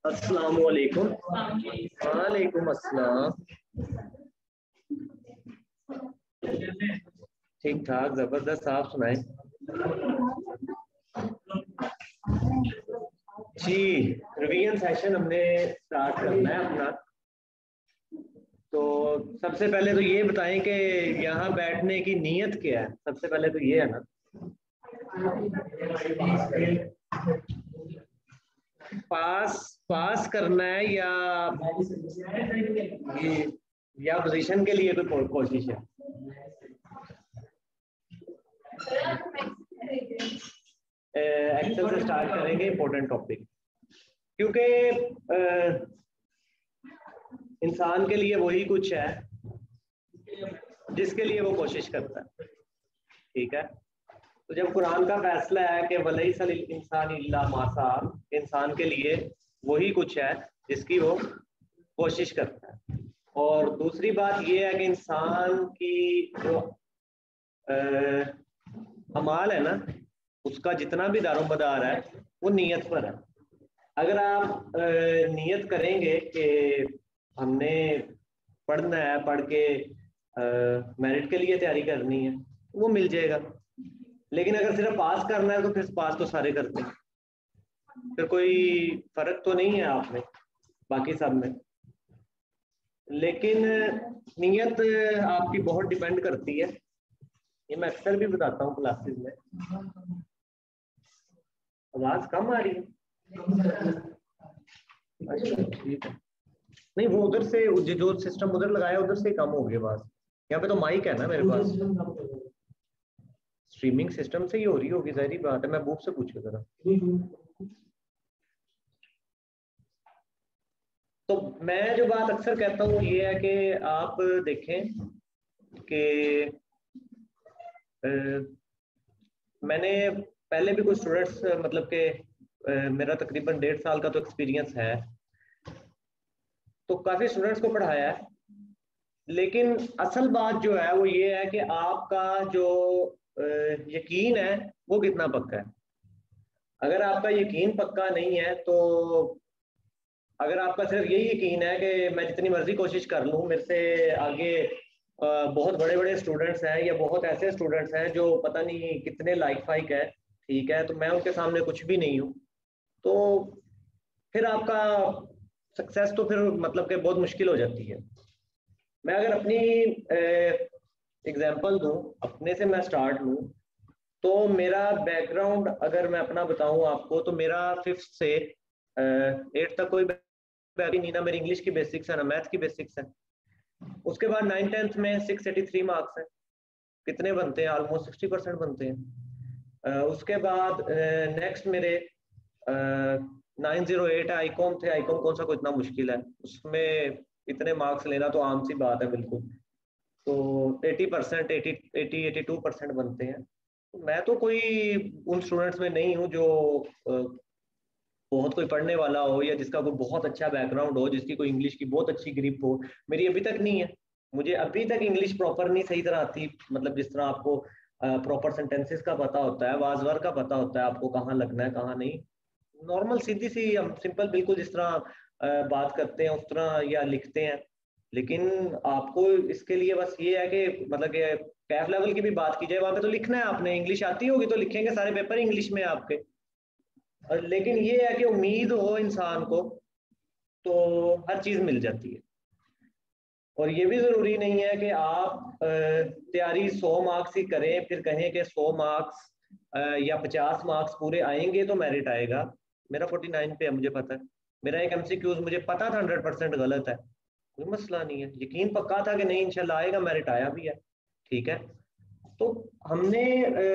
अस्सलाम वालेकुम। वालेकुम अस्सलाम। ठीक ठाक, जबरदस्त। आप सुनाएं। जी, रिवीजन सेशन हमने स्टार्ट करना है अपना। तो सबसे पहले तो ये बताएं कि यहाँ बैठने की नीयत क्या है। सबसे पहले तो ये है ना, पास करना है या पोजीशन के लिए कोई कोशिश है। एक्सेल से स्टार्ट करेंगे, इंपॉर्टेंट टॉपिक, क्योंकि इंसान के लिए वही कुछ है जिसके लिए वो कोशिश करता है। ठीक है, तो जब कुरान का फैसला है कि वलैसल इंसान इल्ला मा सा, इंसान के लिए वही कुछ है जिसकी वो कोशिश करता है। और दूसरी बात ये है कि इंसान की जो अमाल है ना, उसका जितना भी दारोमदार है वो नीयत पर है। अगर आप नीयत करेंगे कि हमने पढ़ना है, पढ़ के मेरिट के लिए तैयारी करनी है, वो मिल जाएगा। लेकिन अगर सिर्फ पास करना है तो फिर पास तो सारे करते हैं, फिर कोई फर्क तो नहीं है आप में बाकी सब में। लेकिन नीयत आपकी बहुत डिपेंड करती है। ये मैं अक्सर भी बताता हूँ क्लासेस में। आवाज कम आ रही है? अच्छा ठीक है। नहीं, वो उधर से जो सिस्टम उधर लगाया उधर से कम हो गई आवाज। यहाँ पे तो माइक है ना मेरे पास, स्ट्रीमिंग सिस्टम से ही हो रही होगी, जाहिर बात है। मैं बुक से पूछ के जरा। तो मैं जो बात अक्सर कहता हूँ ये है कि आप देखें कि मैंने पहले भी कुछ स्टूडेंट्स, मतलब कि मेरा तकरीबन 1.5 साल का तो एक्सपीरियंस है, तो काफी स्टूडेंट्स को पढ़ाया है। लेकिन असल बात जो है वो ये है कि आपका जो यकीन है वो कितना पक्का है। अगर आपका यकीन पक्का नहीं है, तो अगर आपका सिर्फ यही यकीन है कि मैं जितनी मर्जी कोशिश कर लूँ, मेरे से आगे बहुत बड़े बड़े स्टूडेंट्स हैं या बहुत ऐसे स्टूडेंट्स हैं जो पता नहीं कितने लाइक फाइक है, ठीक है, तो मैं उनके सामने कुछ भी नहीं हूँ, तो फिर आपका सक्सेस तो फिर मतलब कि बहुत मुश्किल हो जाती है। मैं अगर अपनी एग्जांपल दूं, अपने से मैं स्टार्ट लूं, तो मेरा बैकग्राउंड अगर मैं अपना बताऊं आपको, तो मेरा 5th से 8th तक कोई बैकग्राउंड नहीं, ना मेरी इंग्लिश की बेसिक्स है ना मैथ की बेसिक्स है। उसके बाद 9th-10th में 683 मार्क्स है, कितने बनते हैं? ऑलमोस्ट 60% बनते हैं। उसके बाद नेक्स्ट मेरे 908 आईकॉम थे। आईकॉम कौन सा कोई इतना मुश्किल है, उसमें इतने मार्क्स लेना तो आम सी बात है बिल्कुल। तो 80%, 82% बनते हैं। तो मैं तो कोई उन स्टूडेंट्स में नहीं हूँ जो बहुत कोई पढ़ने वाला हो या जिसका कोई बहुत अच्छा बैकग्राउंड हो, जिसकी कोई इंग्लिश की बहुत अच्छी ग्रिप हो। मेरी अभी तक नहीं है। मुझे अभी तक इंग्लिश प्रॉपर नहीं सही तरह आती, मतलब जिस तरह आपको प्रॉपर सेंटेंसेस का पता होता है, वाजवर का पता होता है, आपको कहाँ लगना है कहाँ नहीं। नॉर्मल सीधी सी हम सिंपल बिल्कुल जिस तरह बात करते हैं उस तरह या लिखते हैं। लेकिन आपको इसके लिए बस ये है कि मतलब कि कैफ लेवल की भी बात की जाए, वहां पे तो लिखना है आपने। इंग्लिश आती होगी तो लिखेंगे, सारे पेपर इंग्लिश में आपके। लेकिन ये है कि उम्मीद हो इंसान को तो हर चीज मिल जाती है। और ये भी जरूरी नहीं है कि आप तैयारी 100 मार्क्स ही करें फिर कहें कि 100 मार्क्स या 50 मार्क्स पूरे आएंगे तो मेरिट आएगा। मेरा 49 पे है, मुझे पता है। मेरा एक एमसीक्यूज मुझे पता था 100% गलत है, कोई मसला नहीं है। यकीन पक्का था कि नहीं इंशाल्लाह आएगा, मेरिट आया भी है। ठीक है, तो हमने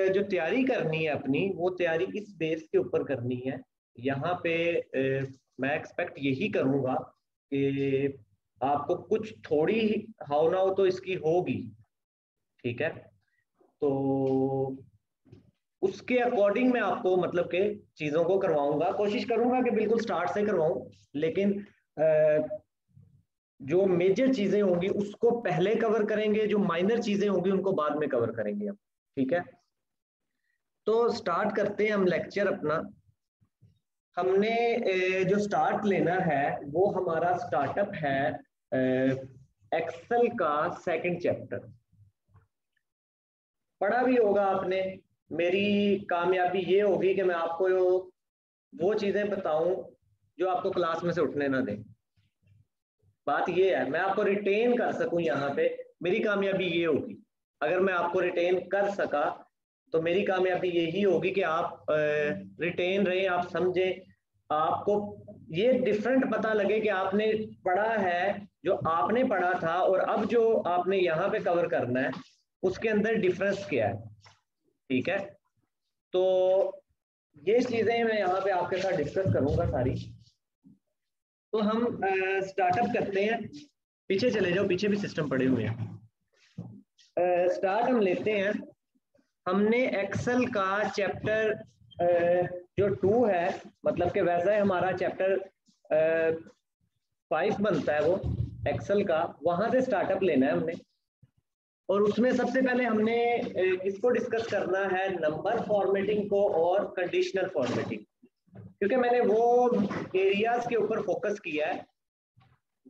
जो तैयारी करनी है अपनी, वो तैयारी इस बेस के ऊपर करनी है। यहाँ पे मैं एक्सपेक्ट यही करूँगा कि आपको कुछ थोड़ी हाव ना हो तो इसकी होगी। ठीक है, तो उसके अकॉर्डिंग मैं आपको मतलब के चीजों को करवाऊंगा, कोशिश करूंगा कि बिल्कुल स्टार्ट से करवाऊं, लेकिन जो मेजर चीजें होंगी उसको पहले कवर करेंगे, जो माइनर चीजें होंगी उनको बाद में कवर करेंगे हम। ठीक है, तो स्टार्ट करते हैं हम लेक्चर अपना। हमने जो स्टार्ट लेना है वो हमारा स्टार्टअप है एक्सेल का सेकंड चैप्टर। पढ़ा भी होगा आपने। मेरी कामयाबी ये होगी कि मैं आपको वो चीजें बताऊं जो आपको क्लास में से उठने ना दें। बात ये है, मैं आपको रिटेन कर सकूं यहाँ पे, मेरी कामयाबी ये होगी। अगर मैं आपको रिटेन कर सका तो मेरी कामयाबी यही होगी कि आप रिटेन रहे, आप समझें, आपको ये डिफरेंट पता लगे कि आपने पढ़ा है, जो आपने पढ़ा था और अब जो आपने यहाँ पे कवर करना है उसके अंदर डिफरेंस क्या है। ठीक है, तो ये चीजें मैं यहाँ पे आपके साथ डिस्कस करूंगा सारी। तो हम स्टार्टअप करते हैं। पीछे चले जाओ, पीछे भी सिस्टम पड़े हुए हैं। स्टार्ट हम लेते हैं। हमने एक्सेल का चैप्टर जो 2 है, मतलब कि वैसा है हमारा चैप्टर 5 बनता है वो एक्सेल का, वहां से स्टार्टअप लेना है हमने। और उसमें सबसे पहले हमने किसको डिस्कस करना है, नंबर फॉर्मेटिंग को और कंडीशनल फॉर्मेटिंग, क्योंकि मैंने वो एरियाज के ऊपर फोकस किया है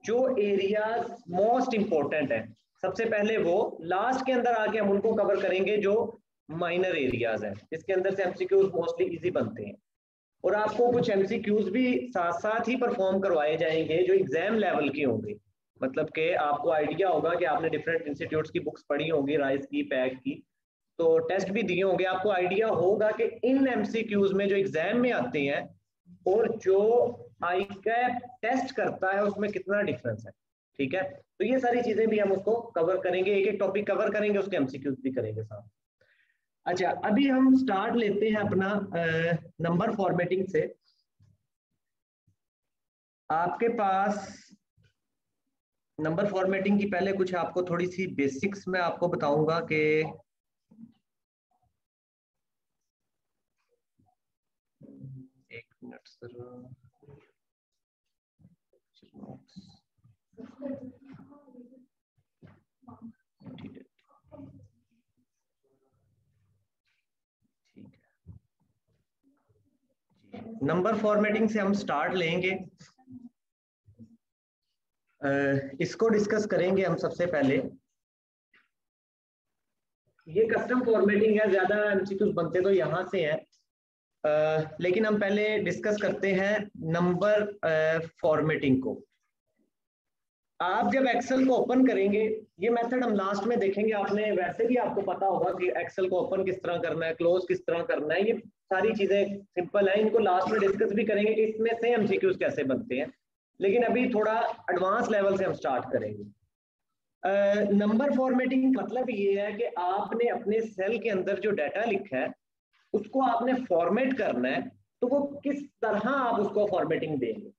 जो एरियाज मोस्ट इंपॉर्टेंट है। सबसे पहले वो, लास्ट के अंदर आके हम उनको कवर करेंगे जो माइनर एरियाज है, इसके अंदर से एमसीक्यूज मोस्टली इजी बनते हैं। और आपको कुछ एमसीक्यूज भी साथ साथ ही परफॉर्म करवाए जाएंगे जो एग्जाम लेवल की होंगे। मतलब कि आपको आइडिया होगा कि आपने डिफरेंट इंस्टीट्यूट्स की बुक्स पढ़ी होंगी, राइस की, पैक की, तो टेस्ट भी दिए होंगे, आपको आइडिया होगा कि इन एमसीक्यूज में जो एग्जाम में आते हैं और जो आई कैप टेस्ट करता है उसमें कितना डिफरेंस है। ठीक है, तो ये सारी चीजें भी हम उसको कवर करेंगे, एक एक टॉपिक कवर करेंगे, उसके एमसीक्यूज भी करेंगे साथ। अच्छा, अभी हम स्टार्ट लेते हैं अपना नंबर फॉर्मेटिंग से। आपके पास नंबर फॉर्मेटिंग की पहले कुछ आपको थोड़ी सी बेसिक्स मैं आपको बताऊंगा कि एक मिनट सर, ठीक है, नंबर फॉर्मेटिंग से हम स्टार्ट लेंगे। इसको डिस्कस करेंगे हम सबसे पहले। ये कस्टम फॉर्मेटिंग है, ज्यादा एमसीक्यूज बनते तो यहाँ से हैं, लेकिन हम पहले डिस्कस करते हैं नंबर फॉर्मेटिंग को। आप जब एक्सेल को ओपन करेंगे, ये मेथड हम लास्ट में देखेंगे, आपने वैसे भी आपको पता होगा कि एक्सेल को ओपन किस तरह करना है, क्लोज किस तरह करना है, ये सारी चीजें सिंपल है, इनको लास्ट में डिस्कस भी करेंगे कि इसमें से एमसीक्यूज कैसे बनते हैं। लेकिन अभी थोड़ा एडवांस लेवल से हम स्टार्ट करेंगे। नंबर फॉर्मेटिंग मतलब ये है कि आपने अपने सेल के अंदर जो डाटा लिखा है उसको आपने फॉर्मेट करना है, तो वो किस तरह आप उसको फॉर्मेटिंग देंगे,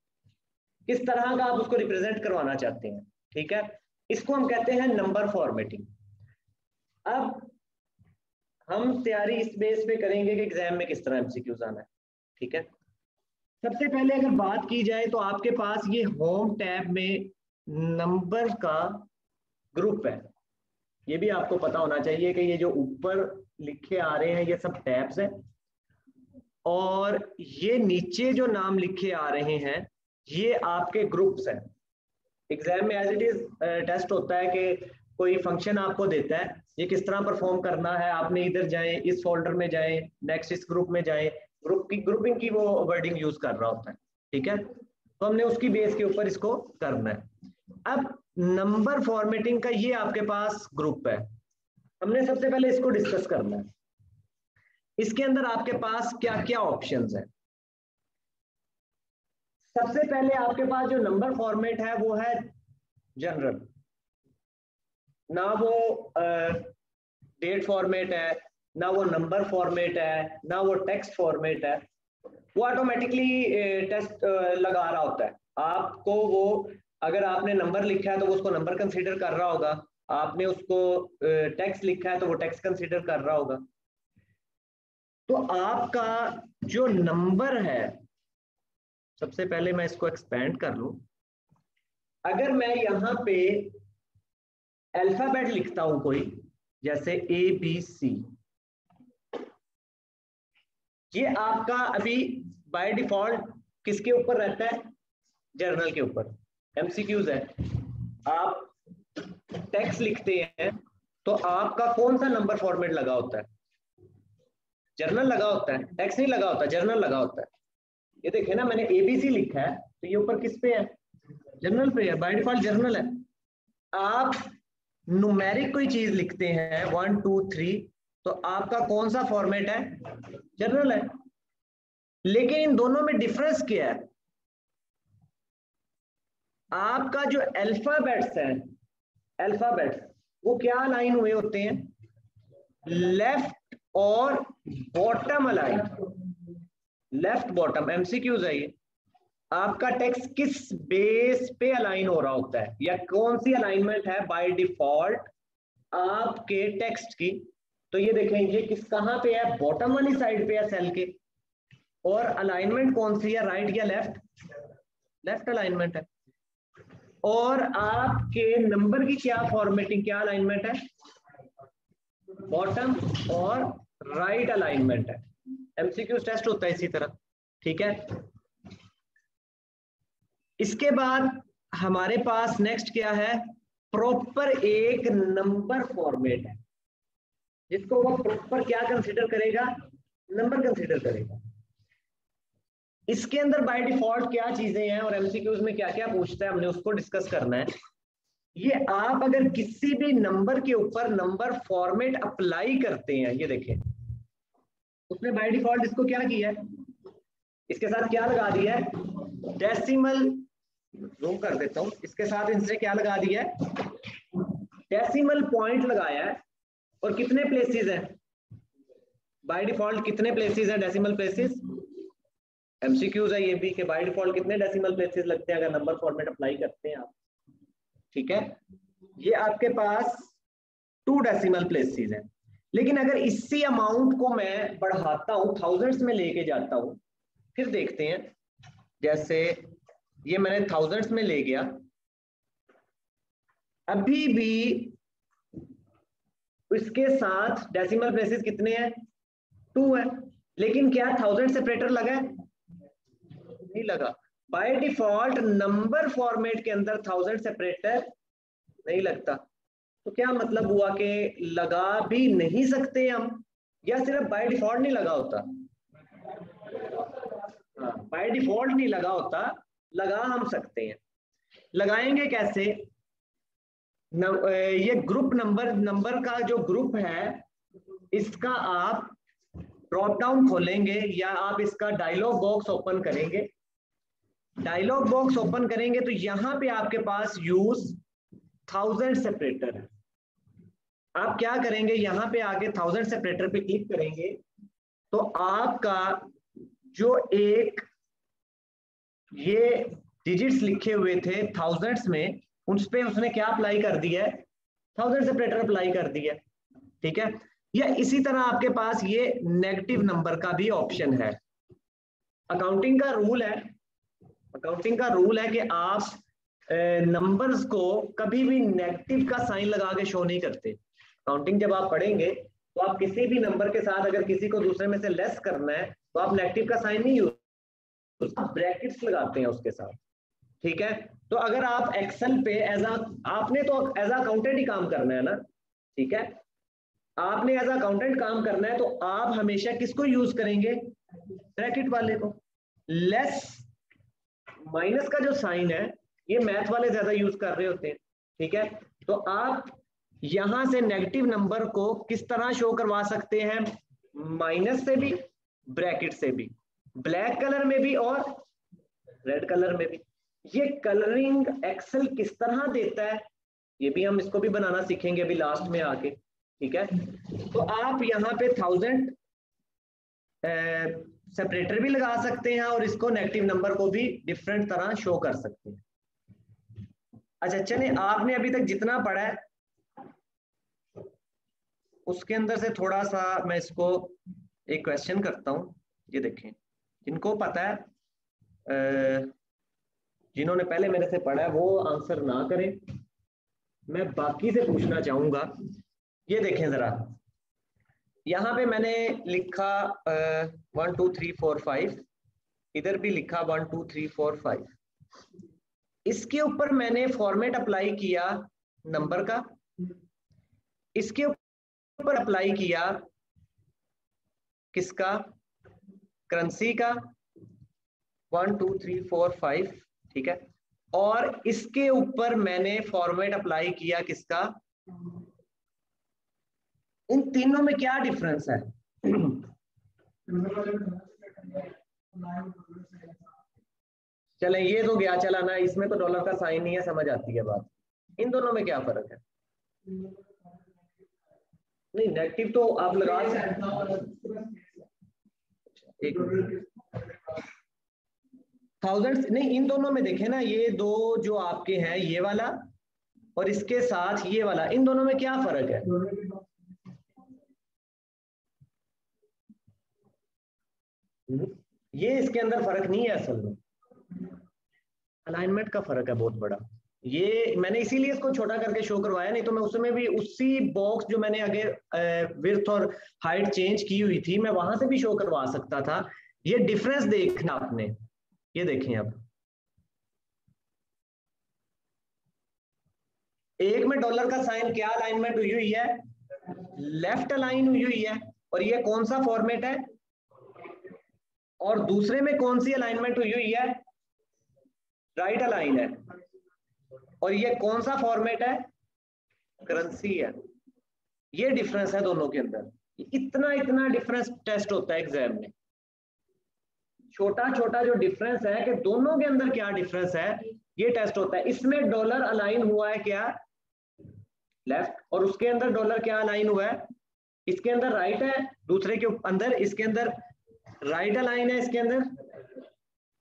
किस तरह का आप उसको रिप्रेजेंट करवाना चाहते हैं। ठीक है, इसको हम कहते हैं नंबर फॉर्मेटिंग। अब हम तैयारी इस बेस पे करेंगे कि एग्जाम में किस तरह एमसीक्यूज आना है। ठीक है, सबसे पहले अगर बात की जाए तो आपके पास ये होम टैब में नंबर का ग्रुप है। ये भी आपको पता होना चाहिए कि ये जो ऊपर लिखे आ रहे हैं ये सब टैब्स हैं, और ये नीचे जो नाम लिखे आ रहे हैं ये आपके ग्रुप्स हैं। एग्जाम में एज इट इज टेस्ट होता है कि कोई फंक्शन आपको देता है, ये किस तरह परफॉर्म करना है, आपने इधर जाएं, इस फोल्डर में जाएं, नेक्स्ट इस ग्रुप में जाएं, ग्रुपिंग की वो वर्डिंग यूज कर रहा होता है। ठीक है, तो हमने उसकी बेस के ऊपर इसको करना है। अब नंबर फॉर्मेटिंग का ये आपके पास ग्रुप है, हमने सबसे पहले इसको डिस्कस करना है। इसके अंदर आपके पास क्या क्या ऑप्शंस है। सबसे पहले आपके पास जो नंबर फॉर्मेट है वो है जनरल, ना वो डेट फॉर्मेट है, ना वो नंबर फॉर्मेट है, ना वो टेक्स्ट फॉर्मेट है। वो ऑटोमेटिकली टेस्ट लगा रहा होता है आपको। वो अगर आपने नंबर लिखा है तो वो उसको नंबर कंसीडर कर रहा होगा, आपने उसको टेक्स्ट लिखा है तो वो टेक्स्ट कंसीडर कर रहा होगा। तो आपका जो नंबर है, सबसे पहले मैं इसको एक्सपेंड कर लूं। अगर मैं यहां पे अल्फाबेट लिखता हूं कोई, जैसे ABC, ये आपका अभी बाय डिफॉल्ट किसके ऊपर रहता है? जर्नल के ऊपर। MCQs है। आप टेक्स्ट लिखते हैं तो आपका कौन सा नंबर फॉर्मेट लगा होता है? जर्नल लगा होता है, टेक्स्ट नहीं लगा होता, जर्नल लगा होता है। ये देखे ना, मैंने ABC लिखा है तो ये ऊपर किस पे है? जर्नल पे है, बाय डिफॉल्ट जर्नल है। आप न्यूमेरिक कोई चीज लिखते हैं 1 2 3, तो आपका कौन सा फॉर्मेट है? जर्नल है। लेकिन इन दोनों में डिफरेंस क्या है? आपका जो अल्फाबेट्स है, अल्फाबेट्स वो क्या अलाइन हुए होते हैं? लेफ्ट और bottom align. Left bottom MCQs है ये। आपका टेक्स्ट किस बेस पे अलाइन हो रहा होता है, या कौन सी अलाइनमेंट है बाय डिफॉल्ट आपके टेक्स्ट की? तो ये देखें, ये किस कहां पे है? बॉटम वाली साइड पे है सेल के। और अलाइनमेंट कौन सी है, राइट या लेफ्ट? लेफ्ट अलाइनमेंट है। और आपके नंबर की क्या फॉर्मेटिंग, क्या अलाइनमेंट है? बॉटम और राइट अलाइनमेंट है। MCQ टेस्ट होता है इसी तरह, ठीक है। इसके बाद हमारे पास नेक्स्ट क्या है? प्रॉपर एक नंबर फॉर्मेट है, जिसको वो प्रॉपर क्या कंसीडर करेगा? नंबर कंसीडर करेगा। इसके अंदर बाय डिफॉल्ट क्या चीजें हैं और MCQs में क्या क्या पूछता है, हमने उसको डिस्कस करना है। ये आप अगर किसी भी नंबर के ऊपर नंबर फॉर्मेट अप्लाई करते हैं, ये देखें, उसने बाय डिफॉल्ट इसको क्या किया है? इसके साथ क्या लगा दिया है? डेसिमल। जूम कर देता हूं, इसके साथ इनसे क्या लगा दिया है? डेसिमल पॉइंट लगाया है। और कितने प्लेसेस हैं बाय डिफॉल्ट? कितने प्लेसेस हैं डेसिमल प्लेसेस? MCQs है ये भी कि बाय डिफॉल्ट कितने डेसिमल प्लेसेस लगते हैं अगर नंबर फॉर्मेट अप्लाई करते हैं आप, ठीक है। ये आपके पास 2 डेसिमल प्लेसेस हैं। लेकिन अगर इसी अमाउंट को मैं बढ़ाता हूं, थाउजेंड्स में लेके जाता हूं, फिर देखते हैं। जैसे ये मैंने थाउजेंड्स में ले गया, अभी भी इसके साथ डेसिमल प्लेसेस कितने हैं? 2 है। लेकिन क्या थाउजेंड सेपरेटर लगा है? नहीं लगा। बाय डिफॉल्ट नंबर फॉर्मेट के अंदर थाउजेंड सेपरेटर नहीं लगता। तो क्या मतलब हुआ कि लगा भी नहीं सकते हम, या सिर्फ बाय डिफॉल्ट नहीं लगा होता? हाँ, बाय डिफॉल्ट नहीं लगा होता, लगा हम सकते हैं। लगाएंगे कैसे? ये ग्रुप नंबर का जो ग्रुप है, इसका आप ड्रॉप डाउन खोलेंगे या आप इसका डायलॉग बॉक्स ओपन करेंगे। डायलॉग बॉक्स ओपन करेंगे तो यहां पे आपके पास यूज थाउजेंड सेपरेटर है। आप क्या करेंगे, यहां पे आके थाउजेंड सेपरेटर पे क्लिक करेंगे तो आपका जो एक ये डिजिट्स लिखे हुए थे थाउजेंड्स में, उस पे उसने क्या अप्लाई कर दिया है? थाउजेंड सेपरेटर अप्लाई कर दिया, ठीक है। या इसी तरह आपके पास ये नेगेटिव नंबर का भी ऑप्शन है। अकाउंटिंग का रूल है, अकाउंटिंग का रूल है कि आप नंबर्स को कभी भी नेगेटिव का साइन लगा के शो नहीं करते। अकाउंटिंग जब आप पढ़ेंगे तो आप किसी भी नंबर के साथ अगर किसी को दूसरे में से लेस करना है तो आप नेगेटिव का साइन नहीं यूज, आप ब्रैकेट्स लगाते हैं उसके साथ, ठीक है। तो अगर आप एक्सेल पे आपने तो एज अकाउंटेंट ही काम करना है ना, ठीक है। आपने एज अकाउंटेंट काम करना है तो आप हमेशा किसको यूज करेंगे? ब्रैकेट वाले को। लेस माइनस का जो साइन है ये मैथ वाले ज्यादा यूज कर रहे होते हैं, ठीक है। तो आप यहां से नेगेटिव नंबर को किस तरह शो करवा सकते हैं? माइनस से भी, ब्रैकेट से भी, ब्लैक कलर में भी और रेड कलर में भी। ये कलरिंग एक्सेल किस तरह देता है ये भी हम इसको भी बनाना सीखेंगे अभी लास्ट में आके, ठीक है। तो आप यहाँ पे थाउजेंड सेपरेटर भी लगा सकते हैं और इसको नेगेटिव नंबर को भी डिफरेंट तरह शो कर सकते हैं। अच्छा चलिए, आपने अभी तक जितना पढ़ा है उसके अंदर से थोड़ा सा मैं इसको एक क्वेश्चन करता हूँ, ये देखें, जिनको पता है, जिन्होंने पहले मेरे से पढ़ा है वो आंसर ना करें, मैं बाकी से पूछना चाहूंगा। ये देखें जरा, यहाँ पे मैंने लिखा 1 2 3 4 5, इधर भी लिखा 1 2 3 4 5। इसके ऊपर मैंने फॉर्मेट अप्लाई किया नंबर का, इसके ऊपर अप्लाई किया किसका, करेंसी का, 1 2 3 4 5, ठीक है। और इसके ऊपर मैंने फॉर्मेट अप्लाई किया किसका, इन तीनों में क्या डिफरेंस है? चले ये तो गया चला ना, इसमें तो डॉलर का साइन नहीं है, समझ आती है बात। इन दोनों में क्या फर्क है? नहीं नेगेटिव तो आप लगा एक थाउजेंड नहीं, इन दोनों में देखें ना, ये दो जो आपके हैं ये वाला और इसके साथ ये वाला, इन दोनों में क्या फर्क है? ये इसके अंदर फर्क नहीं है, असल में अलाइनमेंट का फर्क है बहुत बड़ा। ये मैंने इसीलिए इसको छोटा करके शो करवाया, नहीं तो मैं उसमें भी उसी बॉक्स जो मैंने आगे विड्थ और हाइट चेंज की हुई थी, मैं वहां से भी शो करवा सकता था। ये डिफरेंस देखना आपने, ये देखें अब, एक में डॉलर का साइन क्या अलाइनमेंट हुई हुई है, लेफ्ट अलाइन हुई हुई है, और ये कौन सा फॉर्मेट है, और दूसरे में कौन सी अलाइनमेंट हुई हुई है, राइट अलाइन है, और ये कौन सा फॉर्मेट है, करेंसी है। ये डिफरेंस है दोनों के अंदर, इतना इतना डिफरेंस टेस्ट होता है एग्जाम में, छोटा छोटा जो डिफरेंस है कि दोनों के अंदर क्या डिफरेंस है, ये टेस्ट होता है। इसमें डॉलर अलाइन हुआ है क्या, लेफ्ट, और उसके अंदर डॉलर क्या अलाइन हुआ है, इसके अंदर राइट है, दूसरे के अंदर इसके अंदर राइट अलाइन है, इसके अंदर।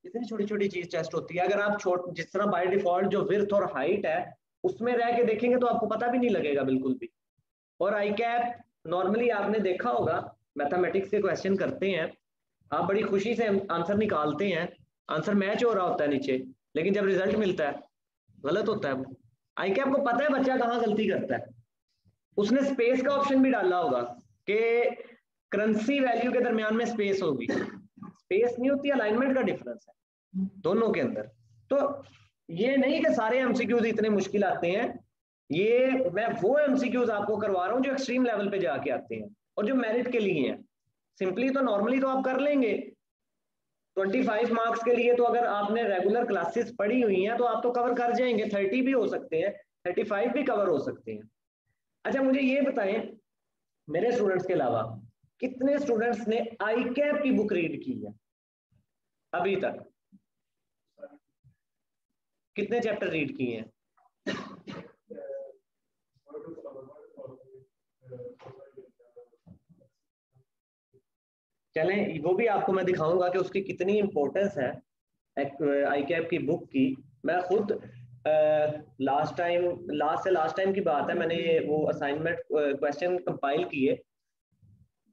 इतनी छोटी छोटी चीज टेस्ट होती है। अगर आप जिस तरह बाय डिफॉल्ट जो विड्थ और हाइट है उसमें रह के देखेंगे तो आपको पता भी नहीं लगेगा बिल्कुल भी। और आई कैप नॉर्मली आपने देखा होगा, मैथमेटिक्स के क्वेश्चन करते हैं, आप बड़ी खुशी से आंसर निकालते हैं, आंसर मैच हो रहा होता है नीचे, लेकिन जब रिजल्ट मिलता है गलत होता है वो। आई कैप को पता है बच्चा कहाँ गलती करता है, उसने स्पेस का ऑप्शन भी डाला होगा कि करेंसी वैल्यू के दरमियान में स्पेस होगी, स्पेस नहीं होती, अलाइनमेंट का डिफरेंस है दोनों के अंदर। तो ये नहीं कि सारे एमसीक्यूज इतने मुश्किल आते हैं, ये मैं वो एमसीक्यूज आपको करवा रहा हूँ जो एक्सट्रीम लेवल पे जाके आते हैं और जो मेरिट के लिए हैं। सिंपली तो नॉर्मली तो आप कर लेंगे 25 मार्क्स के लिए, तो अगर आपने रेगुलर क्लासेस पढ़ी हुई हैं तो आप तो कवर कर जाएंगे, 30 भी हो सकते हैं, 35 भी कवर हो सकते हैं। अच्छा मुझे ये बताएं, मेरे स्टूडेंट्स के अलावा कितने स्टूडेंट्स ने आई कैप की बुक रीड की है अभी तक, कितने चैप्टर रीड किए हैं? चलें वो भी आपको मैं दिखाऊंगा कि उसकी कितनी इंपॉर्टेंस है आई कैप की बुक की। मैं खुद लास्ट टाइम की बात है, मैंने वो असाइनमेंट क्वेश्चन कंपाइल किए,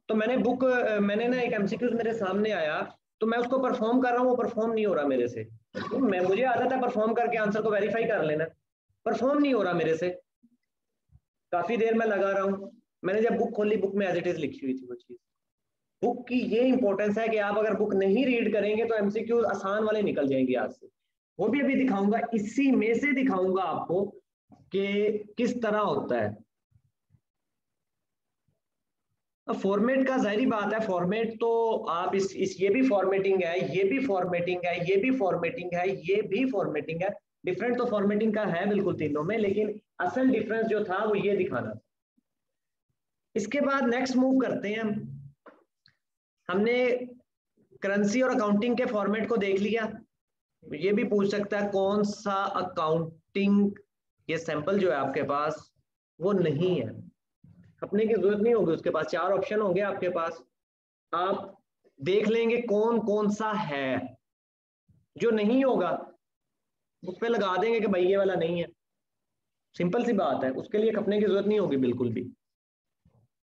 तो मैंने बुक मैंने ना एक एमसीक्यूज मेरे सामने आया, तो मैं उसको परफॉर्म कर रहा हूँ, वो परफॉर्म नहीं हो रहा मेरे से। तो मुझे आदत है परफॉर्म करके आंसर को वेरीफाई कर लेना, परफॉर्म नहीं हो रहा मेरे से, काफी देर में लगा रहा हूँ। मैंने जब बुक खोली, बुक में एज इट इज लिखी हुई थी वो चीज। बुक की ये इंपॉर्टेंस है कि आप अगर बुक नहीं रीड करेंगे तो एमसीक्यू आसान वाले निकल जाएंगे आज से। वो भी अभी दिखाऊंगा, इसी में से दिखाऊंगा आपको कि किस तरह होता है। फॉर्मेट का जाहिर बात है, फॉर्मेट तो आप इस ये भी फॉर्मेटिंग है, ये भी फॉर्मेटिंग है, ये भी फॉर्मेटिंग है, ये भी फॉर्मेटिंग है। डिफरेंट तो फॉर्मेटिंग का है बिल्कुल तीनों में, लेकिन असल डिफरेंस जो था वो ये दिखाना था। इसके बाद नेक्स्ट मूव करते हैं हमने करेंसी और अकाउंटिंग के फॉर्मेट को देख लिया। ये भी पूछ सकता है कौन सा अकाउंटिंग, ये सैंपल जो है आपके पास वो नहीं है, अपने की जरूरत नहीं होगी, उसके पास 4 ऑप्शन होंगे आपके पास, आप देख लेंगे कौन कौन सा है। जो नहीं होगा उस पर लगा देंगे कि भाई ये वाला नहीं है, सिंपल सी बात है, उसके लिए खपने की जरूरत नहीं होगी बिल्कुल भी।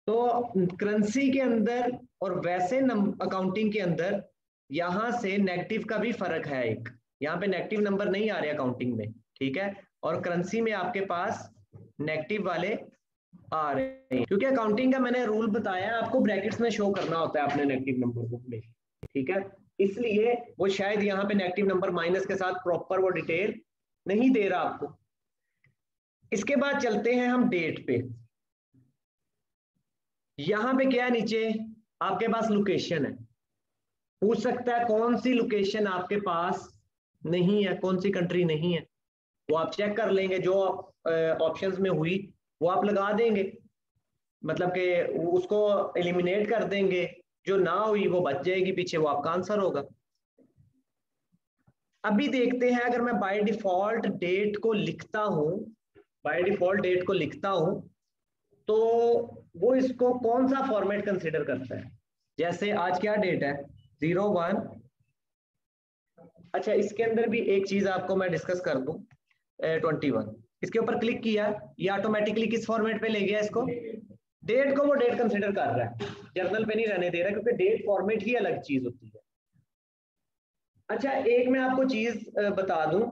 तो करेंसी के अंदर और वैसे अकाउंटिंग के अंदर यहां से नेगेटिव का भी फर्क है एक, यहाँ पे नेगेटिव नंबर नहीं आ रहे अकाउंटिंग में, ठीक है, और करेंसी में आपके पास नेगेटिव वाले आ रहे हैं, क्योंकि अकाउंटिंग का मैंने रूल बताया आपको ब्रैकेट्स में शो करना होता है अपने नेगेटिव नंबर को में, ठीक है, इसलिए वो शायद यहाँ पे नेगेटिव नंबर माइनस के साथ प्रॉपर वो डिटेल नहीं दे रहा आपको। इसके बाद चलते हैं हम डेट पे। यहां पे क्या है, नीचे आपके पास लोकेशन है, पूछ सकता है कौन सी लोकेशन आपके पास नहीं है, कौन सी कंट्री नहीं है, वो आप चेक कर लेंगे, जो ऑप्शंस में हुई वो आप लगा देंगे, मतलब कि उसको एलिमिनेट कर देंगे, जो ना हुई वो बच जाएगी पीछे, वो आपका आंसर होगा। अभी देखते हैं अगर मैं बाय डिफॉल्ट डेट को लिखता हूं, बाय डिफॉल्ट डेट को लिखता हूं तो वो इसको कौन सा फॉर्मेट कंसीडर करता है। जैसे आज क्या डेट है, 01। अच्छा, इसके अंदर भी एक चीज आपको मैं डिस्कस कर दूं, 21 इसके ऊपर क्लिक किया, ये ऑटोमेटिकली किस फॉर्मेट पे ले गया इसको, डेट को वो डेट कंसीडर कर रहा है, जर्नल पे नहीं रहने दे रहा, क्योंकि डेट फॉर्मेट ही अलग चीज होती है। अच्छा, एक मैं आपको चीज बता दूं,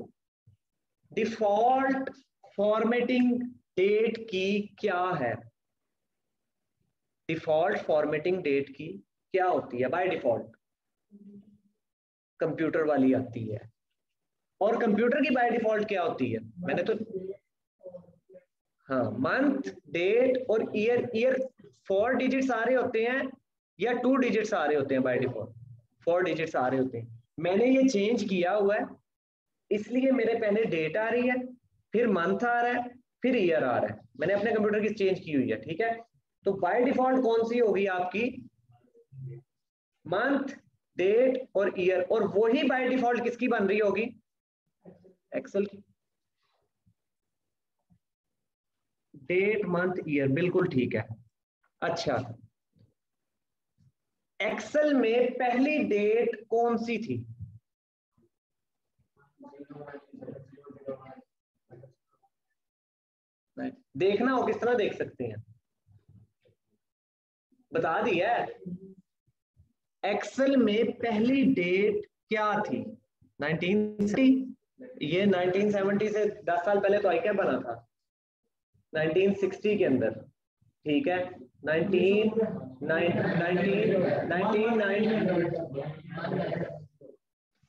डिफॉल्ट फॉर्मेटिंग डेट की क्या है, डिफॉल्ट फॉर्मेटिंग डेट की क्या होती है, बाय डिफॉल्ट कंप्यूटर वाली आती है, और कंप्यूटर की बाय डिफॉल्ट क्या होती है, मैंने तो हाँ, मंथ डेट और ईयर, ईयर 4 डिजिट्स आ रहे होते हैं या 2 डिजिट्स आ रहे होते हैं, बाय डिफॉल्ट 4 डिजिट्स आ रहे होते हैं। मैंने ये चेंज किया हुआ है, इसलिए मेरे पहले डेट आ रही है, फिर मंथ आ रहा है, फिर ईयर आ रहा है, मैंने अपने कंप्यूटर की चेंज की हुई है, ठीक है। तो बाय डिफॉल्ट कौन सी होगी आपकी, मंथ डेट और ईयर, और वही बाय डिफॉल्ट किसकी बन रही होगी, एक्सेल की, डेट मंथ ईयर, बिल्कुल ठीक है। अच्छा, एक्सेल में पहली डेट कौन सी थी, देखना हो किस तरह देख सकते हैं, बता दिया है। एक्सेल में पहली डेट क्या थी, 1960, ये 1970 से 10 साल पहले तो आई क्या बना था, 1960 के अंदर, ठीक है, 19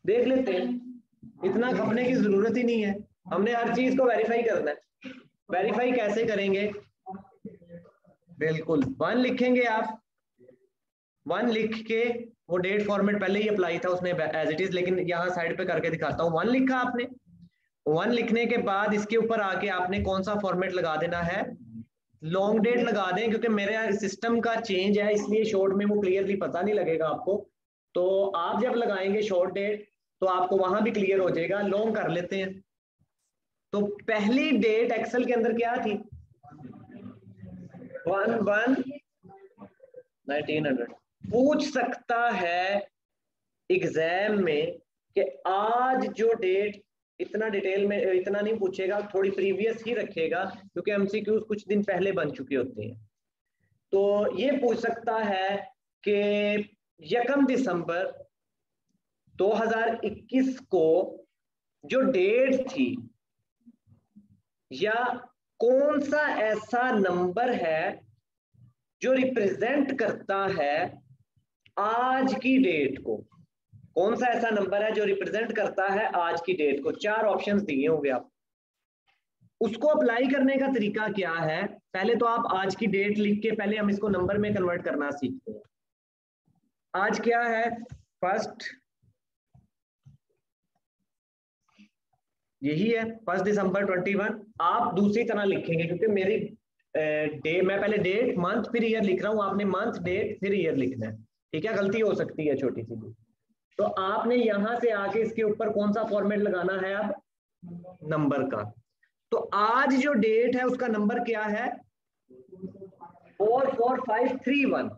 देख लेते हैं, इतना खपने की जरूरत ही नहीं है, हमने हर चीज को वेरीफाई करना है। वेरीफाई कैसे करेंगे, बिल्कुल 1 लिखेंगे आप, 1 लिख के वो डेट फॉर्मेट पहले ही अप्लाई था उसने एज इट इज, लेकिन यहाँ साइड पे करके दिखाता हूँ। 1 लिखा आपने, 1 लिखने के बाद इसके ऊपर आके आपने कौन सा फॉर्मेट लगा देना है, लॉन्ग डेट लगा दें, क्योंकि मेरे सिस्टम का चेंज है इसलिए शॉर्ट में वो क्लियरली पता नहीं लगेगा आपको, तो आप जब लगाएंगे शॉर्ट डेट तो आपको वहां भी क्लियर हो जाएगा। लॉन्ग कर लेते हैं, तो पहली डेट एक्सेल के अंदर क्या थी, 1/1/1900। पूछ सकता है एग्जाम में कि आज जो डेट, इतना डिटेल में इतना नहीं पूछेगा, थोड़ी प्रीवियस ही रखेगा, क्योंकि एमसीक्यूज कुछ दिन पहले बन चुके होते हैं। तो ये पूछ सकता है कि 1 दिसंबर 2021 को जो डेट थी, या कौन सा ऐसा नंबर है जो रिप्रेजेंट करता है आज की डेट को, कौन सा ऐसा नंबर है जो रिप्रेजेंट करता है आज की डेट को। 4 ऑप्शंस दिए होंगे आप, उसको अप्लाई करने का तरीका क्या है, पहले तो आप आज की डेट लिख के पहले हम इसको नंबर में कन्वर्ट करना सीखते हैं। आज क्या है, 1 यही है 1 दिसंबर 21। आप दूसरी तरह लिखेंगे, क्योंकि मेरी मैं पहले डेट मंथ फिर ईयर लिख रहा हूं, आपने मंथ डेट फिर ईयर लिखना है, ठीक है, गलती हो सकती है छोटी सी भी। तो आपने यहां से आके इसके ऊपर कौन सा फॉर्मेट लगाना है, अब नंबर का। तो आज जो डेट है उसका नंबर क्या है, 44531।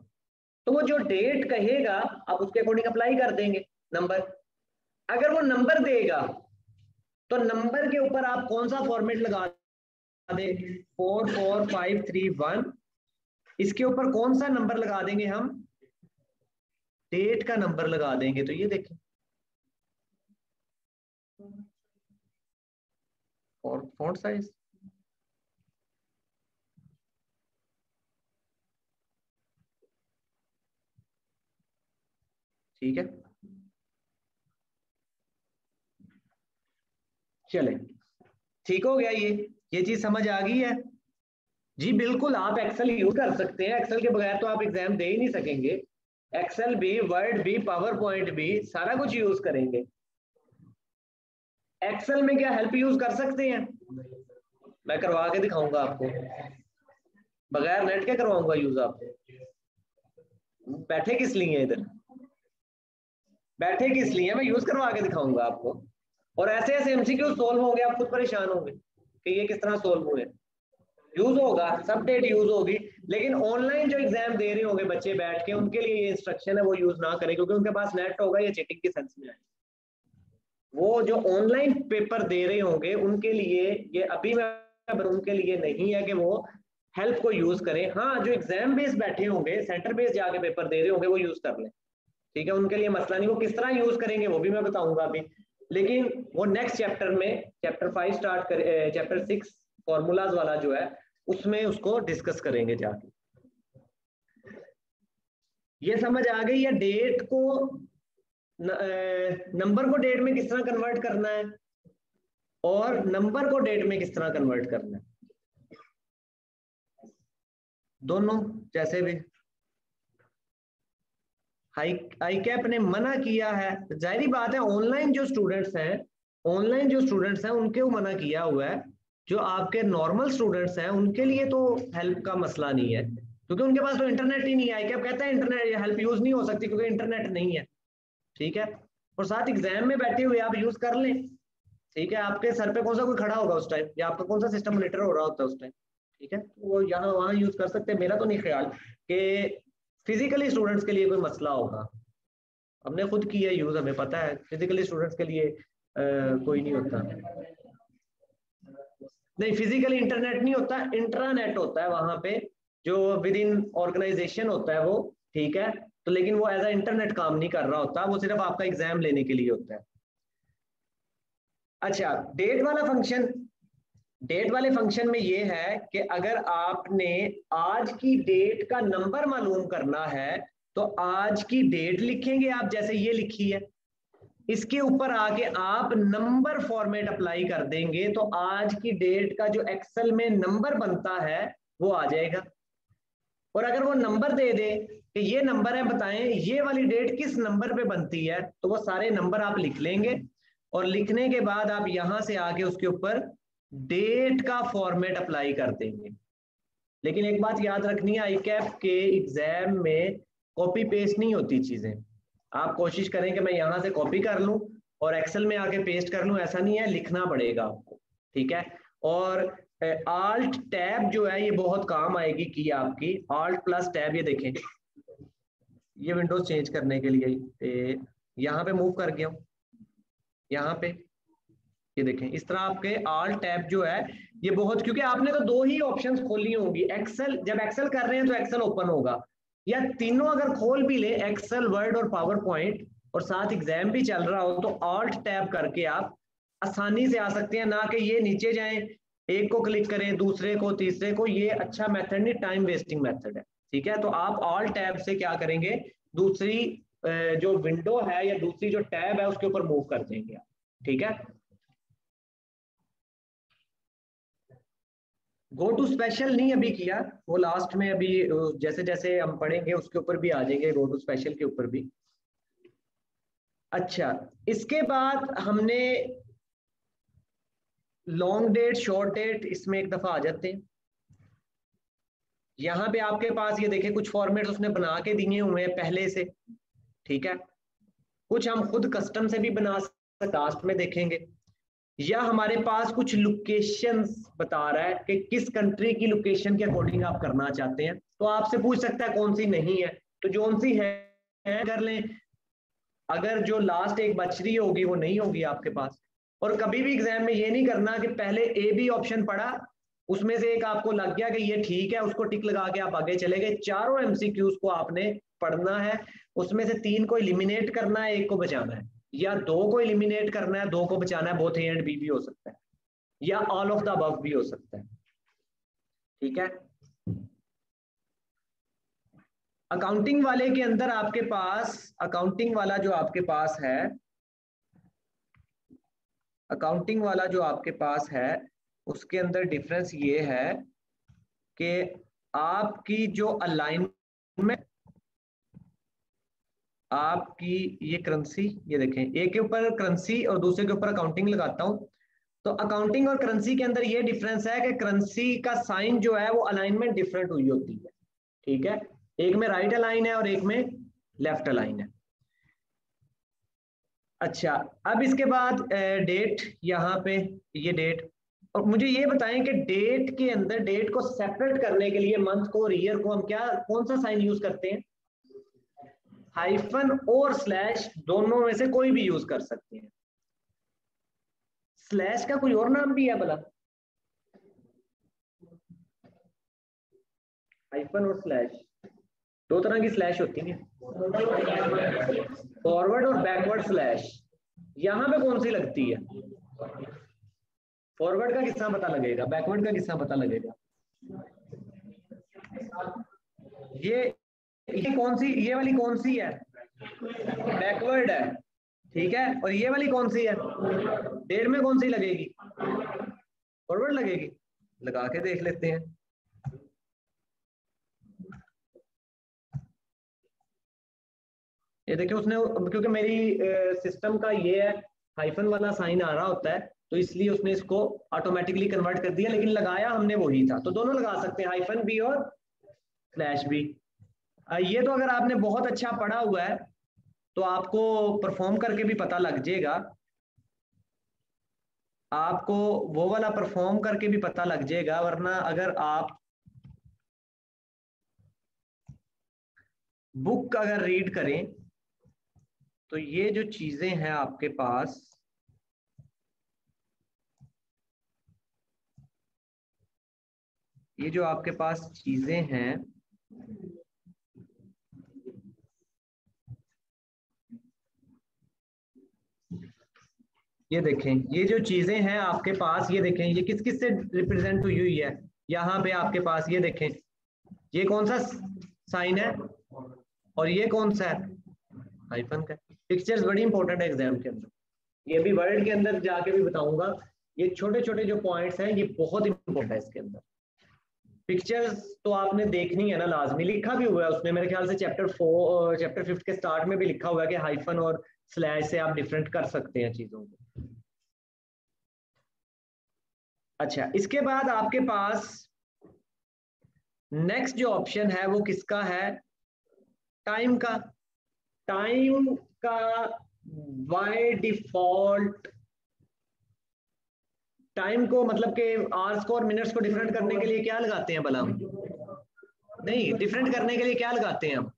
तो वो जो डेट कहेगा आप उसके अकॉर्डिंग अप्लाई कर देंगे नंबर। अगर वो नंबर देगा तो नंबर के ऊपर आप कौन सा फॉर्मेट लगा दे, 44531, इसके ऊपर कौन सा नंबर लगा देंगे हम, डेट का नंबर लगा देंगे। तो ये देखें और फॉन्ट साइज, ठीक है। चले, ठीक हो गया, ये चीज समझ आ गई है जी। बिल्कुल आप एक्सेल यूज कर सकते हैं, एक्सेल के बगैर तो आप एग्जाम दे ही नहीं सकेंगे। एक्सेल भी, वर्ड भी, पावर पॉइंट भी, सारा कुछ यूज करेंगे। एक्सेल में क्या हेल्प यूज कर सकते हैं, मैं करवा के दिखाऊंगा आपको, बगैर नेट के करवाऊंगा यूज आपको। बैठे किस लिए इधर, बैठे किस लिए, मैं यूज करवा के दिखाऊंगा आपको। और ऐसे ऐसे एमसीक्यू सोल्व होंगे, आप खुद परेशान होंगे कि ये किस तरह सोल्व हुए। यूज होगा, सब डेट यूज होगी, लेकिन ऑनलाइन जो एग्जाम दे रहे होंगे बच्चे बैठ के, उनके लिए ये इंस्ट्रक्शन है वो यूज ना करें, क्योंकि उनके पास नेट होगा, ये चीटिंग के सेंस में आए। वो जो ऑनलाइन पेपर दे रहे होंगे उनके लिए ये अभी मैं उनके लिए नहीं है कि वो हेल्प को यूज करें। हाँ, जो एग्जाम बेस बैठे होंगे, सेंटर बेस जाके पेपर दे रहे होंगे, वो यूज कर लें, ठीक है, उनके लिए मसला नहीं। वो किस तरह यूज करेंगे वो भी मैं बताऊंगा अभी, लेकिन वो नेक्स्ट चैप्टर में, चैप्टर 5 स्टार्ट कर, चैप्टर 6 फॉर्मूलाज वाला जो है उसमें उसको डिस्कस करेंगे जाके। ये समझ आ गई है, डेट को नंबर को डेट में किस तरह कन्वर्ट करना है और नंबर को डेट में किस तरह कन्वर्ट करना है, दोनों जैसे भी। आई कैप ने मना किया है, जाहिर बात है ऑनलाइन जो स्टूडेंट्स हैं, ऑनलाइन जो स्टूडेंट्स हैं उनके वो मना किया हुआ है। जो आपके नॉर्मल स्टूडेंट्स हैं उनके लिए तो हेल्प का मसला नहीं है, क्योंकि उनके पास तो इंटरनेट ही नहीं है। आई कैप कहता है इंटरनेट हेल्प यूज नहीं हो सकती क्योंकि इंटरनेट नहीं है, ठीक है। और साथ एग्जाम में बैठे हुए आप यूज कर लें, ठीक है। आपके सर पे कौन सा कोई खड़ा होगा उस टाइम, या आपका कौन सा सिस्टम मॉनिटर हो रहा होता है उस टाइम, ठीक है। वो यहाँ वहाँ यूज कर सकते हैं। मेरा तो नहीं ख्याल कि फिजिकली स्टूडेंट्स के लिए कोई मसला होगा, हमने खुद किया यूज, हमें पता है फिजिकली स्टूडेंट्स के लिए कोई नहीं होता। नहीं, फिजिकली इंटरनेट नहीं होता, इंट्रानेट होता है वहां पे, जो विद इन ऑर्गेनाइजेशन होता है वो, ठीक है। तो लेकिन वो एज अ इंटरनेट काम नहीं कर रहा होता, वो सिर्फ आपका एग्जाम लेने के लिए होता है। अच्छा, डेट वाला फंक्शन, डेट वाले फंक्शन में ये है कि अगर आपने आज की डेट का नंबर मालूम करना है तो आज की डेट लिखेंगे आप, जैसे ये लिखी है, इसके ऊपर आके आप नंबर फॉर्मेट अप्लाई कर देंगे तो आज की डेट का जो एक्सेल में नंबर बनता है वो आ जाएगा। और अगर वो नंबर दे दे कि ये नंबर है, बताएं ये वाली डेट किस नंबर पे बनती है, तो वो सारे नंबर आप लिख लेंगे और लिखने के बाद आप यहां से आके उसके ऊपर डेट का फॉर्मेट अप्लाई कर देंगे। लेकिन एक बात याद रखनी है, आई कैप के एग्जाम में कॉपी पेस्ट नहीं होती चीजें। आप कोशिश करें कि मैं यहां से कॉपी कर लूं और एक्सेल में आके पेस्ट कर लूं, ऐसा नहीं है, लिखना पड़ेगा आपको, ठीक है। और आल्ट टैब जो है ये बहुत काम आएगी की आपकी, आल्ट प्लस टैब, ये देखें, ये विंडोज चेंज करने के लिए यहाँ पे मूव कर गया हूं, यहाँ पे ये देखें, इस तरह आपके आल्ट टैब जो है ये बहुत, क्योंकि आपने तो दो ही ऑप्शंस खोली होंगी, एक्सेल जब एक्सेल कर रहे हैं तो एक्सेल ओपन होगा, या तीनों अगर खोल भी ले, एक्सेल, वर्ड और पावर पॉइंट, और साथ एग्जाम भी चल रहा हो, तो ऑल्ट टैब करके आप आसानी से आ सकते हैं, ना कि ये नीचे जाएं, एक को क्लिक करें, दूसरे को, तीसरे को। ये अच्छा मेथड नहीं, टाइम वेस्टिंग मेथड है, ठीक है। तो आप ऑल्ट टैब से क्या करेंगे, दूसरी जो विंडो है या दूसरी जो टैब है उसके ऊपर मूव कर देंगे आप, ठीक है। गो टू स्पेशल नहीं अभी किया, वो लास्ट में, अभी जैसे जैसे हम पढ़ेंगे उसके ऊपर भी आ जाएंगे, गो टू स्पेशल के ऊपर भी। अच्छा, इसके बाद हमने लॉन्ग डेट, शॉर्ट डेट, इसमें एक दफा आ जाते हैं। यहाँ पे आपके पास ये देखें कुछ फॉर्मेट उसने बना के दिए हुए हैं पहले से, ठीक है। कुछ हम खुद कस्टम से भी बना सकते, लास्ट में देखेंगे। या हमारे पास कुछ लोकेशंस बता रहा है कि किस कंट्री की लोकेशन के अकॉर्डिंग आप करना चाहते हैं, तो आपसे पूछ सकता है कौन सी नहीं है, तो जो सी है कर लें। अगर जो लास्ट एक बच रही होगी वो नहीं होगी आपके पास। और कभी भी एग्जाम में ये नहीं करना कि पहले ए बी ऑप्शन पढ़ा उसमें से एक आपको लग गया कि ये ठीक है, उसको टिक लगा के आप आगे चले गए। चारों एमसीक्यूज को आपने पढ़ना है, उसमें से 3 को एलिमिनेट करना है, 1 को बचाना है, या 2 को एलिमिनेट करना है, 2 को बचाना है। बोथ ए एंड बी भी हो सकता है, या ऑल ऑफ द अबव भी हो सकता है। ठीक है। अकाउंटिंग वाले के अंदर आपके पास, अकाउंटिंग वाला जो आपके पास है, अकाउंटिंग वाला जो आपके पास है, उसके अंदर डिफरेंस ये है कि आपकी जो अलाइनमेंट, आपकी ये करेंसी, ये देखें, एक के ऊपर करेंसी और दूसरे के ऊपर अकाउंटिंग लगाता हूं, तो अकाउंटिंग और करेंसी के अंदर ये डिफरेंस है कि करेंसी का साइन जो है वो अलाइनमेंट डिफरेंट हुई होती है। ठीक है, एक में राइट अलाइन है और एक में लेफ्ट अलाइन है। अच्छा, अब इसके बाद डेट, यहाँ पे ये डेट, और मुझे ये बताएं कि डेट के अंदर, डेट को सेपरेट करने के लिए मंथ को और ईयर को हम क्या, कौन सा साइन यूज करते हैं? हाइफन और स्लैश, दोनों में से कोई भी यूज कर सकते हैं। स्लैश का कोई और नाम भी है भला? हाइफन और स्लैश, 2 तरह की स्लैश होती है, फॉरवर्ड और बैकवर्ड स्लैश। यहां पे कौन सी लगती है? फॉरवर्ड का कितना पता लगेगा, बैकवर्ड का कितना पता लगेगा? ये कौन सी, ये वाली कौन सी है? बैकवर्ड है। ठीक है, और ये वाली कौन सी है? डेट में कौन सी लगेगी? फॉरवर्ड लगेगी। लगा के देख लेते हैं। ये देखिए, उसने, क्योंकि मेरी सिस्टम का ये है, हाइफन वाला साइन आ रहा होता है, तो इसलिए उसने इसको ऑटोमेटिकली कन्वर्ट कर दिया, लेकिन लगाया हमने वही था। तो दोनों लगा सकते हैं, हाइफन भी और स्लैश भी। ये तो अगर आपने बहुत अच्छा पढ़ा हुआ है तो आपको परफॉर्म करके भी पता लग जाएगा, आपको वो वाला परफॉर्म करके भी पता लग जाएगा। वरना अगर आप बुक अगर रीड करें तो ये जो चीजें हैं आपके पास, ये जो आपके पास चीजें हैं, ये देखें, ये जो चीजें हैं आपके पास, ये देखें, ये किस किस से रिप्रेजेंट हुई हुई है। यहाँ पे आपके पास ये देखें, ये कौन सा साइन है और ये कौन सा है? हाइफन का। पिक्चर्स बड़ी इंपॉर्टेंट है एग्जाम के अंदर, ये भी वर्ड के अंदर जाके भी बताऊंगा। ये छोटे छोटे जो पॉइंट्स हैं ये बहुत इंपॉर्टेंट है इसके अंदर। पिक्चर्स तो आपने देखनी है ना, लाजमी। लिखा भी हुआ है उसमें, मेरे ख्याल से चैप्टर 5 के स्टार्ट में भी लिखा हुआ है कि हाइफन और स्लैश से आप डिफरेंट कर सकते हैं चीजों को। अच्छा, इसके बाद आपके पास नेक्स्ट जो ऑप्शन है वो किसका है? टाइम का। टाइम का बाय डिफॉल्ट, टाइम को मतलब कि आवर्स को और मिनट्स को डिफरेंट करने के लिए क्या लगाते हैं भला हम? नहीं, डिफरेंट करने के लिए क्या लगाते हैं हम?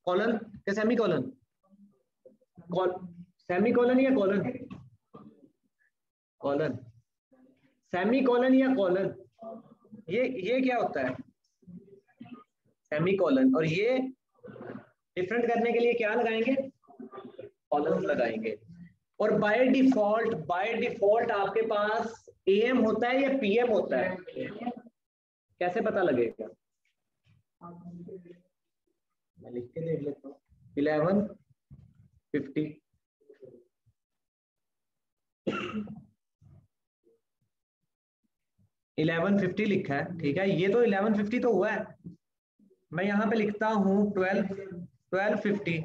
कॉलन या सेमी कॉलन? सेमी कॉलन या कॉलन? कॉलन। सेमी कॉलन या कॉलन, ये क्या होता है? Semi colon. और ये डिफरेंट करने के लिए क्या लगाएंगे? कॉलन लगाएंगे। और बाय डिफॉल्ट आपके पास एएम होता है या पीएम होता है? कैसे पता लगेगा? मैं लिख के देख लेता हूँ। 11:50 11:50 लिखा है। ठीक है, ये तो 11:50 तो हुआ है। मैं यहाँ पे लिखता हूँ 12:50।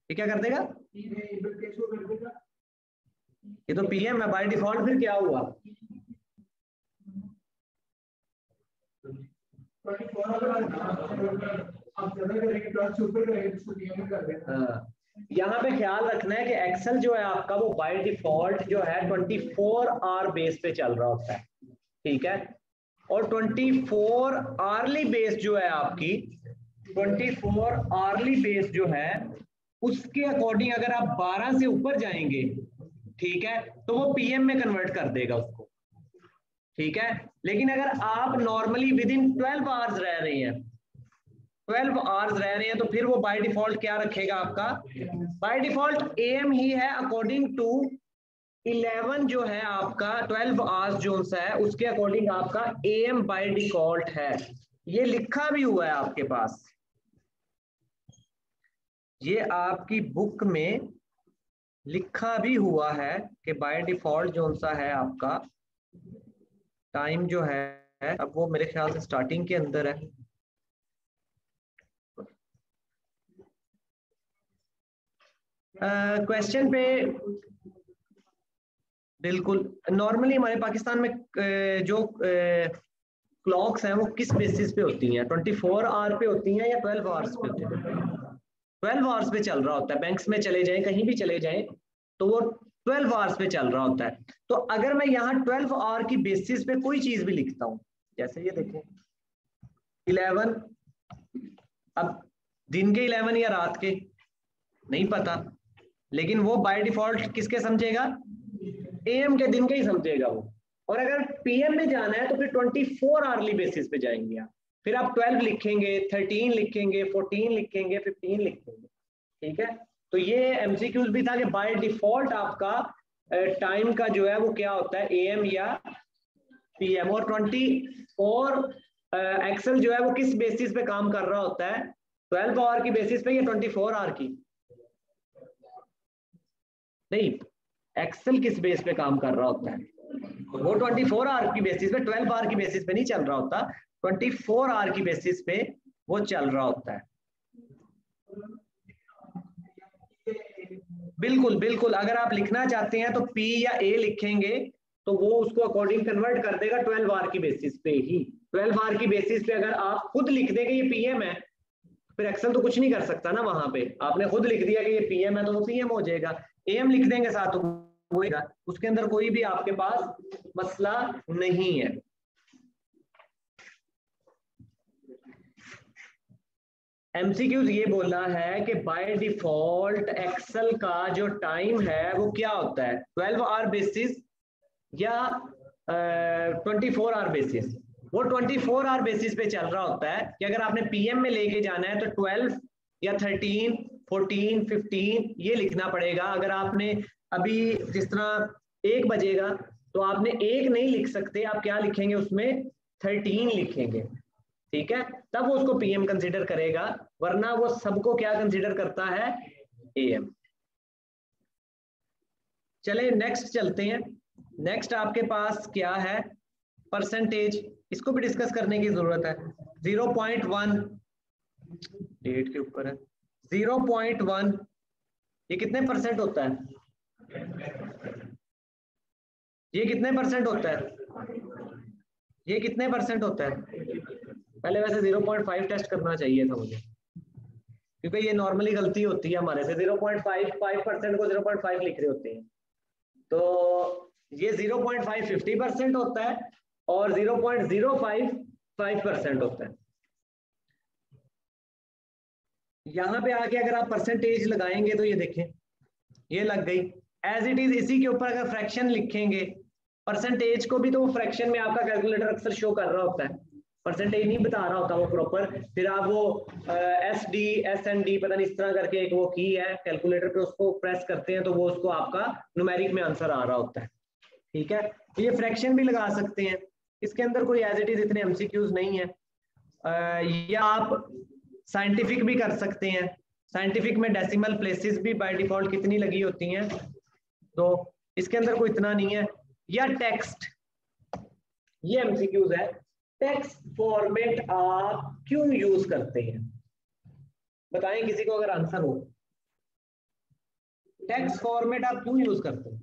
ये क्या कर देगा? ये तो पीएम है बाय डिफॉल्ट, फिर क्या हुआ? यहाँ पे ख्याल रखना है कि एक्सेल जो है आपका वो बाय डिफॉल्ट जो है 24 आवर बेस पे चल रहा होता है। ठीक है, और 24 आवर्ली बेस जो है आपकी, 24 आवर्ली बेस जो है उसके अकॉर्डिंग अगर आप 12 से ऊपर जाएंगे, ठीक है, तो वो पीएम में कन्वर्ट कर देगा उसको, ठीक है। लेकिन अगर आप नॉर्मली विद इन 12 आवर्स रह रहे हैं, 12 आवर्स रह रहे हैं, तो फिर वो बाय डिफॉल्ट क्या रखेगा आपका, बाय डिफॉल्ट एएम ही है अकॉर्डिंग टू 11 जो है आपका 12 आवर्स जो सा है उसके अकॉर्डिंग आपका एएम बाय डिफॉल्ट है। ये लिखा भी हुआ है आपके पास, ये आपकी बुक में लिखा भी हुआ है कि बाय डिफॉल्ट जो सा है आपका टाइम जो है, अब वो मेरे ख्याल से स्टार्टिंग के अंदर है, क्वेश्चन पे बिल्कुल नॉर्मली हमारे पाकिस्तान में जो क्लॉक्स हैं वो किस बेसिस पे होती हैं, 24 आवर पे होती हैं या 12 आवर्स पे होती हैं? 12 आवर्स पे चल रहा होता है, बैंक्स में चले जाएं, कहीं भी चले जाएं, तो वो 12 आवर्स पे चल रहा होता है। तो अगर मैं यहाँ 12 आवर की बेसिस पे कोई चीज भी लिखता हूँ, जैसे ये देखें 11, अब दिन के 11 या रात के नहीं पता, लेकिन वो बाय डिफॉल्ट किसके समझेगा, एएम के, दिन के ही समझेगा वो। और अगर पीएम में जाना है तो फिर 24 आवरली बेसिस पे जाएंगे आप, फिर आप 12 लिखेंगे, 13 लिखेंगे, 14 लिखेंगे, 15 लिखेंगे, ठीक है। तो ये एमसीक्यूज भी था कि बाय डिफॉल्ट आपका टाइम का जो है वो क्या होता है, एएम या पीएम। और 24 एक्सेल जो है वो किस बेसिस पे काम कर रहा होता है, 12 आवर की बेसिस पे या 24 आवर की, नहीं, एक्सेल किस बेस पे काम कर रहा होता है, तो वो 24 आवर की बेसिस पे, 12 आवर की बेसिस पे नहीं चल रहा होता, 24 आवर की बेसिस पे वो चल रहा होता है। बिल्कुल बिल्कुल, अगर आप लिखना चाहते हैं तो पी या ए लिखेंगे तो वो उसको अकॉर्डिंग कन्वर्ट कर देगा 12 आवर की बेसिस पे ही। 12 आवर की बेसिस पे अगर आप खुद लिख देंगे ये पीएम है, फिर एक्सेल तो कुछ नहीं कर सकता ना, वहां पे आपने खुद लिख दिया कि ये पीएम है तो वो पीएम हो जाएगा, एएम लिख देंगे साथ होगा, उसके अंदर कोई भी आपके पास मसला नहीं है। एमसीक्यूज ये बोलना है कि बाय डिफॉल्ट एक्सेल का जो टाइम है वो क्या होता है, 12 आवर बेसिस या 24 आवर बेसिस। वो 24 आवर बेसिस पे चल रहा होता है कि अगर आपने पीएम में लेके जाना है तो 12 या 13, 14, 15 ये लिखना पड़ेगा। अगर आपने अभी जिस तरह 1 बजेगा तो आपने 1 नहीं लिख सकते, आप क्या लिखेंगे उसमें, 13 लिखेंगे, ठीक है, तब वो उसको पीएम कंसीडर करेगा, वरना वो सबको क्या कंसीडर करता है, एएम। चले नेक्स्ट चलते हैं। नेक्स्ट आपके पास क्या है, परसेंटेज, इसको भी डिस्कस करने की जरूरत है। 0.1 डेट के ऊपर है, 0.1 ये कितने परसेंट होता है, ये कितने परसेंट होता है, ये कितने परसेंट होता है, पहले वैसे 0.5 टेस्ट करना चाहिए था मुझे, क्योंकि ये नॉर्मली गलती होती है हमारे से, 0.5% को 0.5 लिख रहे होते हैं, तो ये 0.5 50% होता है और 0.05 5% होता है। यहां पे आके अगर आप परसेंटेज लगाएंगे तो ये देखें, ये लग गई एज इट इज। इसी के ऊपर अगर फ्रैक्शन लिखेंगे, परसेंटेज को भी तो वो फ्रैक्शन में आपका कैलकुलेटर अक्सर शो कर रहा होता है, परसेंटेज नहीं बता रहा होता वो प्रॉपर, फिर आप वो SD SND पता नहीं इस तरह करके एक वो की है कैलकुलेटर पे, उसको प्रेस करते हैं तो वो उसको आपका न्यूमेरिक में आंसर आ रहा होता है, ठीक है। तो ये फ्रैक्शन भी लगा सकते हैं, इसके अंदर कोई एज इट इज इतने एमसीक्यूज नहीं है। या आप साइंटिफिक भी कर सकते हैं, साइंटिफिक में डेसिमल प्लेसेस भी बाय डिफॉल्ट कितनी लगी होती हैं, तो इसके अंदर कोई इतना नहीं है। या टेक्स्ट, ये एमसीक्यूज है, टेक्स्ट फॉर्मेट आप क्यों यूज करते हैं, बताएं किसी को अगर आंसर हो, टेक्स्ट फॉर्मेट आप क्यों यूज करते हैं,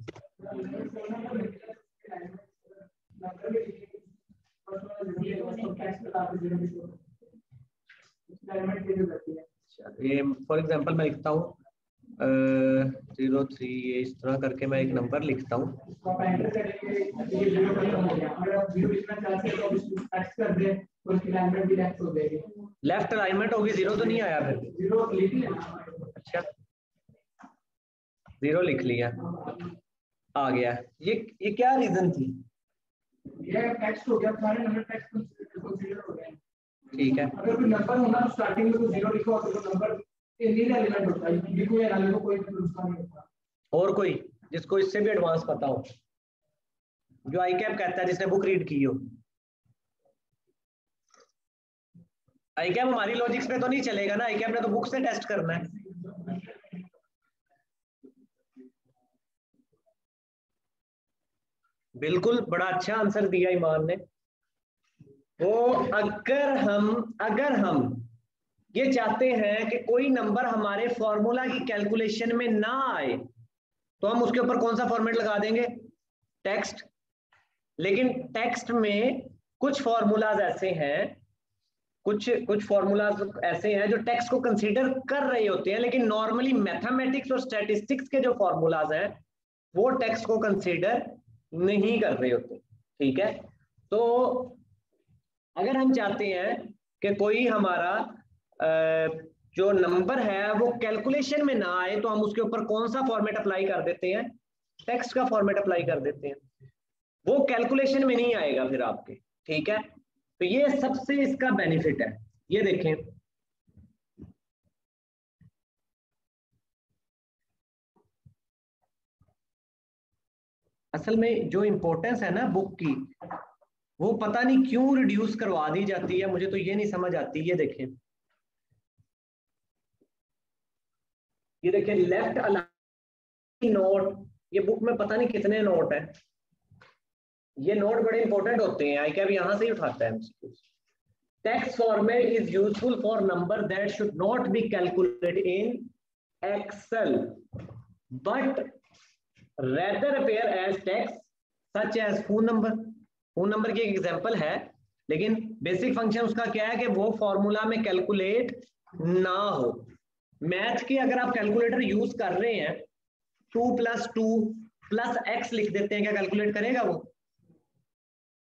ये फॉर एग्जांपल मैं लिखता हूँ 03, ये इस तरह करके मैं एक नंबर लिखता हूँ, लेफ्ट अलाइनमेंट होगी, 0 तो नहीं आया फिर, अच्छा 0 लिख लिया, आ गया। ये क्या रीजन थी? ये टेक्स्ट हो गया, सारे नंबर टेक्स्ट कंसीडर हो गए। ठीक है, अगर कोई नंबर होना तो स्टार्टिंग में तो 0 लिखो और तो नंबर इन एलिमेंट होता है, लिखो या ना लिखो कोई नुकसान नहीं होता। और कोई जिसको इससे भी एडवांस पता हो, जो आई कैप कहता है, जिसने बुक रीड की हो? आई कैप हमारी लॉजिक्स पे तो नहीं चलेगा ना, आई कैप ने तो बुक से टेस्ट करना है। बिल्कुल, बड़ा अच्छा आंसर दिया ईमान ने। वो अगर हम ये चाहते हैं कि कोई नंबर हमारे फॉर्मूला की कैलकुलेशन में ना आए, तो हम उसके ऊपर कौन सा फॉर्मेट लगा देंगे? टेक्स्ट। लेकिन टेक्स्ट में कुछ फॉर्मूलाज ऐसे हैं, कुछ फॉर्मूलाज ऐसे हैं जो टेक्स्ट को कंसीडर कर रहे होते हैं, लेकिन नॉर्मली मैथमेटिक्स और स्टैटिस्टिक्स के जो फॉर्मूलाज हैं वो टेक्स्ट को कंसीडर नहीं कर रहे होते। ठीक है, तो अगर हम चाहते हैं कि कोई हमारा जो नंबर है वो कैलकुलेशन में ना आए, तो हम उसके ऊपर कौन सा फॉर्मेट अप्लाई कर देते हैं? टेक्स्ट का फॉर्मेट अप्लाई कर देते हैं। वो कैलकुलेशन में नहीं आएगा फिर आपके। ठीक है, तो ये सबसे इसका बेनिफिट है। ये देखें, असल में जो इंपॉर्टेंस है ना बुक की, वो पता नहीं क्यों रिड्यूस करवा दी जाती है, मुझे तो ये नहीं समझ आती। ये देखें, ये देखें लेफ्ट अलाइन नोट, ये बुक में पता नहीं कितने नोट है। ये नोट बड़े इंपॉर्टेंट होते हैं, आई कैप यहां से ही उठाता है MCQs. Text format is useful for number that should not be calculated in Excel but rather appear as text such as phone number। Phone number की एक एग्जांपल है, लेकिन बेसिक फंक्शन उसका क्या है कि वो फॉर्मूला में कैलकुलेट ना हो। मैथ की अगर आप कैलकुलेटर यूज कर रहे हैं, 2 + 2 + x लिख देते हैं, क्या कैलकुलेट करेगा वो?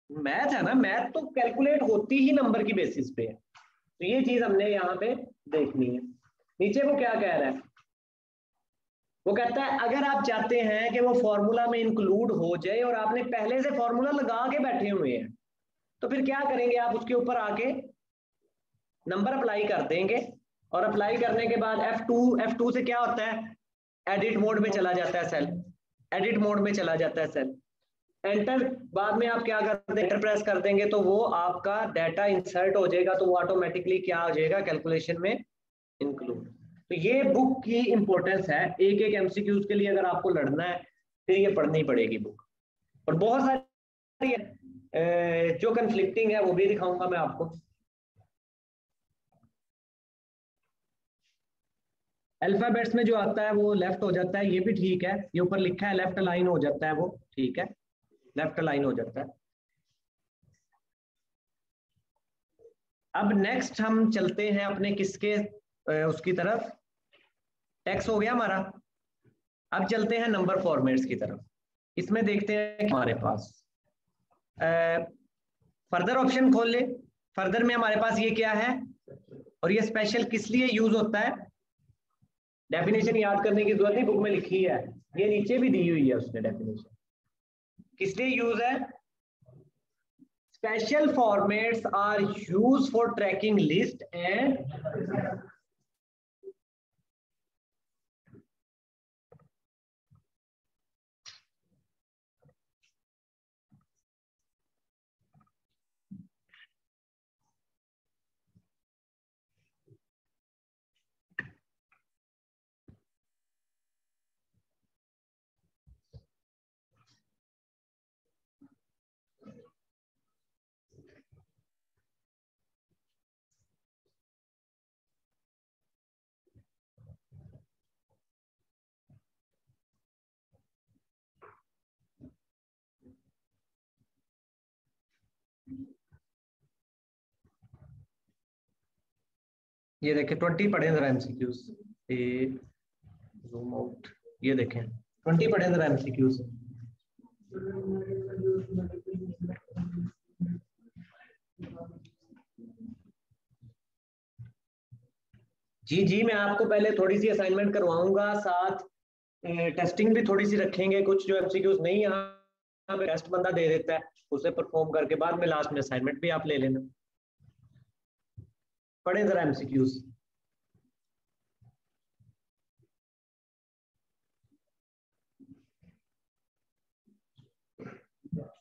मैथ है ना, मैथ तो कैलकुलेट होती ही नंबर की बेसिस पे है। तो ये चीज हमने यहाँ पे देखनी है। नीचे वो क्या कह रहा है? वो कहता है अगर आप चाहते हैं कि वो फॉर्मूला में इंक्लूड हो जाए और आपने पहले से फॉर्मूला लगा के बैठे हुए हैं, तो फिर क्या करेंगे? आप उसके ऊपर आके नंबर अप्लाई कर देंगे, और अप्लाई करने के बाद F2 से क्या होता है? एडिट मोड में चला जाता है सेल, एडिट मोड में चला जाता है सेल। एंटर, बाद में आप क्या कर देंगे? एंटर प्रेस कर देंगे तो वो आपका डाटा इंसर्ट हो जाएगा, तो वो ऑटोमेटिकली क्या हो जाएगा? कैलकुलेशन में इंक्लूड। तो ये बुक की इंपॉर्टेंस है। एक एक एमसीक्यूज के लिए अगर आपको लड़ना है फिर ये पढ़नी पड़ेगी बुक। और बहुत सारी जो कन्फ्लिक्टिंग है वो भी दिखाऊंगा मैं आपको। अल्फाबेट्स में जो आता है वो लेफ्ट हो जाता है, ये भी ठीक है। ये ऊपर लिखा है लेफ्ट अलाइन हो जाता है, वो ठीक है, लेफ्ट अलाइन हो जाता है। अब नेक्स्ट हम चलते हैं अपने किसके उसकी तरफ। टेक्स्ट हो गया हमारा, अब चलते हैं नंबर फॉर्मेट्स की तरफ। इसमें देखते हैं हमारे पास फर्दर ऑप्शन खोल ले। फर्दर में हमारे पास ये क्या है, और ये स्पेशल किस लिए यूज होता है? डेफिनेशन याद करने की जरूरत नहीं, बुक में लिखी है, ये नीचे भी दी हुई है उसने डेफिनेशन। किस लिए यूज है? Special formats are use for tracking list and ये देखें 20 पढ़े जरा एमसीक्यूज। जूम आउट, ये देखें 20 पढ़े जरा एमसीक्यूज। जी मैं आपको पहले थोड़ी सी असाइनमेंट करवाऊंगा, साथ टेस्टिंग भी थोड़ी सी रखेंगे, कुछ जो एमसीक्यूज नहीं यहाँ पे टेस्ट बंदा दे देता है, उसे परफॉर्म करके बाद में लास्ट में असाइनमेंट भी आप ले लेना। पढ़े जरा एमसीक्यूज।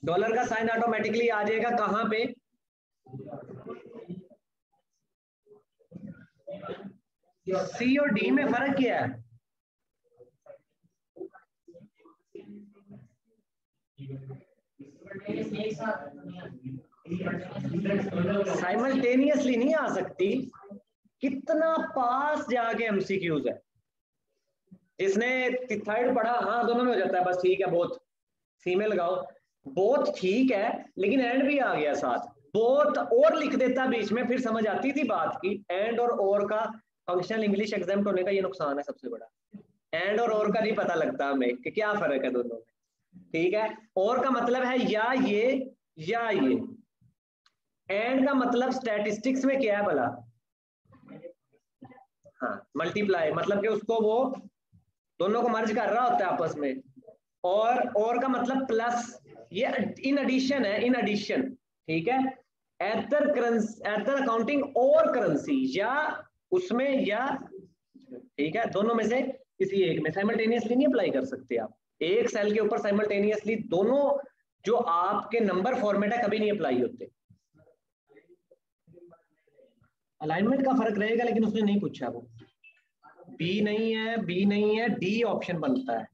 डॉलर का साइन ऑटोमेटिकली आ जाएगा कहां पे? सी और डी में फर्क क्या है? साइमल्टेनियसली नहीं आ सकती। कितना पास जाके एमसीक्यूज है। इसने थर्ड पढ़ा, हाँ दोनों में हो जाता है, बस ठीक है, बोथ सी में लगाओ। बोथ ठीक है, लेकिन एंड भी आ गया साथ। बोथ और लिख देता बीच में, फिर समझ आती थी बात की। एंड और का फंक्शनल इंग्लिश एग्जाम होने का ये नुकसान है सबसे बड़ा। एंड और का नहीं पता लगता हमें कि क्या फर्क है दोनों में। ठीक है, और का मतलब है या ये या ये। एंड का मतलब स्टैटिस्टिक्स में क्या है भला? हाँ, मल्टीप्लाई, मतलब कि उसको वो दोनों को मर्ज कर रहा होता है आपस में। और का मतलब प्लस, ये इन एडिशन है, इन एडिशन। ठीक है, एदर अकाउंटिंग और करेंसी, या उसमें या, ठीक है, दोनों में से किसी एक में साइमल्टेनियसली नहीं अप्लाई कर सकते आप। एक सेल के ऊपर साइमल्टेनियसली दोनों जो आपके नंबर फॉर्मेट है कभी नहीं अप्लाई होते। अलाइनमेंट का फर्क रहेगा, लेकिन उसने नहीं पूछा वो। बी नहीं है, बी नहीं है, डी ऑप्शन बनता है,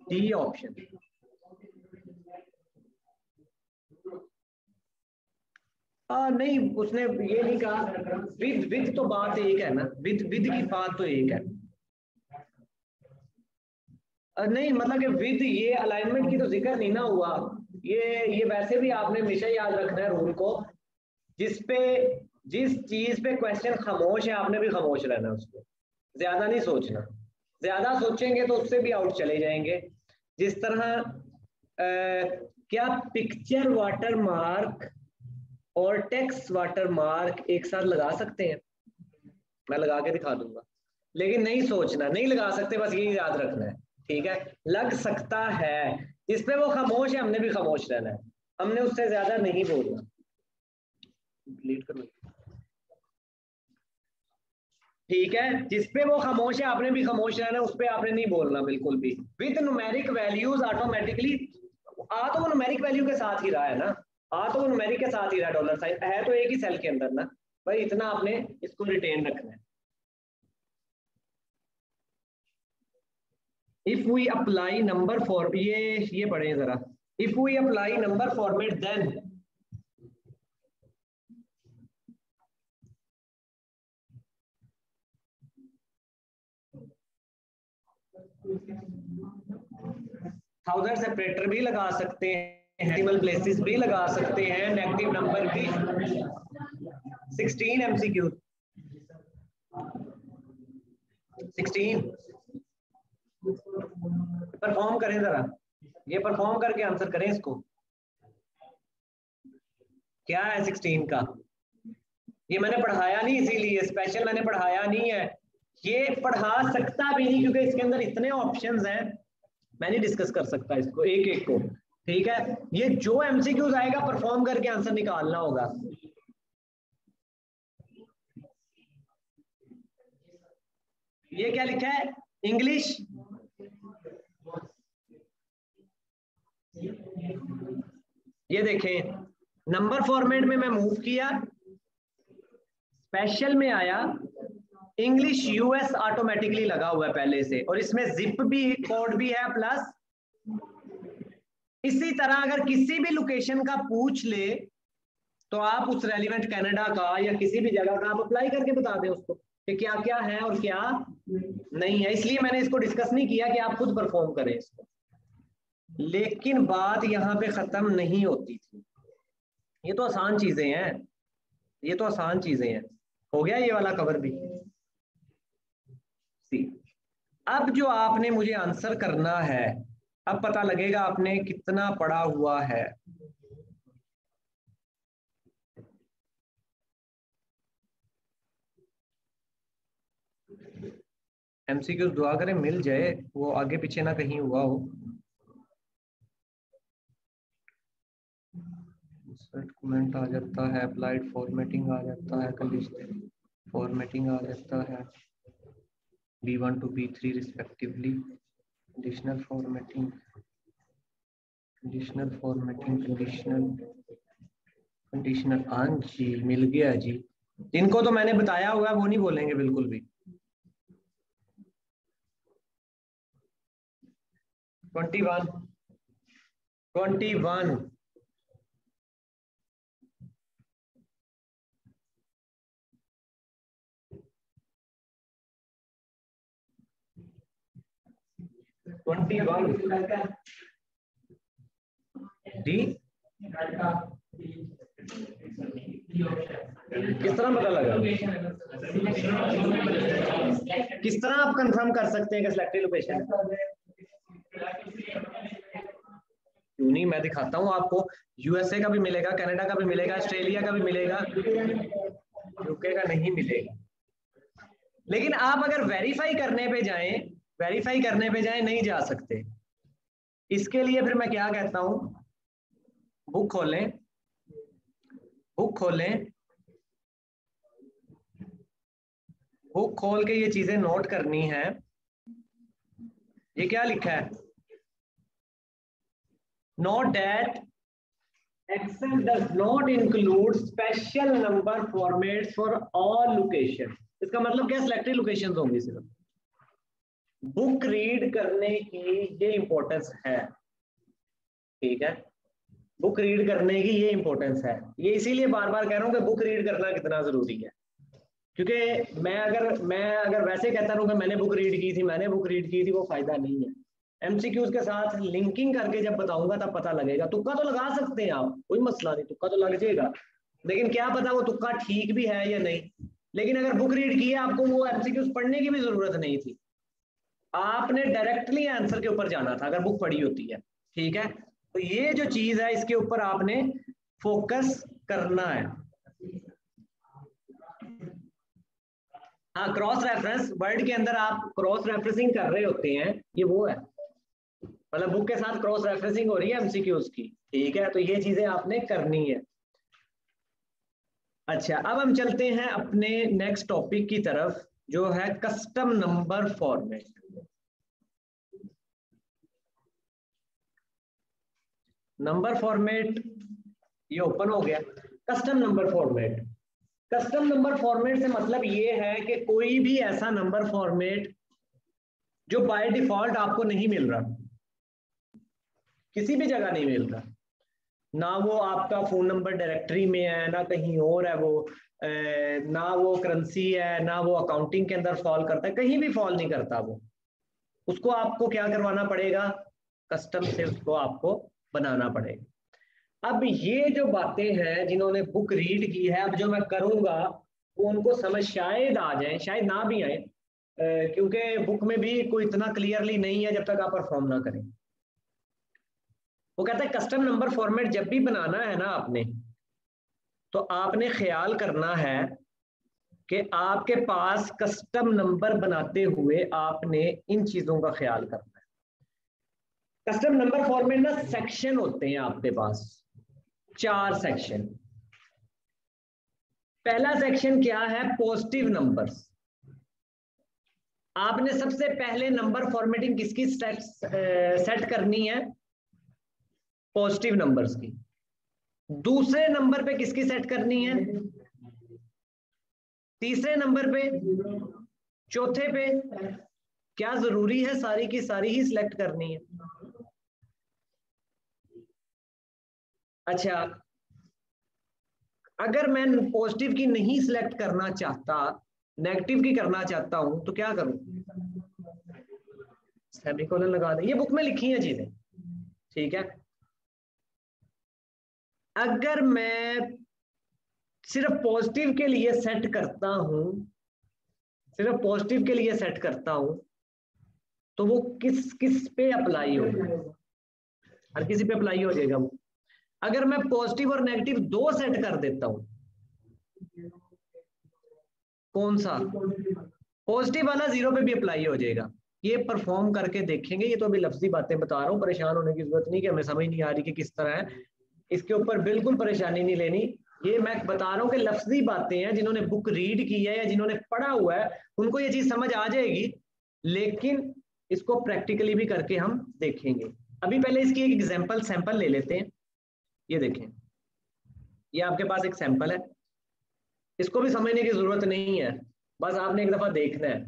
डी ऑप्शन। नहीं, उसने ये नहीं कहा। विद तो बात एक है ना, विद की बात तो एक है। नहीं मतलब कि विद ये अलाइनमेंट की तो जिक्र नहीं ना हुआ। ये वैसे भी आपने हमेशा याद रखना है रूल को, जिस चीज पे क्वेश्चन खामोश है आपने भी खामोश रहना है उस पर, ज्यादा नहीं सोचना। ज्यादा सोचेंगे तो उससे भी आउट चले जाएंगे। जिस तरह क्या पिक्चर वाटरमार्क और टेक्स्ट वाटरमार्क एक साथ लगा सकते हैं? मैं लगा के दिखा दूंगा, लेकिन नहीं सोचना, नहीं लगा सकते, बस यही याद रखना है। ठीक है, लग सकता है, जिस पे वो खामोश है हमने भी खामोश रहना है, हमने उससे ज्यादा नहीं बोलना। डिलीट करो। ठीक है, जिसपे वो खामोश है आपने भी खामोश रहना है, उस पे आपने नहीं बोलना बिल्कुल भी। विद न्यूमेरिक वैल्यूज ऑटोमेटिकली, आ तो वो न्यूमेरिक वैल्यू के साथ ही रहा है ना, आ तो वो न्यूमेरिक के साथ ही रहा, डॉलर साइन है तो एक ही सेल के अंदर ना भाई, इतना आपने इसको रिटेन रखना है। If we apply number for, ये पढ़े जरा। If we apply number format then thousand separator भी लगा सकते हैं, डेसिमल प्लेसेस भी लगा सकते हैं, नेगेटिव नंबर भी। 16 एमसीक्यू, 16 परफॉर्म करें जरा, ये परफॉर्म करके आंसर करें इसको। क्या है 16 का? ये मैंने पढ़ाया नहीं, इसीलिए स्पेशल मैंने पढ़ाया नहीं है। ये पढ़ा सकता भी नहीं क्योंकि इसके अंदर इतने ऑप्शंस हैं, मैं नहीं डिस्कस कर सकता इसको एक एक को। ठीक है, ये जो एमसीक्यूज आएगा परफॉर्म करके आंसर निकालना होगा। ये क्या लिखा है? इंग्लिश, ये देखें, नंबर फॉर्मेट में मैं मूव किया, स्पेशल में आया, इंग्लिश यूएस ऑटोमेटिकली लगा हुआ है पहले से, और इसमें जिप भी कोड भी है प्लस। इसी तरह अगर किसी भी लोकेशन का पूछ ले तो आप उस रेलिवेंट कनाडा का या किसी भी जगह का आप अप्लाई करके बता दें उसको कि क्या क्या है और क्या नहीं है। इसलिए मैंने इसको डिस्कस नहीं किया कि आप खुद परफॉर्म करें इसको, लेकिन बात यहाँ पे खत्म नहीं होती थी। ये तो आसान चीजें हैं, ये तो आसान चीजें हैं। हो गया ये वाला कवर भी। सी, अब जो आपने मुझे आंसर करना है, अब पता लगेगा आपने कितना पढ़ा हुआ है। MCQ दुआ करें मिल जाए, वो आगे पीछे ना कहीं हुआ हो। कमेंट आ जाता है, अप्लाइड फॉर्मेटिंग आ जाता है, कंडीशनल फॉर्मेटिंग आ जाता है, B1 to B3 respectively, conditional formatting, conditional हाँ जी मिल गया जी। इनको तो मैंने बताया हुआ है, वो नहीं बोलेंगे बिल्कुल भी। 21 डी किस तरह पता लगा, किस तरह आप कंफर्म कर सकते हैं कि सिलेक्टेड लोकेशन? क्यों नहीं, मैं दिखाता हूं आपको। USA का भी मिलेगा, कनाडा का भी मिलेगा, ऑस्ट्रेलिया का भी मिलेगा, यूके का नहीं मिलेगा। लेकिन आप अगर वेरीफाई करने पे जाएं नहीं जा सकते। इसके लिए फिर मैं क्या कहता हूं, बुक खोलें, बुक खोल के ये चीजें नोट करनी है। ये क्या लिखा है, note that Excel does not include special number formats for all location। इसका मतलब क्या, सिलेक्टेड लोकेशंस होंगी सिर्फ। बुक रीड करने की ये इंपॉर्टेंस है, ठीक है, बुक रीड करने की ये इंपॉर्टेंस है। ये इसीलिए बार बार कह रहा हूं कि बुक रीड करना कितना जरूरी है, क्योंकि मैं अगर वैसे कहता रहूं कि मैंने बुक रीड की थी, वो फायदा नहीं है। MCQs के साथ लिंकिंग करके जब बताऊंगा तब पता लगेगा। तुक्का तो लगा सकते हैं आप, कोई मसला नहीं, तुक्का तो लग जाएगा, लेकिन क्या पता वो तुक्का ठीक भी है या नहीं। लेकिन अगर बुक रीड की है, आपको वो MCQs पढ़ने की भी जरूरत नहीं थी, आपने डायरेक्टली आंसर के ऊपर जाना था अगर बुक पढ़ी होती है, ठीक है। तो ये जो चीज है इसके ऊपर आपने फोकस करना है। हाँ, क्रॉस रेफरेंस, वर्ड के अंदर आप क्रॉस रेफरेंसिंग कर रहे होते हैं, ये वो है, मतलब बुक के साथ क्रॉस रेफरेंसिंग हो रही है MCQs की, ठीक है। तो ये चीजें आपने करनी है। अच्छा, अब हम चलते हैं अपने नेक्स्ट टॉपिक की तरफ, जो है custom number format. Number format ये ओपन हो गया। Custom number format, custom number format से मतलब ये है कि कोई भी ऐसा नंबर फॉर्मेट जो बाय डिफॉल्ट आपको नहीं मिल रहा, किसी भी जगह नहीं मिल रहा, ना वो आपका फोन नंबर डायरेक्टरी में है, ना कहीं और है वो, ना वो करेंसी है, ना वो अकाउंटिंग के अंदर फॉल करता है, कहीं भी फॉल नहीं करता वो, उसको आपको क्या करवाना पड़ेगा, कस्टम से उसको आपको बनाना पड़ेगा। अब ये जो बातें हैं जिन्होंने बुक रीड की है, अब जो मैं करूंगा वो उनको समझ शायद आ जाए, शायद ना भी आए, क्योंकि बुक में भी कोई इतना क्लियरली नहीं है जब तक आप परफॉर्म ना करें। वो कहता है कस्टम नंबर फॉर्मेट जब भी बनाना है ना आपने, तो आपने ख्याल करना है कि आपके पास कस्टम नंबर बनाते हुए आपने इन चीजों का ख्याल करना है। कस्टम नंबर फॉर्मेट ना सेक्शन होते हैं आपके पास, 4 सेक्शन। पहला सेक्शन क्या है, पॉजिटिव नंबर्स। आपने सबसे पहले नंबर फॉर्मेटिंग किसकी सेट करनी है, पॉजिटिव नंबर्स की। दूसरे नंबर पे किसकी सेट करनी है, तीसरे नंबर पे, चौथे पे। क्या जरूरी है सारी की सारी ही सिलेक्ट करनी है? अच्छा, अगर मैं पॉजिटिव की नहीं सिलेक्ट करना चाहता, नेगेटिव की करना चाहता हूं, तो क्या करूं, सेमीकोलन लगा दें। ये बुक में लिखी है चीजें, ठीक है। अगर मैं सिर्फ पॉजिटिव के लिए सेट करता हूं, सिर्फ पॉजिटिव के लिए सेट करता हूं, तो वो किस किस पे अप्लाई होगा, हर किसी पे अप्लाई हो जाएगा वो। अगर मैं पॉजिटिव और नेगेटिव 2 सेट कर देता हूं, कौन सा, पॉजिटिव वाला 0 पे भी अप्लाई हो जाएगा। ये परफॉर्म करके देखेंगे, ये तो अभी लफ्जी बातें बता रहा हूँ, परेशान होने की जरूरत नहीं कि हमें समझ नहीं आ रही कि किस तरह है, इसके ऊपर बिल्कुल परेशानी नहीं लेनी। ये मैं बता रहा हूँ कि लफ्जी बातें हैं, जिन्होंने बुक रीड की है या जिन्होंने पढ़ा हुआ है उनको ये चीज समझ आ जाएगी, लेकिन इसको प्रैक्टिकली भी करके हम देखेंगे। अभी पहले इसकी एक एग्जांपल सैंपल ले लेते हैं। ये देखें, ये आपके पास एक सैंपल है, इसको भी समझने की जरूरत नहीं है, बस आपने एक दफा देखना है।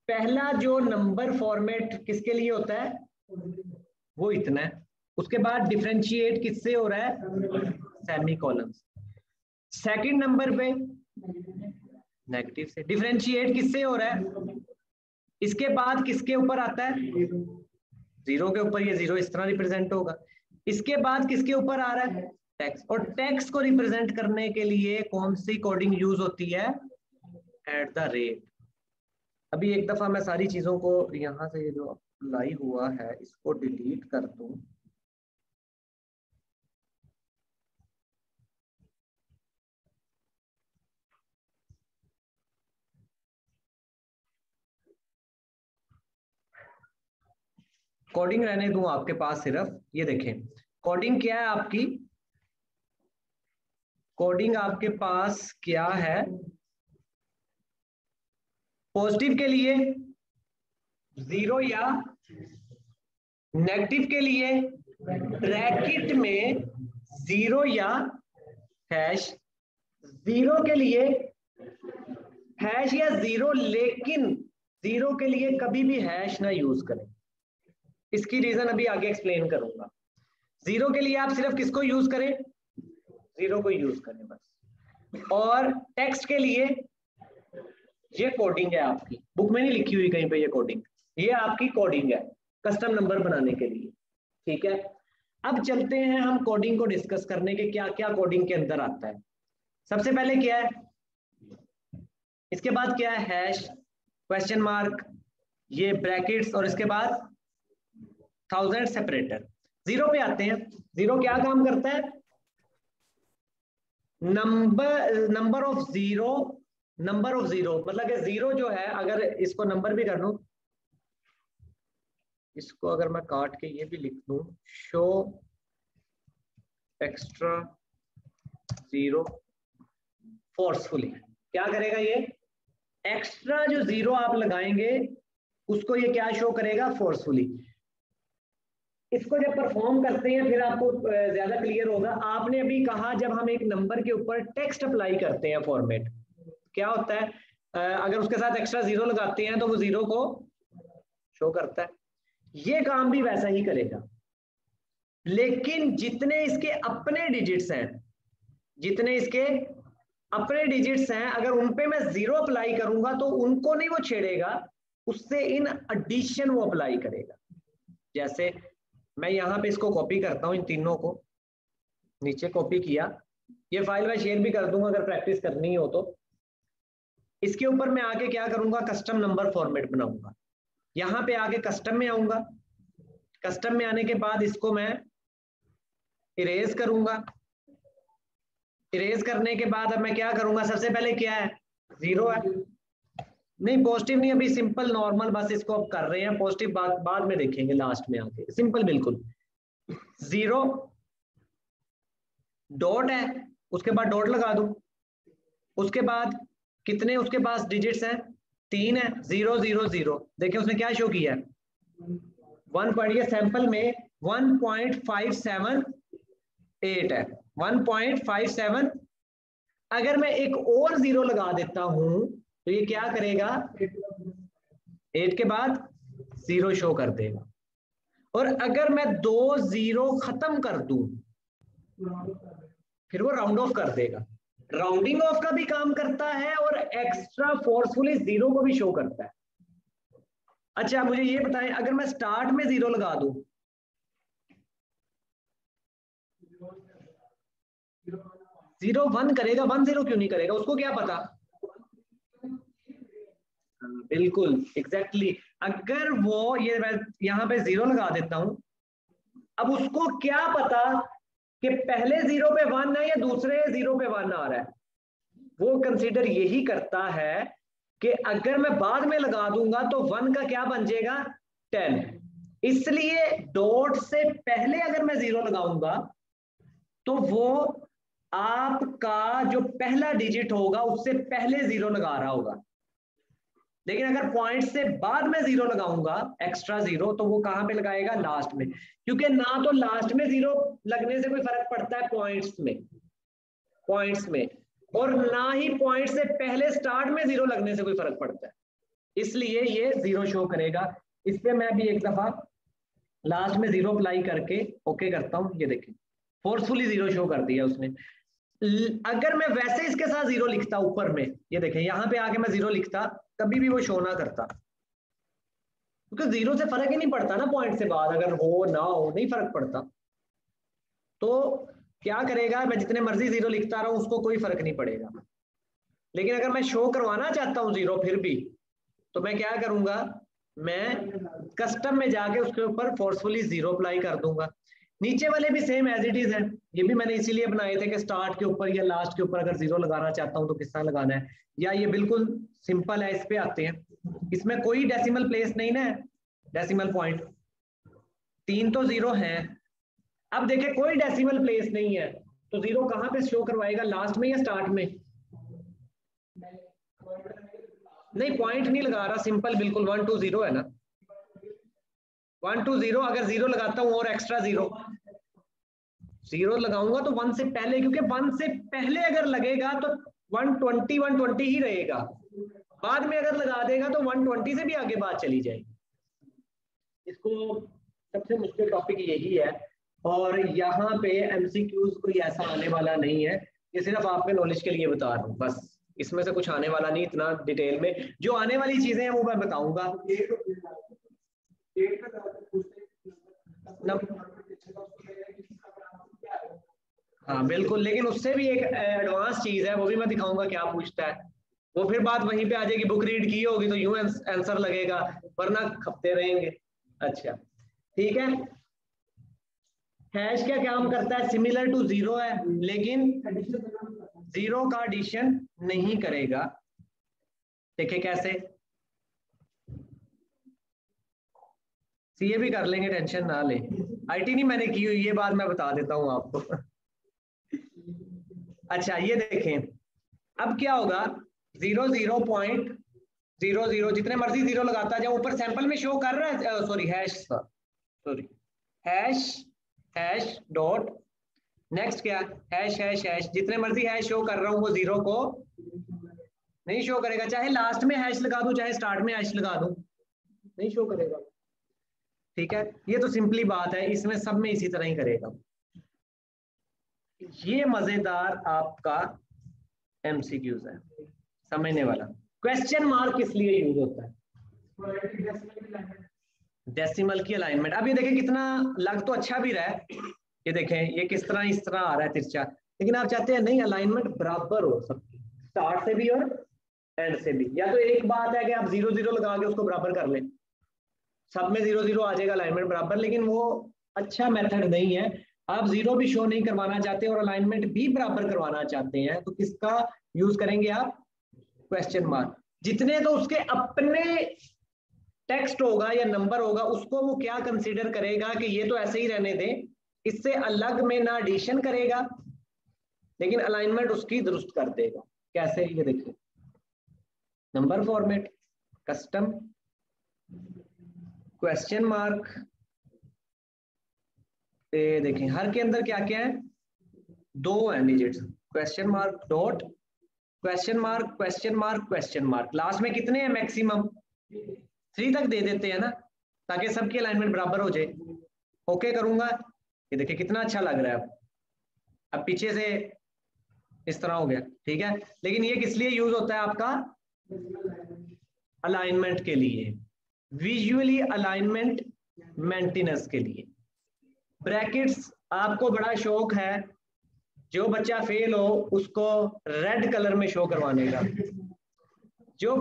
पहला जो नंबर फॉर्मेट किसके लिए होता है, वो इतना है। उसके बाद डिफरेंशिएट किससे हो रहा है, सेमीकोलन। सेकंड नंबर पे नेगेटिव से। डिफरेंशिएट किससे हो रहा है, इसके बाद किसके ऊपर आता है, 0 के ऊपर। ये 0 इस तरह रिप्रेजेंट होगा। इसके बाद किसके ऊपर आ रहा है, टेक्स्ट। और टेक्स्ट को रिप्रेजेंट करने के लिए कौन सी कोडिंग यूज होती है, @। अभी एक दफा मैं सारी चीजों को यहां से, ये जो अप्लाई हुआ है इसको डिलीट कर दूं। कोडिंग रहने दूं आपके पास सिर्फ। ये देखें कोडिंग क्या है आपकी, कोडिंग आपके पास क्या है, पॉजिटिव के लिए 0 या नेगेटिव के लिए ब्रैकेट में 0 या हैश। 0 के लिए हैश या 0, लेकिन 0 के लिए कभी भी हैश ना यूज करें। इसकी रीजन अभी आगे एक्सप्लेन करूंगा। 0 के लिए आप सिर्फ किसको यूज करें, 0 को यूज करें बस। और टेक्स्ट के लिए ये कोडिंग है आपकी, बुक में नहीं लिखी हुई कहीं पे ये कोडिंग, ये आपकी कोडिंग है कस्टम नंबर बनाने के लिए। ठीक है, अब चलते हैं हम कोडिंग को डिस्कस करने के, क्या क्या कोडिंग के अंदर आता है। सबसे पहले क्या है, इसके बाद क्या है, हैश, क्वेश्चन मार्क, ये ब्रैकेट्स, और इसके बाद 1000 सेपरेटर। 0 पे आते हैं। 0 क्या काम करता है, नंबर ऑफ जीरो मतलब कि 0 जो है, अगर इसको नंबर भी कर लूं, इसको अगर मैं काट के ये भी लिख दूं, शो एक्स्ट्रा 0 फोर्सफुली, क्या करेगा ये, एक्स्ट्रा जो 0 आप लगाएंगे उसको ये क्या शो करेगा, फोर्सफुली। इसको जब परफॉर्म करते हैं फिर आपको ज्यादा क्लियर होगा। आपने अभी कहा जब हम एक नंबर के ऊपर टेक्स्ट अप्लाई करते हैं फॉर्मेट, क्या होता है, अगर उसके साथ एक्स्ट्रा 0 लगाते हैं तो वो 0 को शो करता है। ये काम भी वैसा ही करेगा, लेकिन जितने इसके अपने डिजिट्स हैं, अगर उन पे मैं 0 अप्लाई करूंगा तो उनको नहीं वो छेड़ेगा, उससे इन एडिशन वो अप्लाई करेगा। जैसे मैं यहां पे इसको कॉपी करता हूं, इन तीनों को नीचे कॉपी किया, ये फाइल मैं शेयर भी कर दूंगा अगर प्रैक्टिस करनी हो तो। इसके ऊपर मैं आके क्या करूंगा, कस्टम नंबर फॉर्मेट बनाऊंगा। यहां पे आके कस्टम में आऊंगा, कस्टम में आने के बाद इसको मैं इरेज करूंगा। इरेज करने के बाद अब मैं क्या करूंगा, सबसे पहले क्या है, 0 है, नहीं पॉजिटिव नहीं, अभी सिंपल नॉर्मल बस इसको अब कर रहे हैं, पॉजिटिव बाद में देखेंगे लास्ट में आके, सिंपल बिल्कुल। 0 डॉट है, उसके बाद डॉट लगा दूं, उसके बाद कितने उसके पास डिजिट्स हैं, 3 है, 0 0 0। देखिए उसने क्या शो किया है, 1 पॉइंट, ये सैंपल में 1.578 है, 1.57। अगर मैं एक और 0 लगा देता हूं तो ये क्या करेगा, 8 के बाद 0 शो कर देगा। और अगर मैं 2 0 खत्म कर दूं फिर वो राउंड ऑफ कर देगा। राउंडिंग ऑफ का भी काम करता है और एक्स्ट्रा फोर्सफुली 0 को भी शो करता है। अच्छा मुझे ये बताएं, अगर मैं स्टार्ट में 0 लगा दूं, 0 1 करेगा, 1 0 क्यों नहीं करेगा, उसको क्या पता। बिल्कुल एग्जैक्टली अगर वो ये मैं यहां पे 0 लगा देता हूं, अब उसको क्या पता कि पहले 0 पे 1 है या दूसरे 0 पे 1 आ रहा है। वो कंसीडर यही करता है कि अगर मैं बाद में लगा दूंगा तो 1 का क्या बन जाएगा 10, इसलिए डॉट से पहले अगर मैं 0 लगाऊंगा तो वो आपका जो पहला डिजिट होगा उससे पहले 0 लगा रहा होगा। लेकिन अगर पॉइंट से बाद में 0 लगाऊंगा एक्स्ट्रा 0 तो वो कहां पे लगाएगा लास्ट में, क्योंकि ना तो लास्ट में 0 लगने से कोई फर्क पड़ता है पॉइंट्स में और ना ही पॉइंट से पहले स्टार्ट में 0 लगने से कोई फर्क पड़ता है, इसलिए ये 0 शो करेगा। इस पे मैं भी एक दफा लास्ट में 0 अप्लाई करके ओके करता हूं। ये देखिए फोर्सफुली 0 शो कर दिया उसने। अगर मैं वैसे इसके साथ 0 लिखता ऊपर में, ये देखें यहां पे आके मैं 0 लिखता कभी भी वो शो ना करता, क्योंकि 0 से फर्क ही नहीं पड़ता ना, पॉइंट से बाद अगर हो ना हो नहीं फर्क पड़ता। तो क्या करेगा, मैं जितने मर्जी 0 लिखता रहा हूं उसको कोई फर्क नहीं पड़ेगा। लेकिन अगर मैं शो करवाना चाहता हूं 0 फिर भी, तो मैं क्या करूंगा, मैं कस्टम में जाके उसके ऊपर फोर्सफुली 0 अप्लाई कर दूंगा। नीचे वाले भी सेम एज इट इज है, ये भी मैंने इसीलिए बनाए थे कि स्टार्ट के ऊपर या लास्ट के ऊपर अगर 0 लगाना चाहता हूं तो किस तरह लगाना है, या ये बिल्कुल सिंपल है, इस पे आते हैं। इसमें कोई डेसिमल प्लेस नहीं ना, डेसिमल पॉइंट 3 तो 0 है। अब देखें कोई डेसिमल प्लेस नहीं है तो 0 कहां पे शो करवाएगा, लास्ट में या स्टार्ट में? नहीं पॉइंट नहीं लगा रहा, सिंपल बिल्कुल 1 2 0 है ना, 1 2 0। अगर 0 लगाता हूं और एक्स्ट्रा 0 लगाऊंगा तो 1 से पहले, क्योंकि 1 से पहले अगर लगेगा तो 120 ही रहेगा, बाद में अगर लगा देगा तो 120 से भी आगे बात चली जाएगी। इसको सबसे मुश्किल टॉपिक यही है, और यहाँ पे एमसीक्यूज कोई ऐसा आने वाला नहीं है, ये सिर्फ आपके नॉलेज के लिए बता रहा हूँ बस, इसमें से कुछ आने वाला नहीं इतना डिटेल में। जो आने वाली चीजें हैं वो मैं बताऊंगा। हाँ बिल्कुल, लेकिन उससे भी एक एडवांस चीज है, वो भी मैं दिखाऊंगा क्या पूछता है। वो फिर बात वहीं पे आ जाएगी, बुक रीड की होगी तो यूं आंसर लगेगा, वरना खपते रहेंगे। अच्छा ठीक है, हैश क्या काम करता है, सिमिलर टू 0 है, लेकिन 0 का एडिशन नहीं करेगा। देखिए कैसे, सीए भी कर लेंगे, टेंशन ना ले। आईटी नहीं मैंने की हुई, ये बात मैं बता देता हूं आपको। अच्छा ये देखें, अब क्या होगा, 0 0.00 जितने मर्जी 0 लगाता जाओ, ऊपर सैंपल में शो कर रहा है, सॉरी हैश डॉट नेक्स्ट क्या, हैश जितने मर्जी हैश शो कर रहा हूं वो 0 को नहीं शो करेगा, चाहे लास्ट में हैश लगा दूं चाहे स्टार्ट में हैश लगा दूं नहीं शो करेगा। ठीक है, ये तो सिंपली बात है, इसमें सब में इसी तरह ही करेगा। ये मजेदार आपका एमसीक्यूज है, समझने वाला। क्वेश्चन मार्क किस लिए यूज होता है, डेसिमल की अलाइनमेंट। अब ये देखें कितना लग तो अच्छा भी रहा है, ये देखें ये किस तरह इस तरह आ रहा है तिरछा, लेकिन आप चाहते हैं नहीं अलाइनमेंट बराबर हो सबकी, स्टार्ट से भी और एंड से भी। या तो एक बात है कि आप 0 0 लगा के उसको बराबर कर लें, सब में 0 0 आ जाएगा अलाइनमेंट बराबर, लेकिन वो अच्छा मेथड नहीं है। आप 0 भी शो नहीं करवाना चाहते और अलाइनमेंट भी बराबर करवाना चाहते हैं तो किसका यूज करेंगे आप, क्वेश्चन मार्क। जितने तो उसके अपने टेक्स्ट होगा या नंबर होगा उसको वो क्या कंसीडर करेगा कि ये तो ऐसे ही रहने दें, इससे अलग में ना एडिशन करेगा लेकिन अलाइनमेंट उसकी दुरुस्त कर देगा। कैसे, ये देखिए number format, custom, question mark, देखें हर के अंदर क्या क्या है, 2 है digits, question mark dot question mark question mark question mark, last में कितने हैं मैक्सिमम 3 तक दे देते हैं ना, ताकि सबकी अलाइनमेंट बराबर हो जाए। ओके करूंगा, ये देखिए कितना अच्छा लग रहा है। अब पीछे से इस तरह हो गया, ठीक है, लेकिन ये किस लिए यूज होता है आपका, अलाइनमेंट के लिए, विजुअली अलाइनमेंट मेंटेनेंस के लिए। ब्रैकेट्स आपको बड़ा शौक है, जो बच्चा फेल हो उसको रेड कलर में शो करवाने का, जो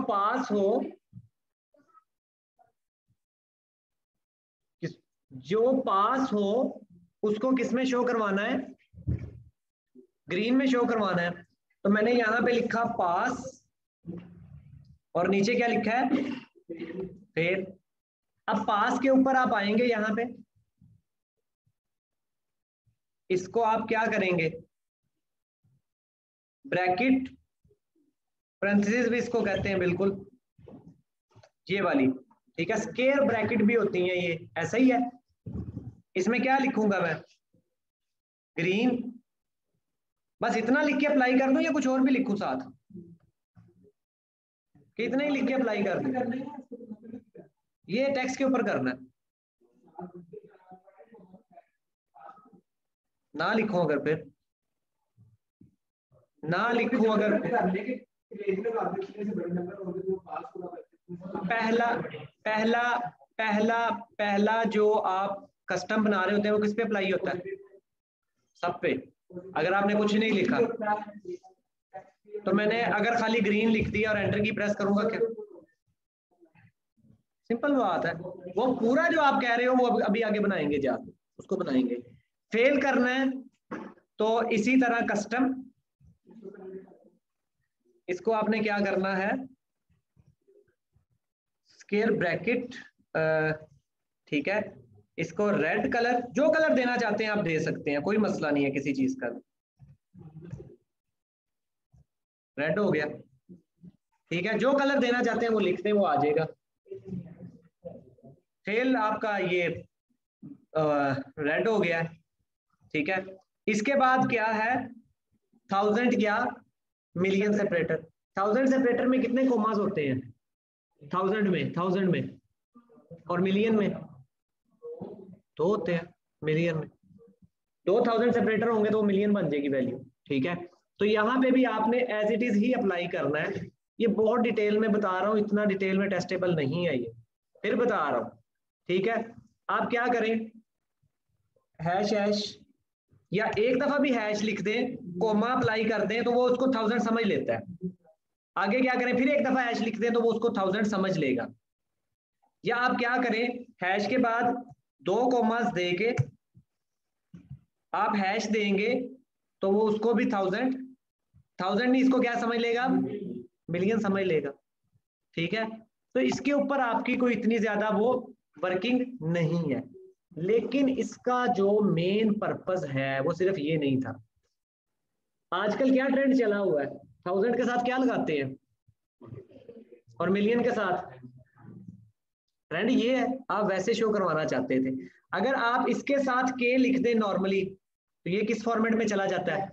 पास हो उसको किस में शो करवाना है, ग्रीन में शो करवाना है। तो मैंने यहां पे लिखा पास और नीचे क्या लिखा है, फेल। अब पास के ऊपर आप आएंगे, यहां पे इसको आप क्या करेंगे, ब्रैकेट, पैरेंथेसिस भी इसको कहते हैं, बिल्कुल ये वाली, ठीक है। स्क्वायर ब्रैकेट भी होती है ये, ऐसा ही है। इसमें क्या लिखूंगा मैं, ग्रीन, बस इतना लिख के अप्लाई कर दूं या कुछ और भी लिखूं साथ, कि इतना ही लिख के अप्लाई कर दूं? ये टेक्स्ट के ऊपर करना है, ना लिखूं अगर, फिर ना लिखूं अगर, पहला पहला पहला पहला जो आप कस्टम बना रहे होते हैं वो किस पे अप्लाई होता है, सब पे। अगर आपने कुछ नहीं लिखा तो मैंने अगर खाली ग्रीन लिख दिया और एंटर की प्रेस करूंगा क्या, सिंपल बात है। वो पूरा जो आप कह रहे हो वो अभी आगे बनाएंगे, जा उसको बनाएंगे। फेल करना है तो इसी तरह कस्टम, इसको आपने क्या करना है, स्क्वायर ब्रैकेट, ठीक है। इसको रेड कलर, जो कलर देना चाहते हैं आप दे सकते हैं, कोई मसला नहीं है किसी चीज का। रेड हो गया, ठीक है। जो कलर देना चाहते हैं वो लिख दें, वो आ जाएगा। फेल आपका ये रेड हो गया, ठीक है। इसके बाद क्या है, 1000 या मिलियन सेपरेटर। 1000 सेपरेटर में कितने कोमास होते हैं, 1000 में और मिलियन में 2 होते हैं। मिलियन में 2000 सेपरेटर होंगे तो मिलियन बन जाएगी वैल्यू, ठीक है। तो यहाँ पे भी आपने एज इट इज ही अप्लाई करना है। ये बहुत डिटेल में बता रहा हूँ, इतना डिटेल में टेस्टेबल नहीं है ये, फिर बता रहा हूँ, ठीक है। आप क्या करें, हैश हैश, या एक दफा भी हैश लिख दें, कोमा अप्लाई कर दें तो वो उसको 1000 समझ लेता है। आगे क्या करें, फिर एक दफा हैश लिख दें तो वो उसको 1000 समझ लेगा। या आप क्या करें, हैश के बाद 2 कोमास दे के आप हैश देंगे तो वो उसको भी 1000 नहीं, इसको क्या समझ लेगा, मिलियन समझ लेगा, ठीक है। तो इसके ऊपर आपकी कोई इतनी ज्यादा वो वर्किंग नहीं है। लेकिन इसका जो मेन पर्पस है वो सिर्फ ये नहीं था। आजकल क्या ट्रेंड चला हुआ है, 1000 के साथ क्या लगाते हैं और मिलियन के साथ, ट्रेंड ये है, आप वैसे शो करवाना चाहते थे। अगर आप इसके साथ के लिख दें नॉर्मली तो ये किस फॉर्मेट में चला जाता है,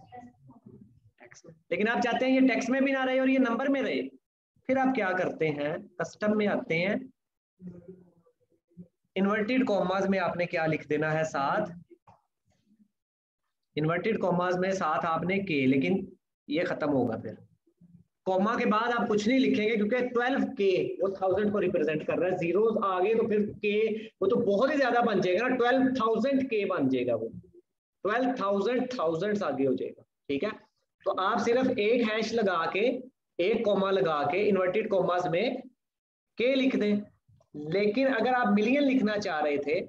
लेकिन आप चाहते हैं ये टेक्स्ट में भी ना रहे और ये नंबर में रहे। फिर आप क्या करते हैं, कस्टम में आते हैं, इन्वर्टेड कॉमास में आपने क्या लिख देना है, साथ इन्वर्टेड कॉमास में साथ आपने के, लेकिन ये खत्म होगा। फिर कॉमा के बाद आप कुछ नहीं लिखेंगे क्योंकि 12 के वो 1000 को रिप्रेजेंट कर रहा है, जीरोस आगे तो फिर के वो तो बहुत ही ज्यादा बन जाएगा ना, 12,000 के बन जाएगा, वो 12,000 थाउजेंड्स आगे हो जाएगा, ठीक है। तो आप सिर्फ एक हैश लगा के, एक कॉमा लगा के इन्वर्टेड कॉमास में के लिख दें। लेकिन अगर आप मिलियन लिखना चाह रहे थे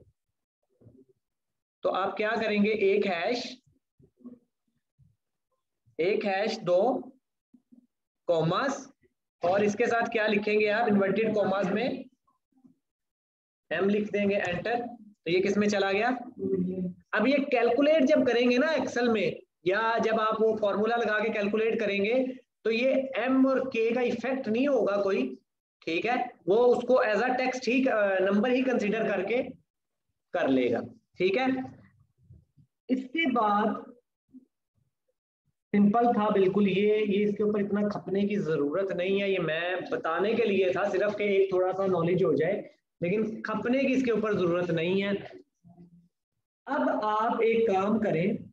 तो आप क्या करेंगे, एक हैश 2 कॉमास और इसके साथ क्या लिखेंगे आप, इन्वर्टेड कॉमास में एम लिख देंगे, एंटर। तो ये किस में चला गया। अब ये कैलकुलेट जब करेंगे ना एक्सेल में, या जब आप वो फॉर्मूला लगा के कैलकुलेट करेंगे तो ये एम और के का इफेक्ट नहीं होगा कोई, ठीक है। वो उसको एज अ टेक्स्ट ही, नंबर ही कंसीडर करके कर लेगा, ठीक है। इसके बाद सिंपल था बिल्कुल, ये इसके ऊपर इतना खपने की जरूरत नहीं है, ये मैं बताने के लिए था सिर्फ कि एक थोड़ा सा नॉलेज हो जाए, लेकिन खपने की इसके ऊपर जरूरत नहीं है। अब आप एक काम करें,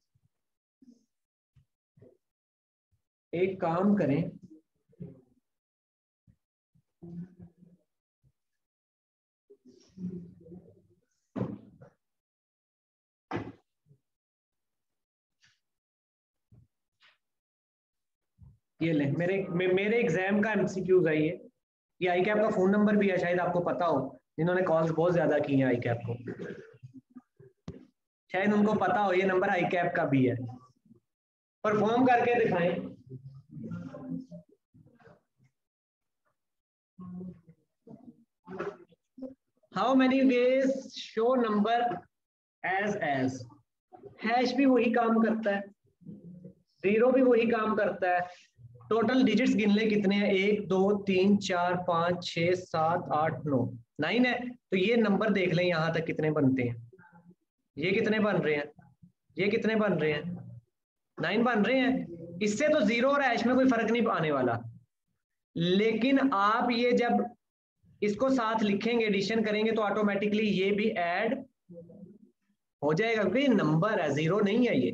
ये ले मेरे एग्जाम का एमसीक्यूज है ये आई कैप का फोन नंबर भी है, शायद आपको पता हो, जिन्होंने कॉल्स बहुत ज्यादा की हैं आई कैप को, शायद उनको पता हो ये नंबर आई कैप का भी है। परफॉर्म करके दिखाएं। How many ways show number as hash भी वही काम करता है, जीरो भी वही काम करता है। टोटल डिजिट्स गिन ले कितने हैं, 1 2 3 4 5 6 7 8 9 9 है। तो ये नंबर देख लें यहां तक कितने बनते हैं, ये कितने बन रहे हैं, ये कितने बन रहे हैं, 9 बन रहे हैं। इससे तो जीरो और हैश में कोई फर्क नहीं आने वाला। लेकिन आप ये जब इसको साथ लिखेंगे, एडिशन करेंगे, तो ऑटोमेटिकली ये भी ऐड हो जाएगा, क्योंकि नंबर है, जीरो नहीं है ये।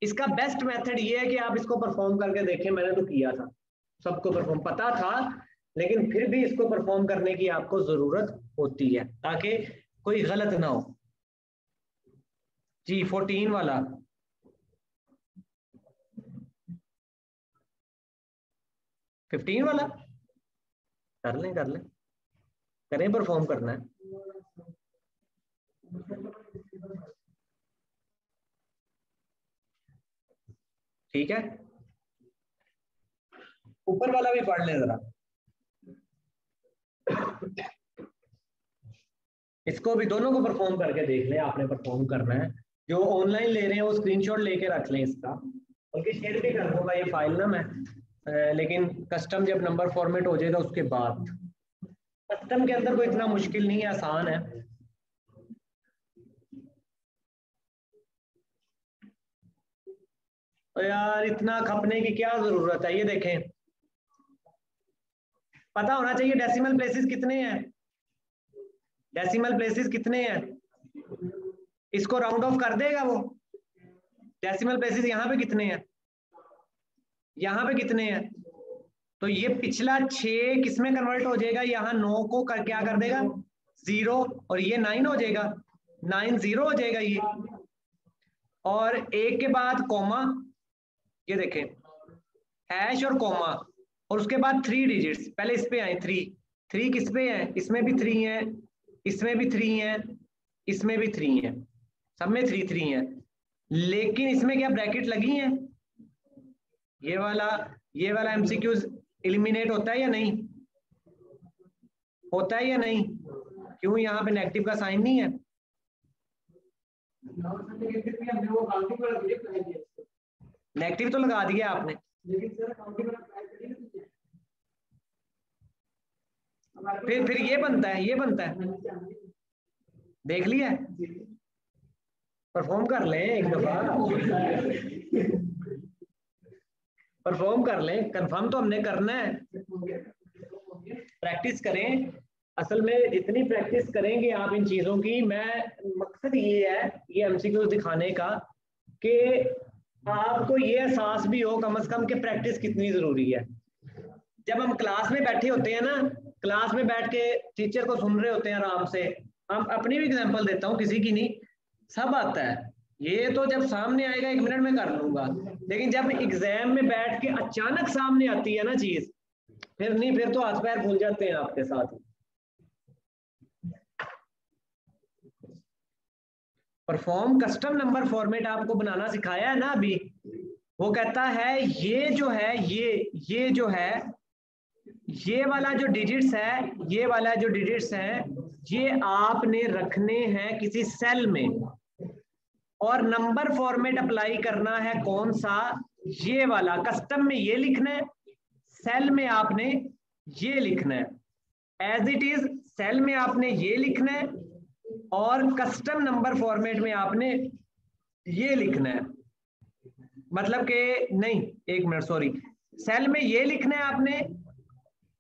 इसका बेस्ट मेथड ये है कि आप इसको परफॉर्म करके देखें। मैंने तो किया था, सबको परफॉर्म पता था, लेकिन फिर भी इसको परफॉर्म करने की आपको जरूरत होती है ताकि कोई गलत ना हो। जी 14 वाला, फिफ्टीन वाला कर लें करें, परफॉर्म करना है। ठीक है, ऊपर वाला भी पढ़ लें जरा, इसको भी दोनों को परफॉर्म करके देख लें। आपने परफॉर्म करना है, जो ऑनलाइन ले रहे हैं वो स्क्रीनशॉट लेके रख लें इसका, बल्कि शेयर भी कर दूंगा ये फाइल ना मैं, लेकिन कस्टम जब नंबर फॉर्मेट हो जाएगा उसके बाद। कस्टम के अंदर कोई इतना मुश्किल नहीं है, आसान है। तो यार इतना खपने की क्या जरूरत है, ये देखें, पता होना चाहिए डेसिमल प्लेसेस कितने हैं, डेसिमल प्लेसेस कितने हैं। इसको राउंड ऑफ कर देगा वो। डेसिमल प्लेसेस यहाँ पे कितने हैं, यहाँ पे कितने हैं, तो ये पिछला 6 किस में कन्वर्ट हो जाएगा, यहाँ 9 को क्या कर देगा 0, और ये 9 हो जाएगा, 9 0 हो जाएगा ये। और एक के बाद कॉमा, ये देखें हैश और कॉमा, और उसके बाद 3 डिजिट्स। पहले इस पे आए 3 किस पे है, इसमें भी 3 है, इसमें भी 3 है, इसमें भी 3 है, सब में 3 है। लेकिन इसमें क्या ब्रैकेट लगी है, ये वाला एमसीक्यूज एलिमिनेट होता है या नहीं, होता है या नहीं, क्यों यहाँ पे नेगेटिव का साइन नहीं है। नेगेटिव तो लगा दिया आपने, फिर ये बनता है, देख लिया, परफॉर्म कर लें एक दफा, परफॉर्म कर लें, कंफर्म तो हमने करना है, प्रैक्टिस करें। असल में जितनी प्रैक्टिस करेंगे आप इन चीजों की, मैं मकसद ये है ये एमसीक्यू दिखाने का कि आपको ये एहसास भी हो कम से कम कि प्रैक्टिस कितनी जरूरी है। जब हम क्लास में बैठे होते हैं ना, क्लास में बैठ के टीचर को सुन रहे होते हैं आराम से, हम अपनी भी एग्जांपल देता हूँ, किसी की नहीं, सब आता है, ये तो जब सामने आएगा 1 मिनट में कर लूंगा, लेकिन जब एग्जाम में बैठ के अचानक सामने आती है ना चीज, फिर नहीं, फिर तो हाथ पैर भूल जाते हैं आपके साथ। परफॉर्म कस्टम नंबर फॉर्मेट आपको बनाना सिखाया है ना अभी, वो कहता है ये जो है ये वाला जो डिजिट्स है, ये वाला जो डिजिट्स है, ये आपने रखने हैं किसी सेल में, और नंबर फॉर्मेट अप्लाई करना है कौन सा, ये वाला। कस्टम में ये लिखना है, सेल में आपने ये लिखना है, एज इट इज सेल में आपने ये लिखना है, और कस्टम नंबर फॉर्मेट में आपने ये लिखना है। मतलब कि नहीं, एक मिनट, सॉरी, सेल में ये लिखना है आपने,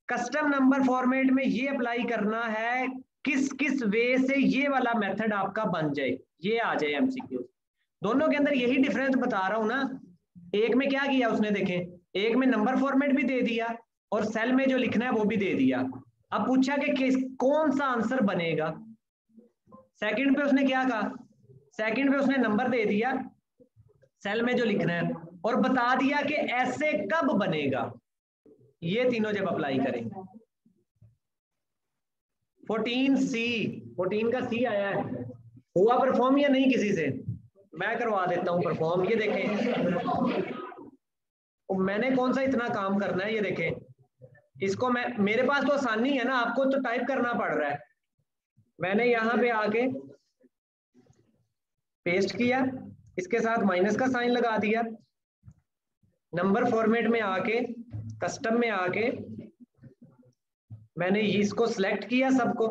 कस्टम नंबर फॉर्मेट में ये अप्लाई करना है, किस वे से ये वाला मेथड आपका बन जाए, ये आ जाए एमसीक्यू। दोनों के अंदर यही डिफरेंस बता रहा हूं ना। एक में क्या किया उसने, देखें, एक में नंबर फॉर्मेट भी दे दिया और सेल में जो लिखना है वो भी दे दिया। अब पूछा कि कौन सा आंसर बनेगा, सेकंड पे उसने क्या कहा, सेकंड पे उसने नंबर दे दिया, सेल में जो लिखना है, और बता दिया कि ऐसे कब बनेगा। ये तीनों जब अप्लाई करेंगे, 14 का सी आया है, हुआ परफॉर्म या नहीं किसी से, मैं करवा देता हूं परफॉर्म। ये देखें, मैंने कौन सा इतना काम करना है, ये देखें, इसको मैं, मेरे पास तो आसानी है ना, आपको तो टाइप करना पड़ रहा है, मैंने यहाँ पे आके पेस्ट किया, इसके साथ माइनस का साइन लगा दिया, नंबर फॉर्मेट में आके कस्टम में आके मैंने इसको सिलेक्ट किया सबको।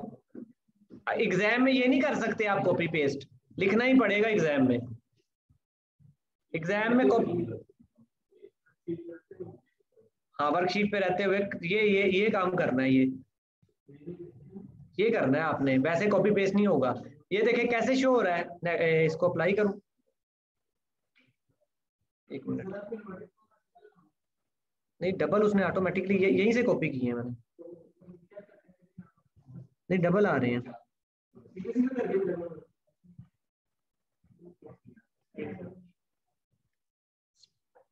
एग्जाम में ये नहीं कर सकते आप कॉपी पेस्ट, लिखना ही पड़ेगा एग्जाम में। एग्जाम में कॉपी, हाँ वर्कशीट पे रहते हुए ये काम करना है, ये करना है आपने, वैसे कॉपी पेस्ट नहीं होगा। ये देखें कैसे शो हो रहा है, इसको अप्लाई करूं, एक मिनट, नहीं डबल उसने ऑटोमेटिकली यहीं से कॉपी की है मैंने, नहीं डबल आ रहे हैं।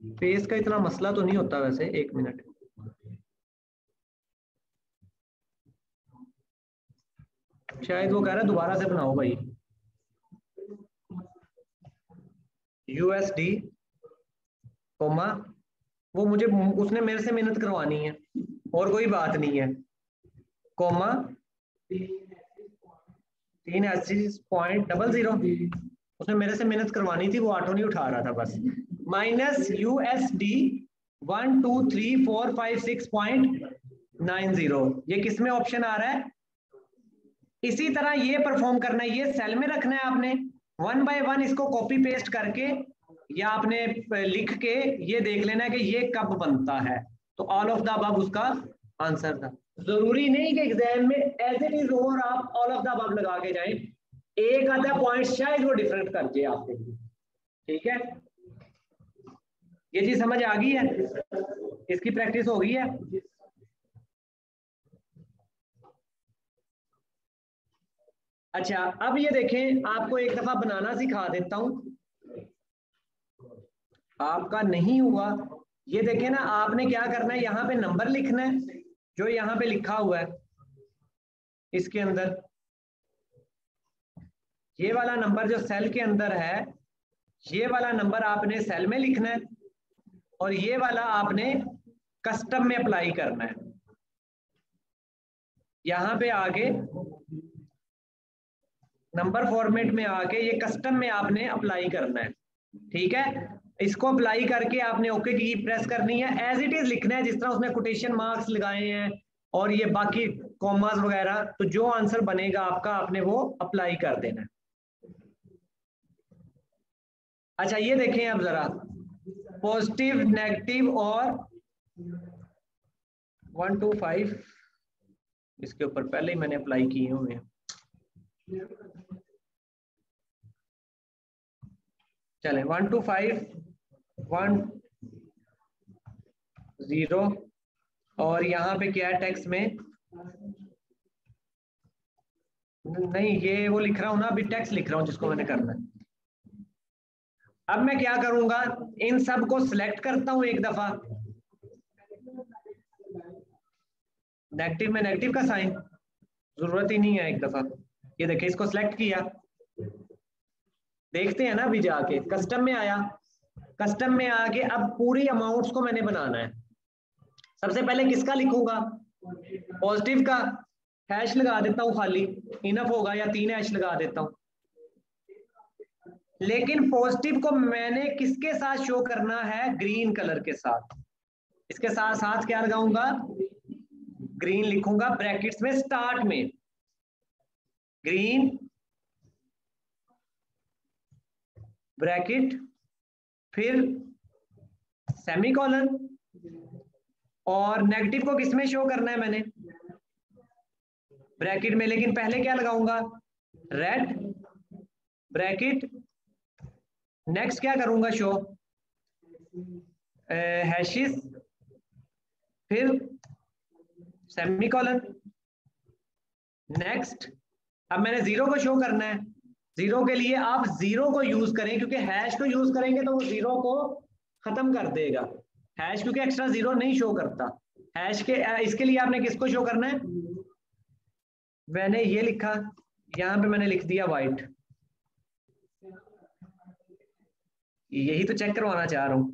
पेज का इतना मसला तो नहीं होता वैसे, एक मिनट, शायद वो कह रहा है दोबारा से बनाओ भाई। USD कोमा, वो मुझे उसने मेरे से मेहनत करवानी है और कोई बात नहीं है, कोमा 380.00, उसने मेरे से मेहनत करवानी थी, वो ऑटो नहीं उठा रहा था बस। माइनस USD 123,456.90, ये किसमें ऑप्शन आ रहा है? इसी तरह ये परफॉर्म करना है, ये सेल में रखना है आपने, 1 बाय 1 इसको कॉपी पेस्ट करके या आपने लिख के ये देख लेना है कि ये कब बनता है। तो ऑल ऑफ द अबव उसका आंसर था। जरूरी नहीं कि एग्जाम में एज इट इज और आप ऑल ऑफ द अबव लगा के जाएं, एक आधा पॉइंट शायद वो डिफरेंट कर दे आपके लिए, ठीक है? ये चीज समझ आ गई है, इसकी प्रैक्टिस हो गई है। अच्छा अब ये देखें, आपको एक दफा बनाना सिखा देता हूं, आपका नहीं हुआ। ये देखें ना, आपने क्या करना है, यहाँ पे नंबर लिखना है जो यहाँ पे लिखा हुआ है इसके अंदर, ये वाला नंबर जो सेल के अंदर है, ये वाला नंबर आपने सेल में लिखना है और ये वाला आपने कस्टम में अप्लाई करना है। यहाँ पे आके नंबर फॉर्मेट में आके ये कस्टम में आपने अप्लाई करना है, ठीक है? इसको अप्लाई करके आपने ओके की प्रेस करनी है, एज इट इज लिखना है जिस तरह उसने कोटेशन मार्क्स लगाए हैं और ये बाकी कॉमास वगैरह, तो जो आंसर बनेगा आपका आपने वो अप्लाई कर देना है। अच्छा ये देखें अब जरा, पॉजिटिव नेगेटिव और 1 to 5 इसके ऊपर पहले ही मैंने अप्लाई किए हुए हैं। चले 1 to 5 1 0 और यहाँ पे क्या है टेक्स्ट में, नहीं ये वो लिख रहा हूं ना, अभी टेक्स्ट लिख रहा हूं जिसको मैंने करना है। अब मैं क्या करूंगा, इन सब को सिलेक्ट करता हूं एक दफा, नेगेटिव में नेगेटिव का साइन जरूरत ही नहीं है एक दफा। ये देखिए इसको सिलेक्ट किया, देखते हैं ना अभी जाके कस्टम में आया, कस्टम में आके अब पूरी अमाउंट्स को मैंने बनाना है। सबसे पहले किसका लिखूंगा, पॉजिटिव का, हैश लगा देता हूं खाली, इनफ होगा, या 3 हैश लगा देता हूं। लेकिन पॉजिटिव को मैंने किसके साथ शो करना है, ग्रीन कलर के साथ। इसके साथ साथ क्या लगाऊंगा, ग्रीन लिखूंगा ब्रैकेट्स में, स्टार्ट में ग्रीन ब्रैकेट फिर सेमीकोलन, और नेगेटिव को किसमें शो करना है मैंने, ब्रैकेट में, लेकिन पहले क्या लगाऊंगा, रेड ब्रैकेट, नेक्स्ट क्या करूंगा शो, हैशेस फिर सेमीकोलन, नेक्स्ट। अब मैंने 0 को शो करना है, 0 के लिए आप 0 को यूज करें, क्योंकि हैश को यूज करेंगे तो वो 0 को खत्म कर देगा, हैश क्योंकि एक्स्ट्रा 0 नहीं शो करता हैश के। इसके लिए आपने किसको शो करना है, मैंने ये लिखा, यहां पे मैंने लिख दिया वाइट, यही तो चेक करवाना चाह रहा हूं,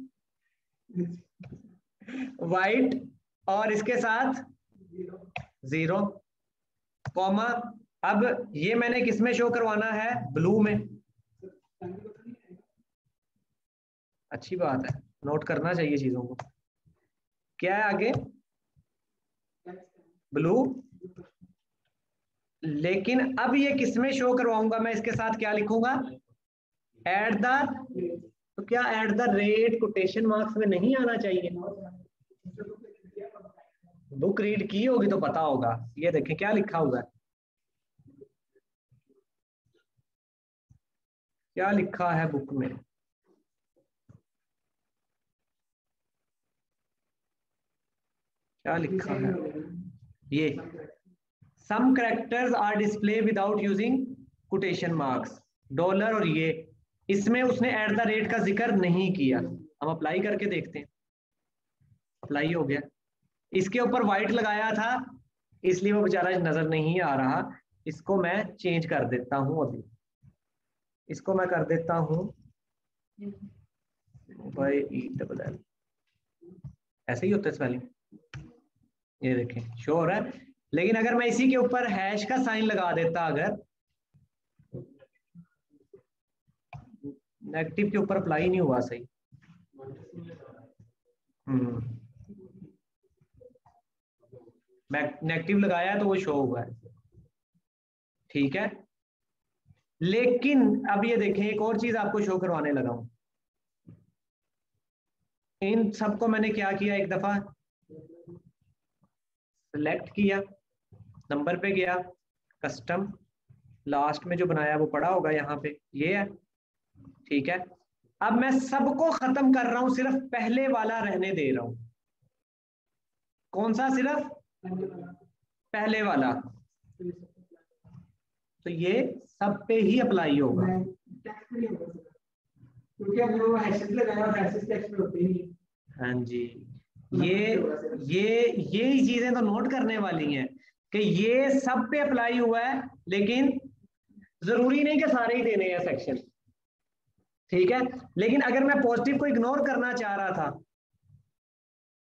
वाइट, और इसके साथ 0 कॉमा अब ये मैंने किस में शो करवाना है, ब्लू में। अच्छी बात है, नोट करना चाहिए चीजों को। क्या है आगे, ब्लू। लेकिन अब ये किस में शो करवाऊंगा मैं, इसके साथ क्या लिखूंगा, एट द, तो क्या at the rate quotation marks में नहीं आना चाहिए? बुक रीड की होगी तो पता होगा। ये देखें क्या लिखा हुआ है, क्या लिखा है बुक में, क्या लिखा है, ये some characters are display without using quotation marks, dollar और ये, इसमें उसने एट द रेट का जिक्र नहीं किया। हम अप्लाई करके देखते हैं, अप्लाई हो गया। इसके ऊपर व्हाइट लगाया था इसलिए वो बेचारा नजर नहीं आ रहा, इसको मैं चेंज कर देता हूं अभी, इसको मैं कर देता हूं बाय ELL, ऐसे ही होता है स्पेलिंग, ये देखें शो हो रहा है। लेकिन अगर मैं इसी के ऊपर हैश का साइन लगा देता, अगर नेगेटिव के ऊपर अप्लाई नहीं हुआ सही, नेगेटिव लगाया तो वो शो हुआ है, ठीक है। लेकिन अब ये देखें एक और चीज आपको शो करवाने लगा हूं, इन सबको मैंने क्या किया, एक दफा सिलेक्ट किया, नंबर पे गया, कस्टम, लास्ट में जो बनाया वो पड़ा होगा यहाँ पे, ये है, ठीक है। अब मैं सबको खत्म कर रहा हूं, सिर्फ पहले वाला रहने दे रहा हूं। कौन सा, सिर्फ पहले वाला, तो ये सब पे ही अप्लाई होगा। हाँ जी, ये चीजें तो नोट करने वाली हैं कि ये सब पे अप्लाई हुआ है, लेकिन जरूरी नहीं कि सारे ही देने हैं सेक्शन, ठीक है। लेकिन अगर मैं पॉजिटिव को इग्नोर करना चाह रहा था,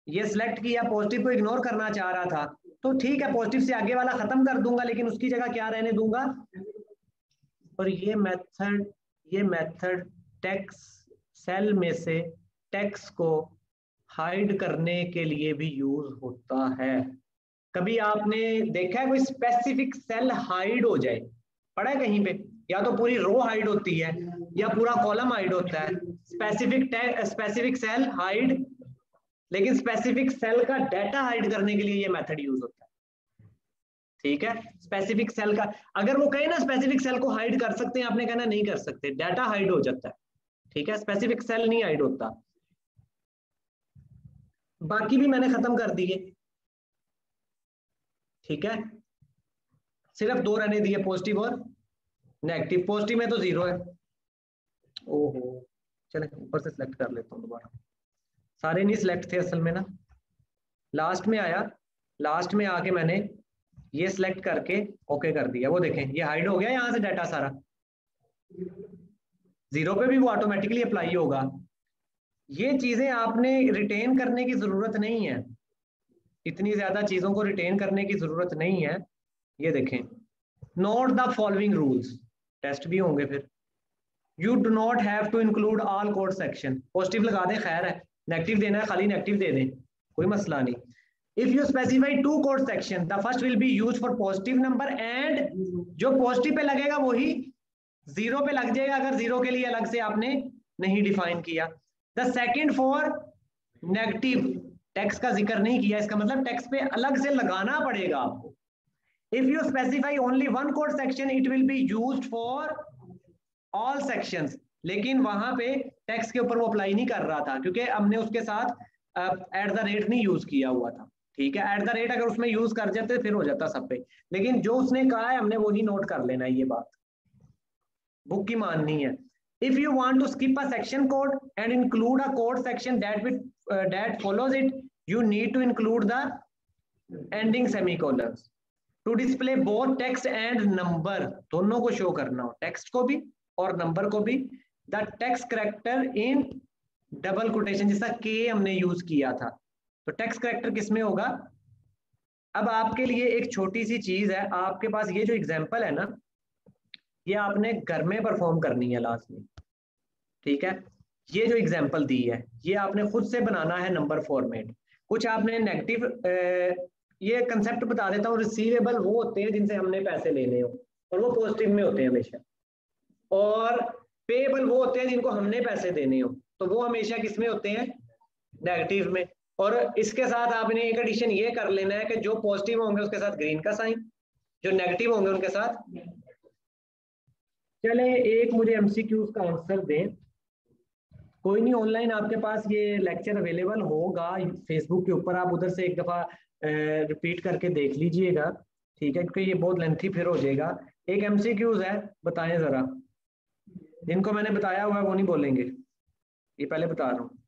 ये सिलेक्ट किया, पॉजिटिव को इग्नोर करना चाह रहा था, तो ठीक है, पॉजिटिव से आगे वाला खत्म कर दूंगा, लेकिन उसकी जगह क्या रहने दूंगा, और ये मेथड टेक्स्ट सेल में से टेक्स्ट को हाइड करने के लिए भी यूज होता है। कभी आपने देखा है कोई स्पेसिफिक सेल हाइड हो जाए, पढ़ा है कहीं पे, या तो पूरी रो हाइड होती है या पूरा कॉलम हाइड होता है, स्पेसिफिक सेल हाइड, लेकिन स्पेसिफिक सेल का डाटा हाइड करने के लिए ये मेथड यूज होता है, ठीक है। स्पेसिफिक सेल का, अगर वो कहे ना स्पेसिफिक सेल को हाइड कर सकते हैं, आपने कहना नहीं कर सकते, डाटा हाइड हो जाता है, ठीक है, स्पेसिफिक सेल नहीं हाइड होता। बाकी भी मैंने खत्म कर दिए, ठीक है, सिर्फ दो रहने दिए, पॉजिटिव और नेगेटिव। पॉजिटिव में तो 0 है, ओहो, चले ऊपर से सिलेक्ट कर लेता हूँ दोबारा, सारे नहीं सिलेक्ट थे असल में ना, लास्ट में आया, लास्ट में आके मैंने ये सिलेक्ट करके ओके कर दिया, वो देखें ये हाइड हो गया यहाँ से डाटा सारा, 0 पे भी वो ऑटोमेटिकली अप्लाई होगा। ये चीजें आपने रिटेन करने की जरूरत नहीं है, इतनी ज्यादा चीजों को रिटेन करने की जरूरत नहीं है। ये देखें, note the following rules, test भी होंगे फिर। You do not have to include all code section, positive लगा दें खैर है, नेगेटिव देना है खाली नेगेटिव दे दें, कोई मसला नहीं। If you specify 2 code section, the first will be use for positive number and, जो पॉजिटिव पे लगेगा वही 0 पे लग जाएगा, अगर 0 के लिए अलग से आपने नहीं डिफाइन किया। The second for negative, text का जिक्र नहीं किया, इसका मतलब टेक्स्ट पे अलग से लगाना पड़ेगा आपको। If you specify only 1 code section, it will be used for all sections, लेकिन वहां पे टेक्स्ट के ऊपर वो अप्लाई नहीं कर रहा था, क्योंकि हमने उसके साथ एट द रेट नहीं यूज किया हुआ था, ठीक है। एट द रेट अगर उसमें यूज कर जाते फिर हो जाता सब पे, लेकिन जो उसने कहा है हमने वही नोट कर लेना है, ये बात बुक की माननी है। If you want to skip a section code and include a code section that follows it, you need to include the ending semicolons to display both text and number, दोनों को शो करना हो, text को भी और number को भी। the text character in double quotation, जैसा के हमने यूज किया था, तो टेक्स्ट कैरेक्टर किस में होगा, अब आपके लिए एक छोटी सी चीज है, आपके पास ये जो एग्जाम्पल है ना, ये आपने घर में परफॉर्म करनी है लास्ट में, ठीक है। ये जो एग्जाम्पल दी है ये आपने खुद से बनाना है नंबर फॉर्मेट। कुछ आपने नेगेटिव, ये कंसेप्ट बता देता हूँ, रिसीवेबल वो होते हैं जिनसे हमने पैसे लेने हो और वो पॉजिटिव में होते हैं हमेशा, और पेएबल वो होते हैं जिनको हमने पैसे देने हो तो वो हमेशा किस में होते हैं, नेगेटिव में। और इसके साथ आपने एक एडिशन ये कर लेना है कि जो पॉजिटिव होंगे उसके साथ ग्रीन का साइन, जो नेगेटिव होंगे उनके साथ। चले एक मुझे एमसीक्यूज का आंसर दें। कोई नहीं, ऑनलाइन आपके पास ये लेक्चर अवेलेबल होगा फेसबुक के ऊपर, आप उधर से एक दफा रिपीट करके देख लीजिएगा, ठीक है, क्योंकि ये बहुत लेंथी फिर हो जाएगा। एक एमसीक्यूज है, बताएं जरा। जिनको मैंने बताया हुआ है वो नहीं बोलेंगे, ये पहले बता रहा हूँ।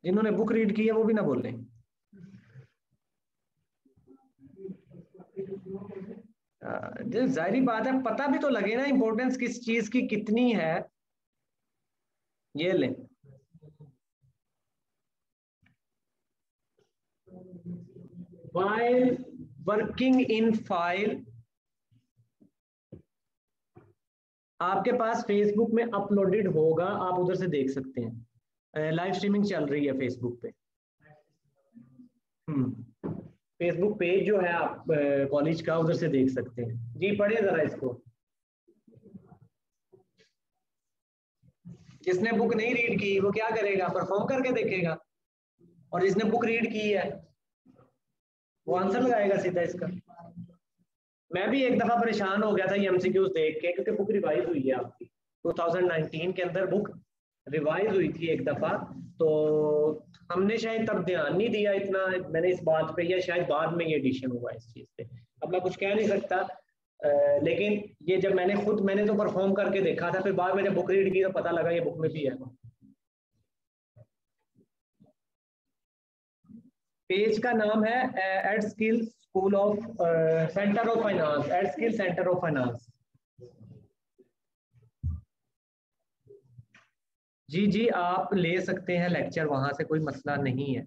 जिन्होंने बुक रीड की है वो भी ना बोलें। जाहिर बात है, पता भी तो लगे ना इंपॉर्टेंस किस चीज की कितनी है। ये लें, while वर्किंग इन फाइल, आपके पास फेसबुक में अपलोडेड होगा, आप उधर से देख सकते हैं, लाइव स्ट्रीमिंग चल रही है फेसबुक पे। फेसबुक पेज जो है आप कॉलेज का, उधर से देख सकते हैं। जी पढ़े जरा इसको। जिसने बुक नहीं रीड की वो क्या करेगा, परफॉर्म करके देखेगा, और जिसने बुक रीड की है वो आंसर लगाएगा सीधा इसका। मैं भी एक दफा परेशान हो गया था ये एमसीक्यूज देख के, क्योंकि बुक रिवाइज हुई है आपकी 2019 के अंदर, बुक रिवाइज हुई थी एक दफा, तो हमने शायद तब ध्यान नहीं दिया इतना मैंने इस बात पे, या शायद बाद में ये एडिशन हुआ इस चीज पे, अब मैं कुछ कह नहीं सकता। लेकिन ये जब मैंने तो परफॉर्म करके देखा था, फिर बाद में जब बुक रीड की तो पता लगा ये बुक में भी है। पेज का नाम है ed skill school of centre of finance, ed skill centre of finance. जी आप ले सकते हैं लेक्चर वहां से, कोई मसला नहीं है,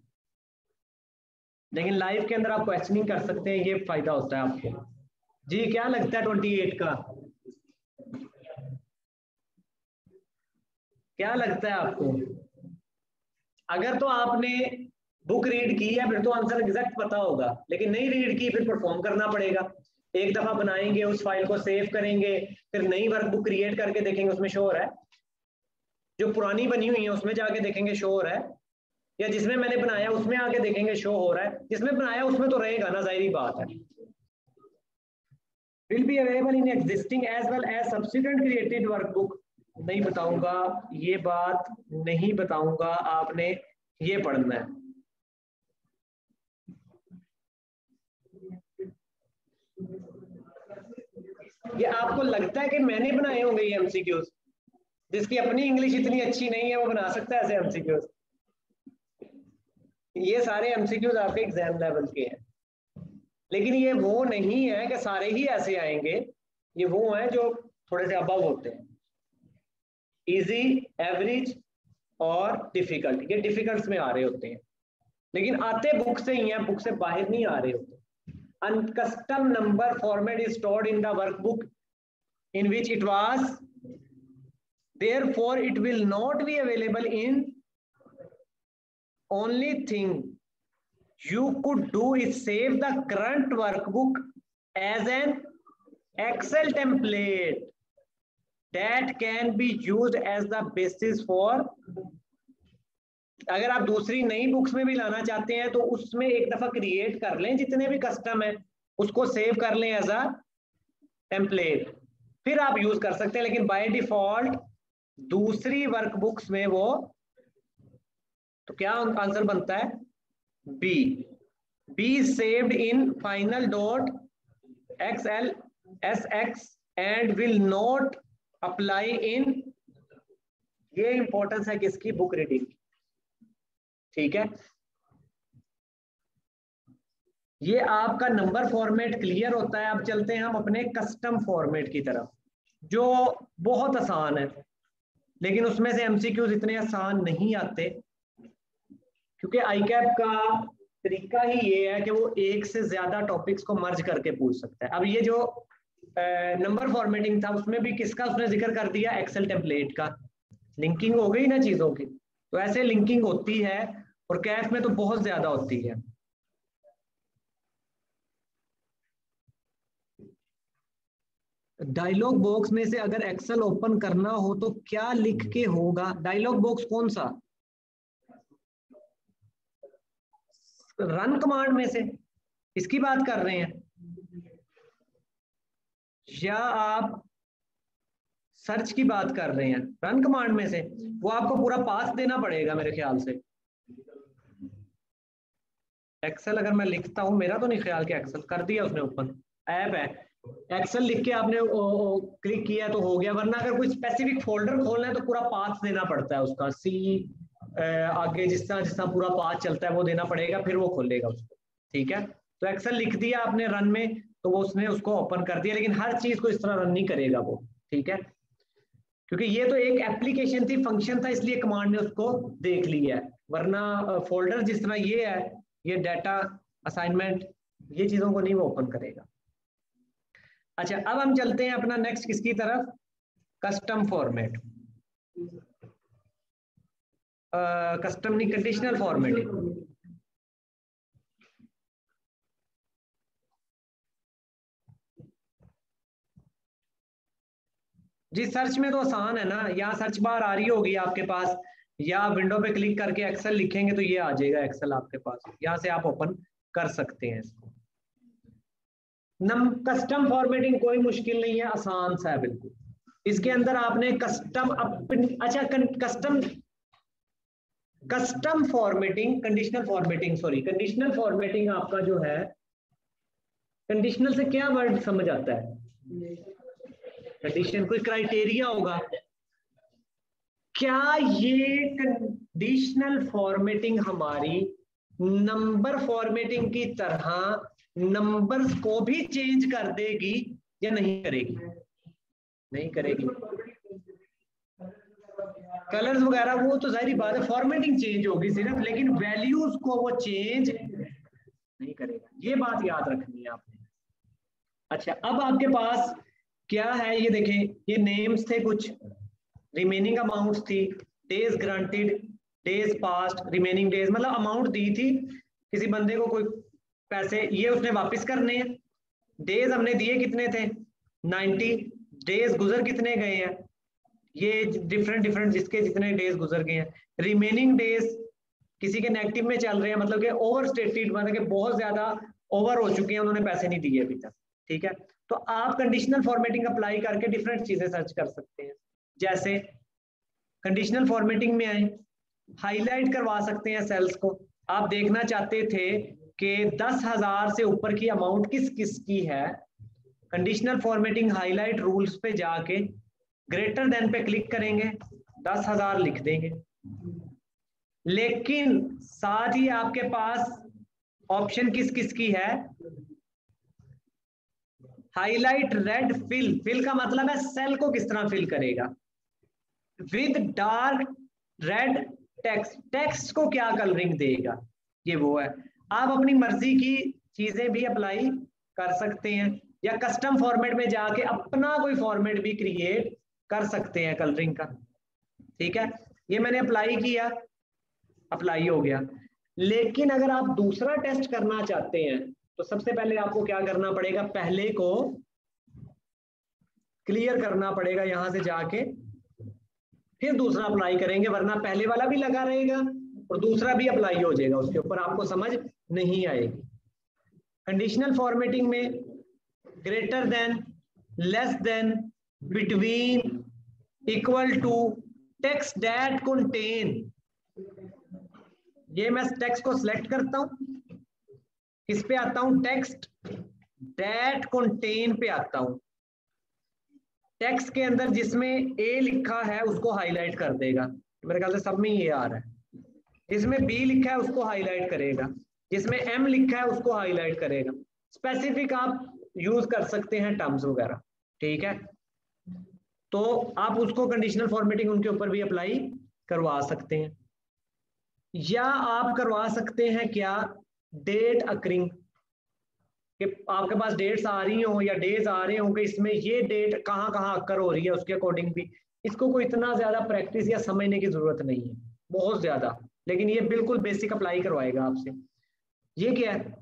लेकिन लाइव के अंदर आप क्वेश्चनिंग कर सकते हैं, ये फायदा होता है आपको। जी क्या लगता है 28 का, क्या लगता है आपको? अगर तो आपने बुक रीड की है फिर तो आंसर एग्जैक्ट पता होगा, लेकिन नहीं रीड की फिर परफॉर्म करना पड़ेगा। एक दफा बनाएंगे, उस फाइल को सेव करेंगे, फिर नई वर्कबुक क्रिएट करके देखेंगे उसमें शो हो रहा है, जो पुरानी बनी हुई है उसमें जाके देखेंगे शो हो रहा है, या जिसमें मैंने बनाया उसमें आके देखेंगे शो हो रहा है। जिसमें बनाया उसमें तो रहेगा ना, जाहिर बात है। will be available in existing as well as subsequent created workbook, नहीं बताऊंगा, ये बात नहीं बताऊंगा, आपने ये पढ़ना है। ये आपको लगता है कि मैंने बनाए होंगे ये एमसीक्यूज? जिसकी अपनी इंग्लिश इतनी अच्छी नहीं है वो बना सकता है ऐसे एमसीक्यूज? ये सारे एमसीक्यूज आपके एग्जाम लेवल के हैं, लेकिन ये वो नहीं है कि सारे ही ऐसे आएंगे, ये वो हैं जो थोड़े से अबव होते हैं, इजी, एवरेज और डिफिकल्ट। ये डिफिकल्ट में आ रहे होते हैं, लेकिन आते बुक से ही हैं, बुक से बाहर नहीं आ रहे होते। Uncustom number format is stored in the workbook in which it was, therefore it will not be available in, only thing you could do is save the current workbook as an Excel template that can be used as the basis for, अगर आप दूसरी नई books में भी लाना चाहते हैं तो उसमें एक दफा क्रिएट कर लें, जितने भी कस्टम है उसको सेव कर लें एज अ टेम्पलेट, फिर आप यूज कर सकते हैं। लेकिन बाय डिफॉल्ट दूसरी वर्कबुक्स में वो, तो क्या आंसर बनता है? B. Be saved in final dot xlsx and will not apply in, ये इंपॉर्टेंस है किसकी? बुक रीडिंग, ठीक है। ये आपका नंबर फॉर्मेट क्लियर होता है। अब चलते हैं हम अपने कस्टम फॉर्मेट की तरफ, जो बहुत आसान है, लेकिन उसमें से एमसीक्यूज इतने आसान नहीं आते। क्योंकि आईकैप का तरीका ही ये है कि वो एक से ज्यादा टॉपिक्स को मर्ज करके पूछ सकता है। अब ये जो नंबर फॉर्मेटिंग था उसमें भी किसका उसने जिक्र कर दिया, एक्सेल टेम्पलेट का। लिंकिंग हो गई ना चीजों की, तो ऐसे लिंकिंग होती है और कैफ में तो बहुत ज्यादा होती है। डायलॉग बॉक्स में से अगर एक्सेल ओपन करना हो तो क्या लिख के होगा? डायलॉग बॉक्स कौन सा? रन कमांड में से इसकी बात कर रहे हैं, या आप सर्च की बात कर रहे हैं? रन कमांड में से वो आपको पूरा पाथ देना पड़ेगा मेरे ख्याल से। एक्सेल अगर मैं लिखता हूं, मेरा तो नहीं ख्याल कि एक्सेल कर दिया उसने ओपन, ऐप है, एक्सेल लिख के आपने क्लिक किया तो हो गया। वरना अगर कोई स्पेसिफिक फोल्डर खोलना है तो पूरा पाथ देना पड़ता है उसका, सी आगे जिस तरह पूरा पाथ चलता है वो देना पड़ेगा, फिर वो खोलेगा उसको। ठीक है, तो एक्सेल लिख दिया आपने रन में तो वो उसने उसको ओपन कर दिया, लेकिन हर चीज को इस तरह रन नहीं करेगा वो। ठीक है, क्योंकि ये तो एक एप्लीकेशन थी, फंक्शन था, इसलिए कमांड ने उसको देख लिया है। वरना फोल्डर जिस तरह ये है, ये डाटा असाइनमेंट, ये चीजों को नहीं वो ओपन करेगा। अच्छा, अब हम चलते हैं अपना नेक्स्ट किसकी तरफ, कस्टम फॉर्मेट, कस्टम नहीं, कंडीशनल फॉर्मेटिंग। जी सर्च में तो आसान है ना, यहाँ सर्च बार आ रही होगी आपके पास, या विंडो पे क्लिक करके एक्सेल लिखेंगे तो ये आ जाएगा एक्सेल आपके पास, यहाँ से आप ओपन कर सकते हैं इसको। कस्टम फॉर्मेटिंग कोई मुश्किल नहीं है, आसान सा है बिल्कुल। इसके अंदर आपने कस्टम अच्छा custom formatting, conditional formatting, sorry conditional formatting आपका जो है, कंडीशनल से क्या वर्ड समझ आता है? कंडीशन, कोई क्राइटेरिया होगा क्या? ये कंडीशनल फॉर्मेटिंग हमारी नंबर फॉर्मेटिंग की तरह नंबर्स को भी चेंज कर देगी या नहीं करेगी? नहीं करेगी। कलर्स वगैरह वो तो जाहिर बात है, फॉर्मेटिंग चेंज होगी सिर्फ, लेकिन वैल्यूज को वो चेंज नहीं करेगा। ये बात याद रखनी है आपने। अच्छा, अब आपके पास क्या है, ये देखें, ये नेम्स थे कुछ, रिमेनिंग अमाउंट्स थी, days granted, days past, remaining days, मतलब अमाउंट दी थी किसी बंदे को कोई पैसे, ये उसने वापस करने हैं। डेज हमने दिए कितने थे, 90, डेज गुजर कितने गए हैं, ये डिफरेंट जिसके जितने डेज गुजर गए हैं। रिमेनिंग डेज किसी के नेगेटिव में चल रहे हैं, मतलब कि ओवर स्टेटेड, मतलब कि बहुत ज्यादा ओवर हो चुके हैं, उन्होंने पैसे नहीं दिए अभी तक। ठीक है, तो आप कंडीशनल फॉर्मेटिंग अप्लाई करके डिफरेंट चीजें सर्च कर सकते हैं। जैसे कंडीशनल फॉर्मेटिंग में आए, हाईलाइट करवा सकते हैं सेल्स को। आप देखना चाहते थे कि 10,000 से ऊपर की अमाउंट किस किस की है, कंडीशनल फॉर्मेटिंग हाईलाइट रूल्स पे जाके ग्रेटर देन पे क्लिक करेंगे, 10,000 लिख देंगे। लेकिन साथ ही आपके पास ऑप्शन किस किस की है, हाईलाइट रेड फिल, फिल का मतलब है सेल को किस तरह फिल करेगा, with dark red text, text को क्या कलरिंग देगा, ये वो है। आप अपनी मर्जी की चीजें भी अप्लाई कर सकते हैं, या कस्टम फॉर्मेट में जाके अपना कोई फॉर्मेट भी क्रिएट कर सकते हैं कलरिंग का। ठीक है, ये मैंने अप्लाई किया, अप्लाई हो गया। लेकिन अगर आप दूसरा टेस्ट करना चाहते हैं तो सबसे पहले आपको क्या करना पड़ेगा, पहले को क्लियर करना पड़ेगा, यहां से जाके फिर दूसरा अप्लाई करेंगे, वरना पहले वाला भी लगा रहेगा और दूसरा भी अप्लाई हो जाएगा उसके ऊपर, आपको समझ नहीं आएगी। कंडीशनल फॉर्मेटिंग में greater than, less than, between, equal to, text that contain, ये मैं टेक्स्ट को सिलेक्ट करता हूं, किस पे आता हूं, टेक्स्ट दैट कंटेन पे आता हूं। टेक्स्ट के अंदर जिसमें ए लिखा है उसको हाईलाइट कर देगा, मेरे ख्याल से सब में ये आ रहा है। जिसमें बी लिखा है उसको हाईलाइट करेगा, जिसमें एम लिखा है उसको हाईलाइट करेगा। स्पेसिफिक आप यूज कर सकते हैं टर्म्स वगैरह। ठीक है, तो आप उसको कंडीशनल फॉर्मेटिंग उनके ऊपर भी अप्लाई करवा सकते हैं। या आप करवा सकते हैं क्या, डेट अकरिंग, कि आपके पास डेट्स आ रही हो या डेज आ रहे हो कि इसमें ये डेट कहाँ कहाँ अकर हो रही है, उसके अकॉर्डिंग भी। इसको कोई इतना ज्यादा प्रैक्टिस या समझने की जरूरत नहीं है बहुत ज्यादा, लेकिन ये बिल्कुल बेसिक अप्लाई करवाएगा आपसे। ये क्या है,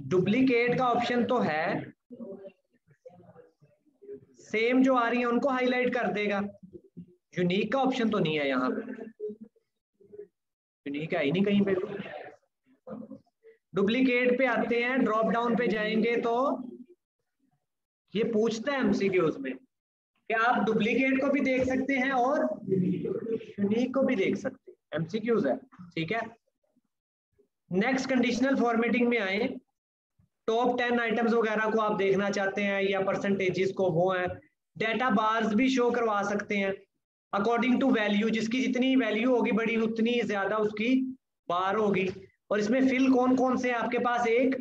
डुप्लीकेट का ऑप्शन तो है, सेम जो आ रही है उनको हाईलाइट कर देगा, यूनिक का ऑप्शन तो नहीं है यहाँ पे, यूनिक है ही नहीं कहीं पे। डुप्लीकेट पे आते हैं, ड्रॉप डाउन पे जाएंगे तो ये पूछता है एमसीक्यूज में कि आप डुप्लीकेट को भी देख सकते हैं और यूनिक को भी देख सकते हैं, एमसीक्यूज है, ठीक है। नेक्स्ट कंडीशनल फॉर्मेटिंग में आए, टॉप 10 आइटम्स वगैरह को आप देखना चाहते हैं या परसेंटेजेस को, वो है। डेटा बार्स भी शो करवा सकते हैं अकॉर्डिंग टू वैल्यू, जिसकी जितनी वैल्यू होगी बड़ी उतनी ज्यादा उसकी बार होगी। और इसमें फिल कौन कौन से आपके पास, एक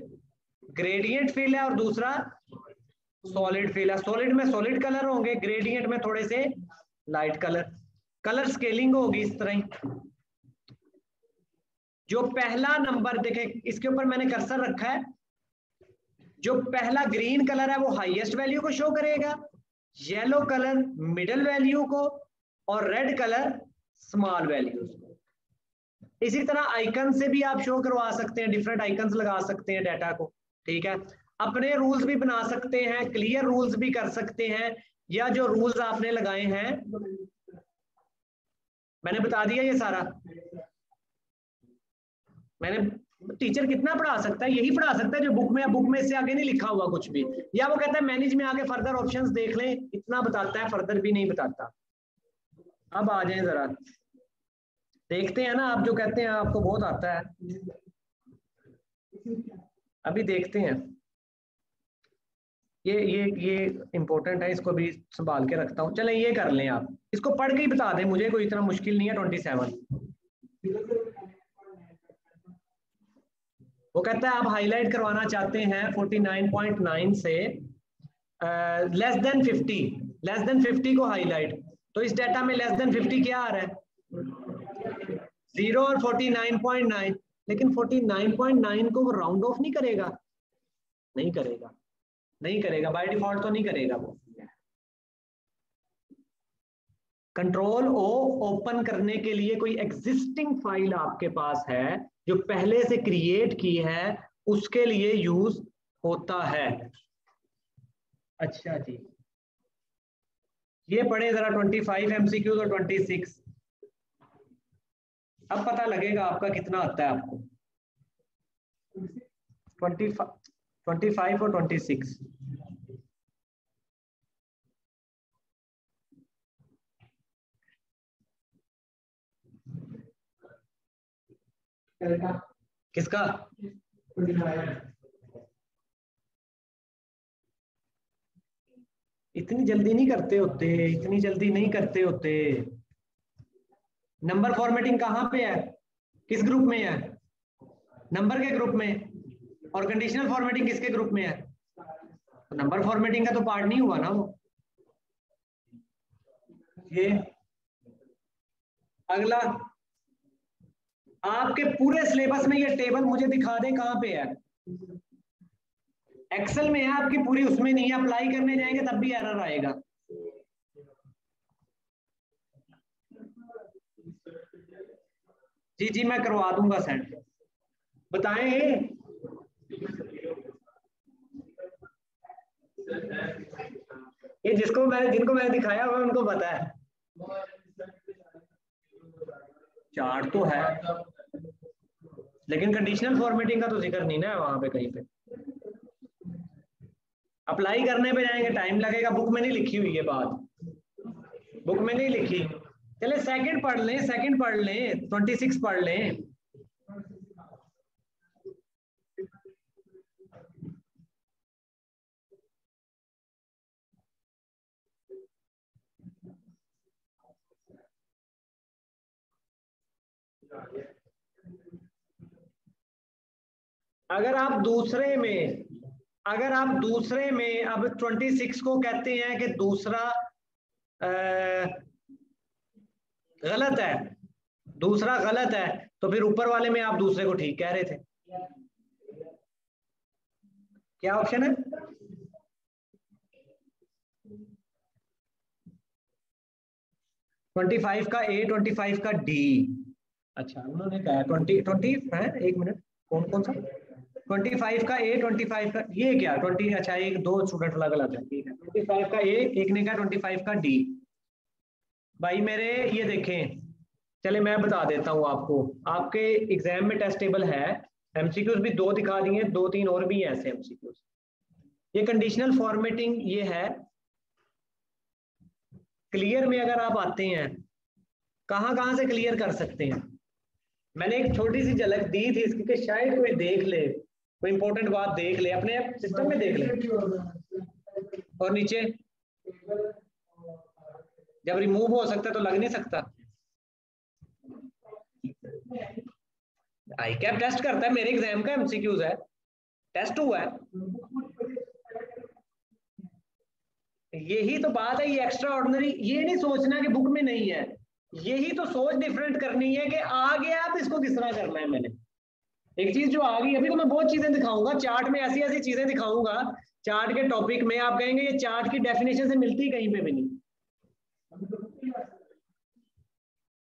ग्रेडियंट फिल है और दूसरा सॉलिड फिल है। सॉलिड में सॉलिड कलर होंगे, ग्रेडियंट में थोड़े से लाइट कलर, कलर स्केलिंग होगी इस तरह ही। जो पहला नंबर देखें, इसके ऊपर मैंने कर्सर रखा है, जो पहला ग्रीन कलर है वो हाईएस्ट वैल्यू को शो करेगा, येलो कलर मिडिल वैल्यू को, और रेड कलर स्मॉल वैल्यूज को। इसी तरह आइकन से भी आप शो करवा सकते हैं, डिफरेंट आइकन्स लगा सकते हैं डाटा को, ठीक है। अपने रूल्स भी बना सकते हैं, क्लियर रूल्स भी कर सकते हैं, या जो रूल्स आपने लगाए हैं, मैंने बता दिया ये सारा। मैंने, टीचर कितना पढ़ा सकता है, यही पढ़ा सकता है जो बुक में, बुक में से आगे नहीं लिखा हुआ कुछ भी, या वो कहता है मैनेज में आगे फर्दर ऑप्शंस देख लें, इतना बताता है, फर्दर भी नहीं बताता। अब आ जाएं जरा, देखते हैं ना, आप जो कहते हैं आपको बहुत आता है, अभी देखते हैं। ये इंपॉर्टेंट है, इसको भी संभाल के रखता हूँ। चलें ये कर लें, आप इसको पढ़ के ही बता दें मुझे, कोई इतना मुश्किल नहीं है। 27 वो कहता है आप हाईलाइट करवाना चाहते हैं 49.9 से लेस देन 50 को हाईलाइट। तो इस डाटा में लेस देन 50 क्या आ रहा है, 0 और 49.9, लेकिन 49.9 को वो राउंड ऑफ नहीं करेगा, नहीं करेगा बाय डिफॉल्ट तो नहीं करेगा वो। कंट्रोल ओ ओपन करने के लिए कोई एग्जिस्टिंग फाइल आपके पास है जो पहले से क्रिएट की है, उसके लिए यूज होता है। अच्छा जी, ये पढ़े जरा 25 एमसीक्यूज और 26, अब पता लगेगा आपका कितना आता है आपको। 25 और 26 किसका, इतनी जल्दी नहीं करते होते, इतनी जल्दी नहीं करते होते। नंबर फॉर्मेटिंग कहाँ पे है, किस ग्रुप में है, नंबर के ग्रुप में, और कंडीशनल फॉर्मेटिंग किसके ग्रुप में है, तो नंबर फॉर्मेटिंग का तो पार्ट नहीं हुआ ना वो। ये अगला, आपके पूरे सिलेबस में ये टेबल मुझे दिखा दें कहां पे है। एक्सेल में है आपकी पूरी, उसमें नहीं है, अप्लाई करने जाएंगे तब भी एरर आएगा। जी जी मैं करवा दूंगा सेंड, बताएं। ये जिनको मैंने दिखाया हुआ उनको पता है, चार्ट तो है लेकिन कंडीशनल फॉर्मेटिंग का तो जिक्र नहीं ना वहां पे कहीं पे। अप्लाई करने पे जाएंगे टाइम लगेगा, बुक में नहीं लिखी हुई है बात, बुक में नहीं लिखी। चले सेकंड पढ़ लें 26 पढ़ लें। अगर आप दूसरे में अब 26 को कहते हैं कि दूसरा गलत है, दूसरा गलत है, तो फिर ऊपर वाले में आप दूसरे को ठीक कह रहे थे। क्या ऑप्शन है? ट्वेंटी फाइव का ए, 25 का डी। अच्छा उन्होंने कहा 20 है, एक मिनट, कौन कौन सा? 25 का ए, 25 का ये क्या 20? अच्छा एक दो स्टूडेंट अलग अलग है, ठीक है। 25 का ए, एक ने कहा 25 का डी। भाई मेरे ये देखें, चले मैं बता देता हूँ आपको, आपके एग्जाम में टेस्ट टेबल है, एमसीक्यूज भी दो दिखा दिए, दो तीन और भी हैं ऐसे एमसीक्यूज। ये कंडीशनल फॉर्मेटिंग ये है, क्लियर में अगर आप आते हैं, कहां कहां से क्लियर कर सकते हैं? मैंने एक छोटी सी झलक दी थी इसकी कि शायद कोई देख ले, कोई इंपॉर्टेंट बात देख ले, अपने सिस्टम में देख ले। और नीचे जब रिमूव हो सकता है तो लग नहीं सकता। आई कैप टेस्ट करता है, मेरे एग्जाम का एमसीक्यूज है, टेस्ट हुआ है। यही तो बात है, ये एक्स्ट्रा ऑर्डिनरी, ये नहीं सोचना कि बुक में नहीं है, यही तो सोच डिफरेंट करनी है कि आ गया आप इसको किस तरह करना है। मैंने एक चीज जो आ गई, अभी तो मैं बहुत चीजें दिखाऊंगा चार्ट में, ऐसी ऐसी चीजें दिखाऊंगा चार्ट के टॉपिक में, आप कहेंगे ये चार्ट की डेफिनेशन से मिलती कहीं पे भी नहीं,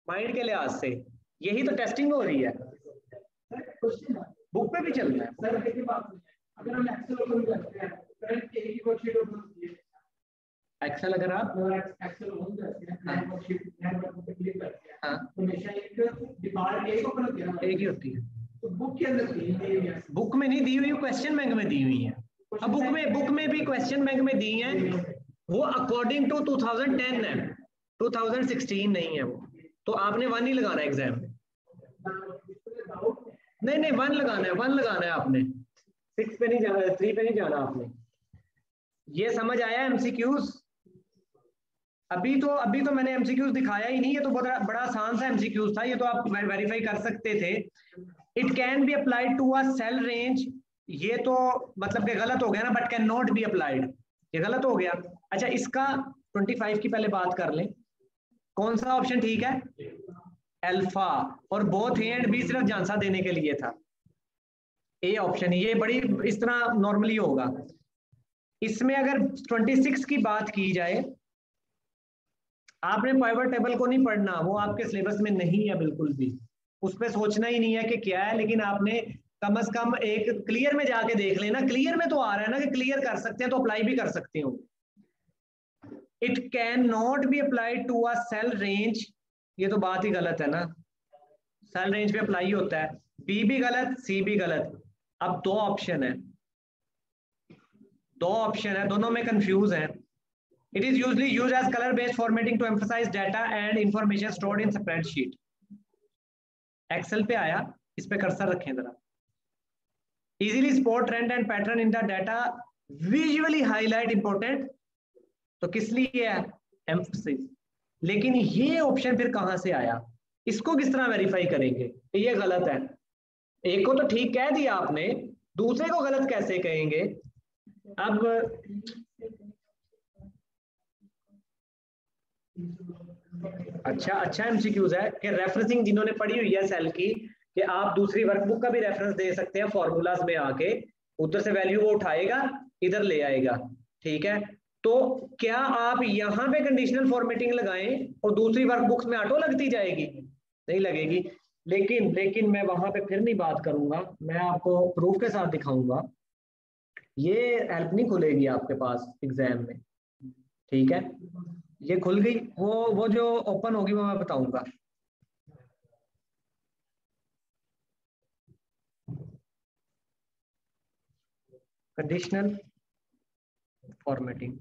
माइंड के लिहाज से। यही तो टेस्टिंग हो रही है, बुक पे भी चल रहा है। सर देखिए बात, अगर हम एक्सेल ओपन करते हैं, करंट ए की वर्कशीट ओपन होती है, एक्सेल अगर आप एक्सेल ओपन करते हैं, नए वर्कशीट नए वर्क पे क्लिक करते हैं, हाँ, तो हमेशा एक डिपार्ट ए ओपन होती है ना, एक ही होती है। तो बुक के अंदर दी हुई है, बुक में नहीं दी हुई, क्वेश्चन बैंक में दी हुई है। अब बुक में भी क्वेश्चन बैंक में दी है, वो अकॉर्डिंग टू 2010 है, 2016 नहीं है वो, तो आपने 1 ही लगाना है एग्जाम में। नहीं 1 लगाना है, 1 लगाना है आपने, 6 पे नहीं जाना, 3 पे नहीं जाना आपने। ये समझ आया एमसीक्यूज? अभी तो मैंने एमसीक्यूज दिखाया ही नहीं, ये तो बहुत बड़ा आसान सा एमसीक्यूज था, ये तो आप वेरीफाई कर सकते थे। It can be applied to a cell range, ये तो मतलब कि गलत हो गया ना, but can not be applied, ये गलत हो गया। अच्छा इसका 25 की पहले बात कर लें, कौन सा ऑप्शन ठीक है? अल्फा, और बोथ ए एंड बी सिर्फ झांसा देने के लिए था, ए ऑप्शन। ये बड़ी इस तरह नॉर्मली होगा। इसमें अगर 26 की बात की जाए, आपने पाइवट टेबल को नहीं पढ़ना, वो आपके सिलेबस में नहीं है बिल्कुल भी, उस पर सोचना ही नहीं है कि क्या है, लेकिन आपने कम से कम एक क्लियर में जाके देख लेना, क्लियर में तो आ रहा है ना कि क्लियर कर सकते हैं, तो अप्लाई भी कर सकते हो। It can not be applied to a cell range, ये तो बात ही गलत है ना, सेल रेंज पे अप्लाई होता है। बी भी गलत, सी भी गलत। अब दो ऑप्शन है, दोनों में कंफ्यूज है। It is usually used as color-based formatting to emphasize data and information stored in spreadsheet. Excel पे आया, इस पे कर्सर रखें जरा। Easily spot trend and pattern in the data, visually highlight important, तो किस लिए है? Emphasis। लेकिन ये ऑप्शन फिर कहां से आया, इसको किस तरह वेरीफाई करेंगे? ये गलत है। एक को तो ठीक कह दिया आपने, दूसरे को गलत कैसे कहेंगे? अब अच्छा एमसीक्यूज है कि रेफरेंसिंग जिन्होंने पढ़ी हुई है सेल की, कि आप दूसरी वर्कबुक का भी रेफरेंस दे सकते हैं, फॉर्मूलाज में आके उधर से वैल्यू वो उठाएगा, इधर ले आएगा, ठीक है। तो क्या आप यहाँ पे कंडीशनल फॉर्मेटिंग लगाएं और दूसरी वर्कबुक्स में ऑटो लगती जाएगी? नहीं लगेगी। लेकिन मैं वहां पे फिर नहीं बात करूंगा, मैं आपको प्रूफ के साथ दिखाऊंगा, ये हेल्प नहीं खुलेगी आपके पास एग्जाम में, ठीक है। ये खुल गई, वो जो ओपन होगी वो मैं बताऊंगा। कंडीशनल फॉर्मेटिंग,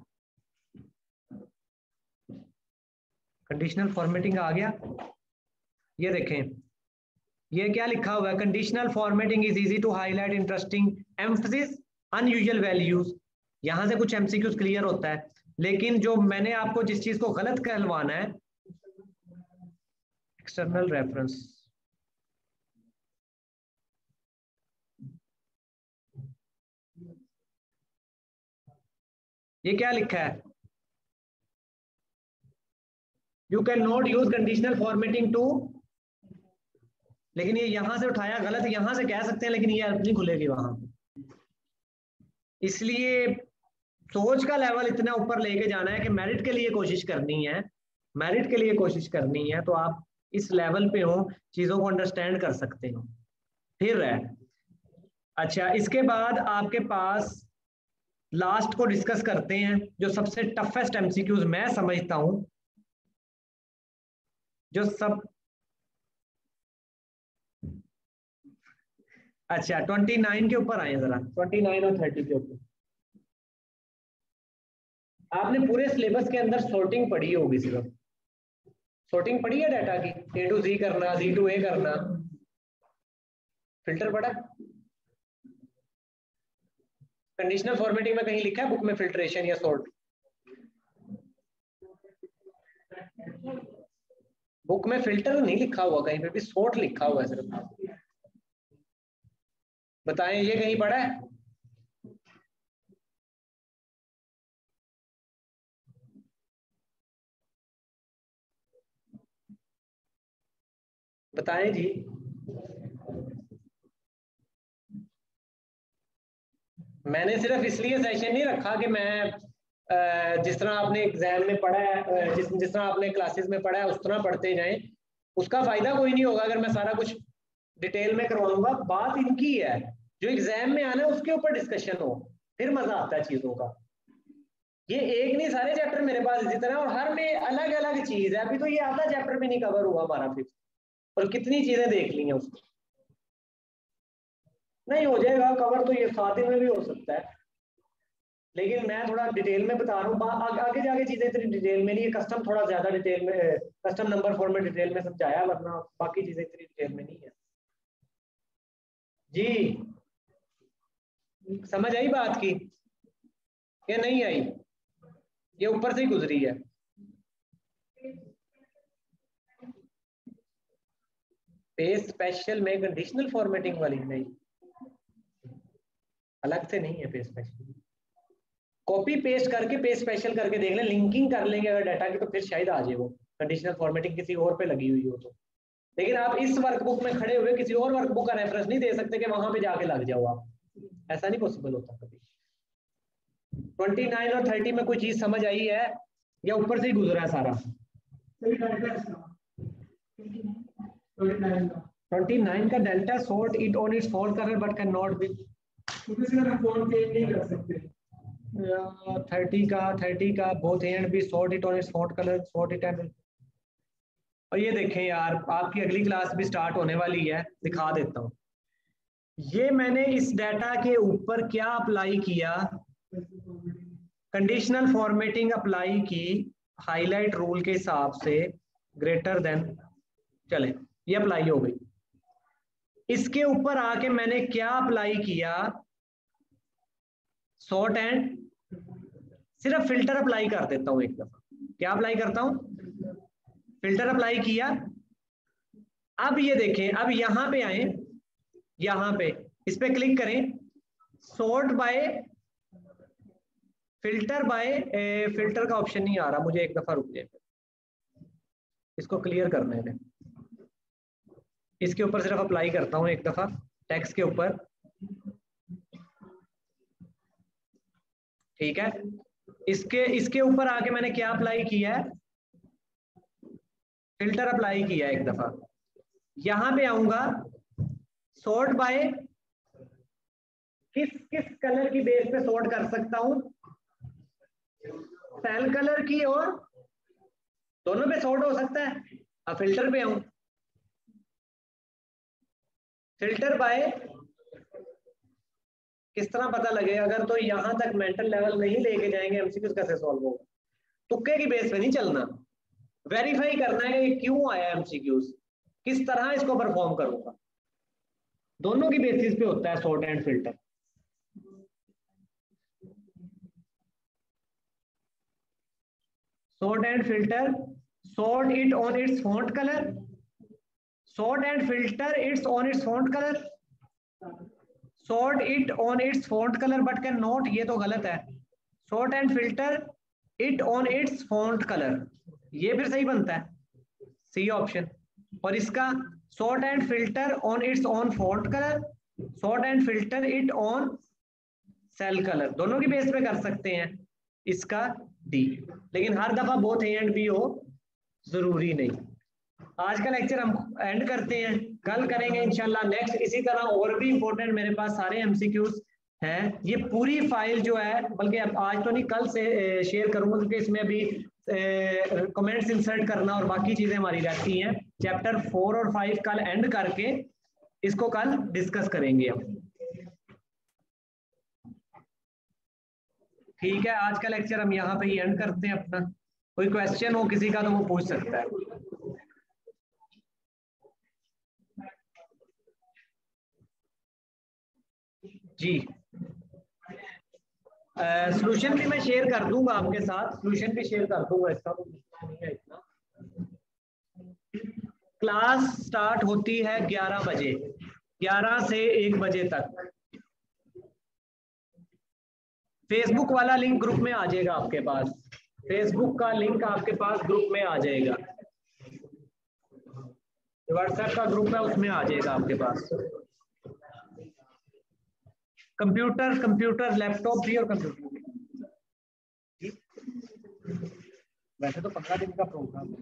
कंडीशनल फॉर्मेटिंग आ गया। ये देखें, ये क्या लिखा हुआ है? Conditional formatting is easy to highlight interesting emphasis unusual values. यहां से कुछ एमसीक्यूज क्लियर होता है, लेकिन जो मैंने आपको जिस चीज को गलत कहलवाना है, एक्सटर्नल रेफरेंस, ये क्या लिखा है? You can not use conditional formatting to, लेकिन ये यहां से उठाया गलत, यहां से कह सकते हैं लेकिन ये नहीं खुलेगी वहां। इसलिए सोच का लेवल इतना ऊपर लेके जाना है कि मेरिट के लिए कोशिश करनी है, मेरिट के लिए कोशिश करनी है, तो आप इस लेवल पे हो, चीजों को अंडरस्टैंड कर सकते हो। फिर है अच्छा, इसके बाद आपके पास लास्ट को डिस्कस करते हैं, जो सबसे टफेस्ट एमसीक्यूज मैं समझता हूं, जो सब अच्छा 29 के ऊपर आए जरा, 29 और 30 के ऊपर। आपने पूरे सिलेबस के अंदर सॉर्टिंग पढ़ी होगी, सिर्फ सॉर्टिंग पढ़ी है डाटा की, A to Z करना, Z to A करना, फिल्टर पढ़ा? कंडीशनल फॉर्मेटिंग में कहीं लिखा है बुक में फिल्ट्रेशन या सॉर्ट? बुक में फिल्टर नहीं लिखा हुआ, कहीं पे भी सॉर्ट लिखा हुआ है सिर्फ। बताएं, ये कहीं पढ़ा है? बताएं जी। मैंने सिर्फ इसलिए सेशन नहीं रखा कि मैं जिस तरह आपने एग्जाम में पढ़ा है, जिस तरह आपने क्लासेस में पढ़ा है उस तरह पढ़ते जाएं, उसका फायदा कोई नहीं होगा अगर मैं सारा कुछ डिटेल में करवाऊंगा। बात इनकी है, जो एग्जाम में आना है उसके ऊपर डिस्कशन हो, फिर मजा आता है चीजों का। ये एक नहीं, सारे चैप्टर मेरे पास इसी तरह, और हर में अलग अलग चीज है। अभी तो ये आधा चैप्टर भी नहीं कवर हुआ हमारा, फिर और कितनी चीजें देख ली हैं उसको। नहीं हो जाएगा कवर तो ये 7 दिन में भी हो सकता है, लेकिन मैं थोड़ा डिटेल में बता रहा हूँ। आगे जाके चीजें इतनी डिटेल में नहीं है, कस्टम थोड़ा ज्यादा डिटेल में, कस्टम नंबर फॉर्म में डिटेल में समझाया, वरना बाकी चीजें इतनी डिटेल में नहीं है। जी समझ आई बात की या नहीं आई? ये ऊपर से ही गुजरी है। पेज स्पेशल में कंडीशनल फॉर्मेटिंग वाली नहीं, अलग से नहीं है पेज स्पेशल। कॉपी पेस्ट करके पेज स्पेशल करके देख लें, लिंकिंग कर लेंगे अगर डाटा की, तो फिर शायद आ जाए वो कंडीशनल फॉर्मेटिंग किसी और पे लगी हुई हो तो। लेकिन आप इस वर्कबुक में खड़े हुए किसी और वर्कबुक का रेफरेंस नहीं दे सकते कि वहां पे जाके लग जाओ आप, ऐसा नहीं पॉसिबल होता कभी। 29 और 30 में कोई चीज समझ आई है या ऊपर से ही गुजरा है सारा? 29 का delta sort it on it's fault colour but can not B, नहीं कर सकते। 30 का both and B sort it on it's font colour, sort it and. और ये देखें यार, आपकी अगली क्लास भी स्टार्ट होने वाली है, दिखा देता हूँ। ये मैंने इस डाटा के ऊपर क्या अप्लाई किया, कंडीशनल फॉर्मेटिंग अप्लाई की हाईलाइट रूल के हिसाब से, ग्रेटर देन, चले ये अप्लाई हो गई। इसके ऊपर आके मैंने क्या अप्लाई किया, सॉर्ट एंड, सिर्फ फिल्टर अप्लाई कर देता हूं एक दफा। क्या अप्लाई करता हूं? फिल्टर अप्लाई किया। अब ये देखें, अब यहां पे आए, यहां पे इस पे क्लिक करें, sort by filter by, filter का ऑप्शन नहीं आ रहा मुझे, एक दफा रुक जाए, इसको क्लियर करने में। इसके ऊपर सिर्फ अप्लाई करता हूं एक दफा, टेक्स्ट के ऊपर, ठीक है। इसके ऊपर आके मैंने क्या अप्लाई किया है, फिल्टर अप्लाई किया है एक दफा। यहां पे आऊंगा, सॉर्ट बाय, किस किस कलर की बेस पे सॉर्ट कर सकता हूं, सेल कलर की, और दोनों पे सॉर्ट हो सकता है। अब फिल्टर पे आऊं, फिल्टर बाय, किस तरह पता लगे, अगर तो यहां तक मेंटल लेवल नहीं लेके जाएंगे एमसीक्यूज कैसे सॉल्व होगा। तुक्के की बेस पे नहीं चलना, वेरीफाई करना है कि क्यों आया एमसीक्यूज, किस तरह इसको परफॉर्म करूंगा। दोनों की बेसिस पे होता है sort and filter. Sort and filter, sort it on it's font colour, sort and filter it's on it's font colour, sort it on it's font colour but can not, ये तो गलत है, sort and filter it on it's font colour. ये फिर सही बनता है, C option. और इसका sort and filter on it's on font colour, sort and filter it on sale colour, दोनों की बेस पे कर सकते हैं, इसका डी। लेकिन हर दफा बोथ ए एंड बी हो जरूरी नहीं। आज का लेक्चर हम एंड करते हैं, कल करेंगे इंशाल्लाह नेक्स्ट। इसी तरह और भी इंपॉर्टेंट मेरे पास सारे एमसीक्यूज हैं। ये पूरी फाइल जो है, बल्कि आज तो नहीं कल से शेयर करूंगा, क्योंकि इसमें अभी कमेंट्स इंसर्ट करना और बाकी चीजें हमारी रहती हैं। चैप्टर 4 और 5 कल एंड करके इसको कल डिस्कस करेंगे हम। ठीक है, आज का लेक्चर हम यहाँ पे ही एंड करते हैं अपना। कोई क्वेश्चन हो किसी का तो वो पूछ सकता है। जी, सॉल्यूशन भी मैं शेयर कर दूंगा आपके साथ, सॉल्यूशन भी शेयर कर दूंगा, इसका तो नहीं है इतना। क्लास स्टार्ट होती है 11 बजे, 11 से 1 बजे तक। फेसबुक वाला लिंक ग्रुप में आ जाएगा आपके पास, फेसबुक का लिंक आपके पास ग्रुप में आ जाएगा, व्हाट्सएप का ग्रुप है उसमें आ जाएगा आपके पास। कंप्यूटर लैपटॉप भी और कंप्यूटर भी। वैसे तो 15 दिन का प्रोग्राम है।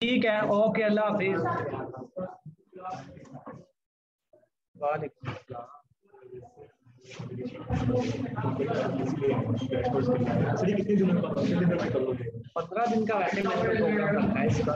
ठीक है, ओके, अल्लाह हाफिज। वालेकुम अस्सलाम। 15 दिन का वैसे प्रोग्राम रखा है इसका।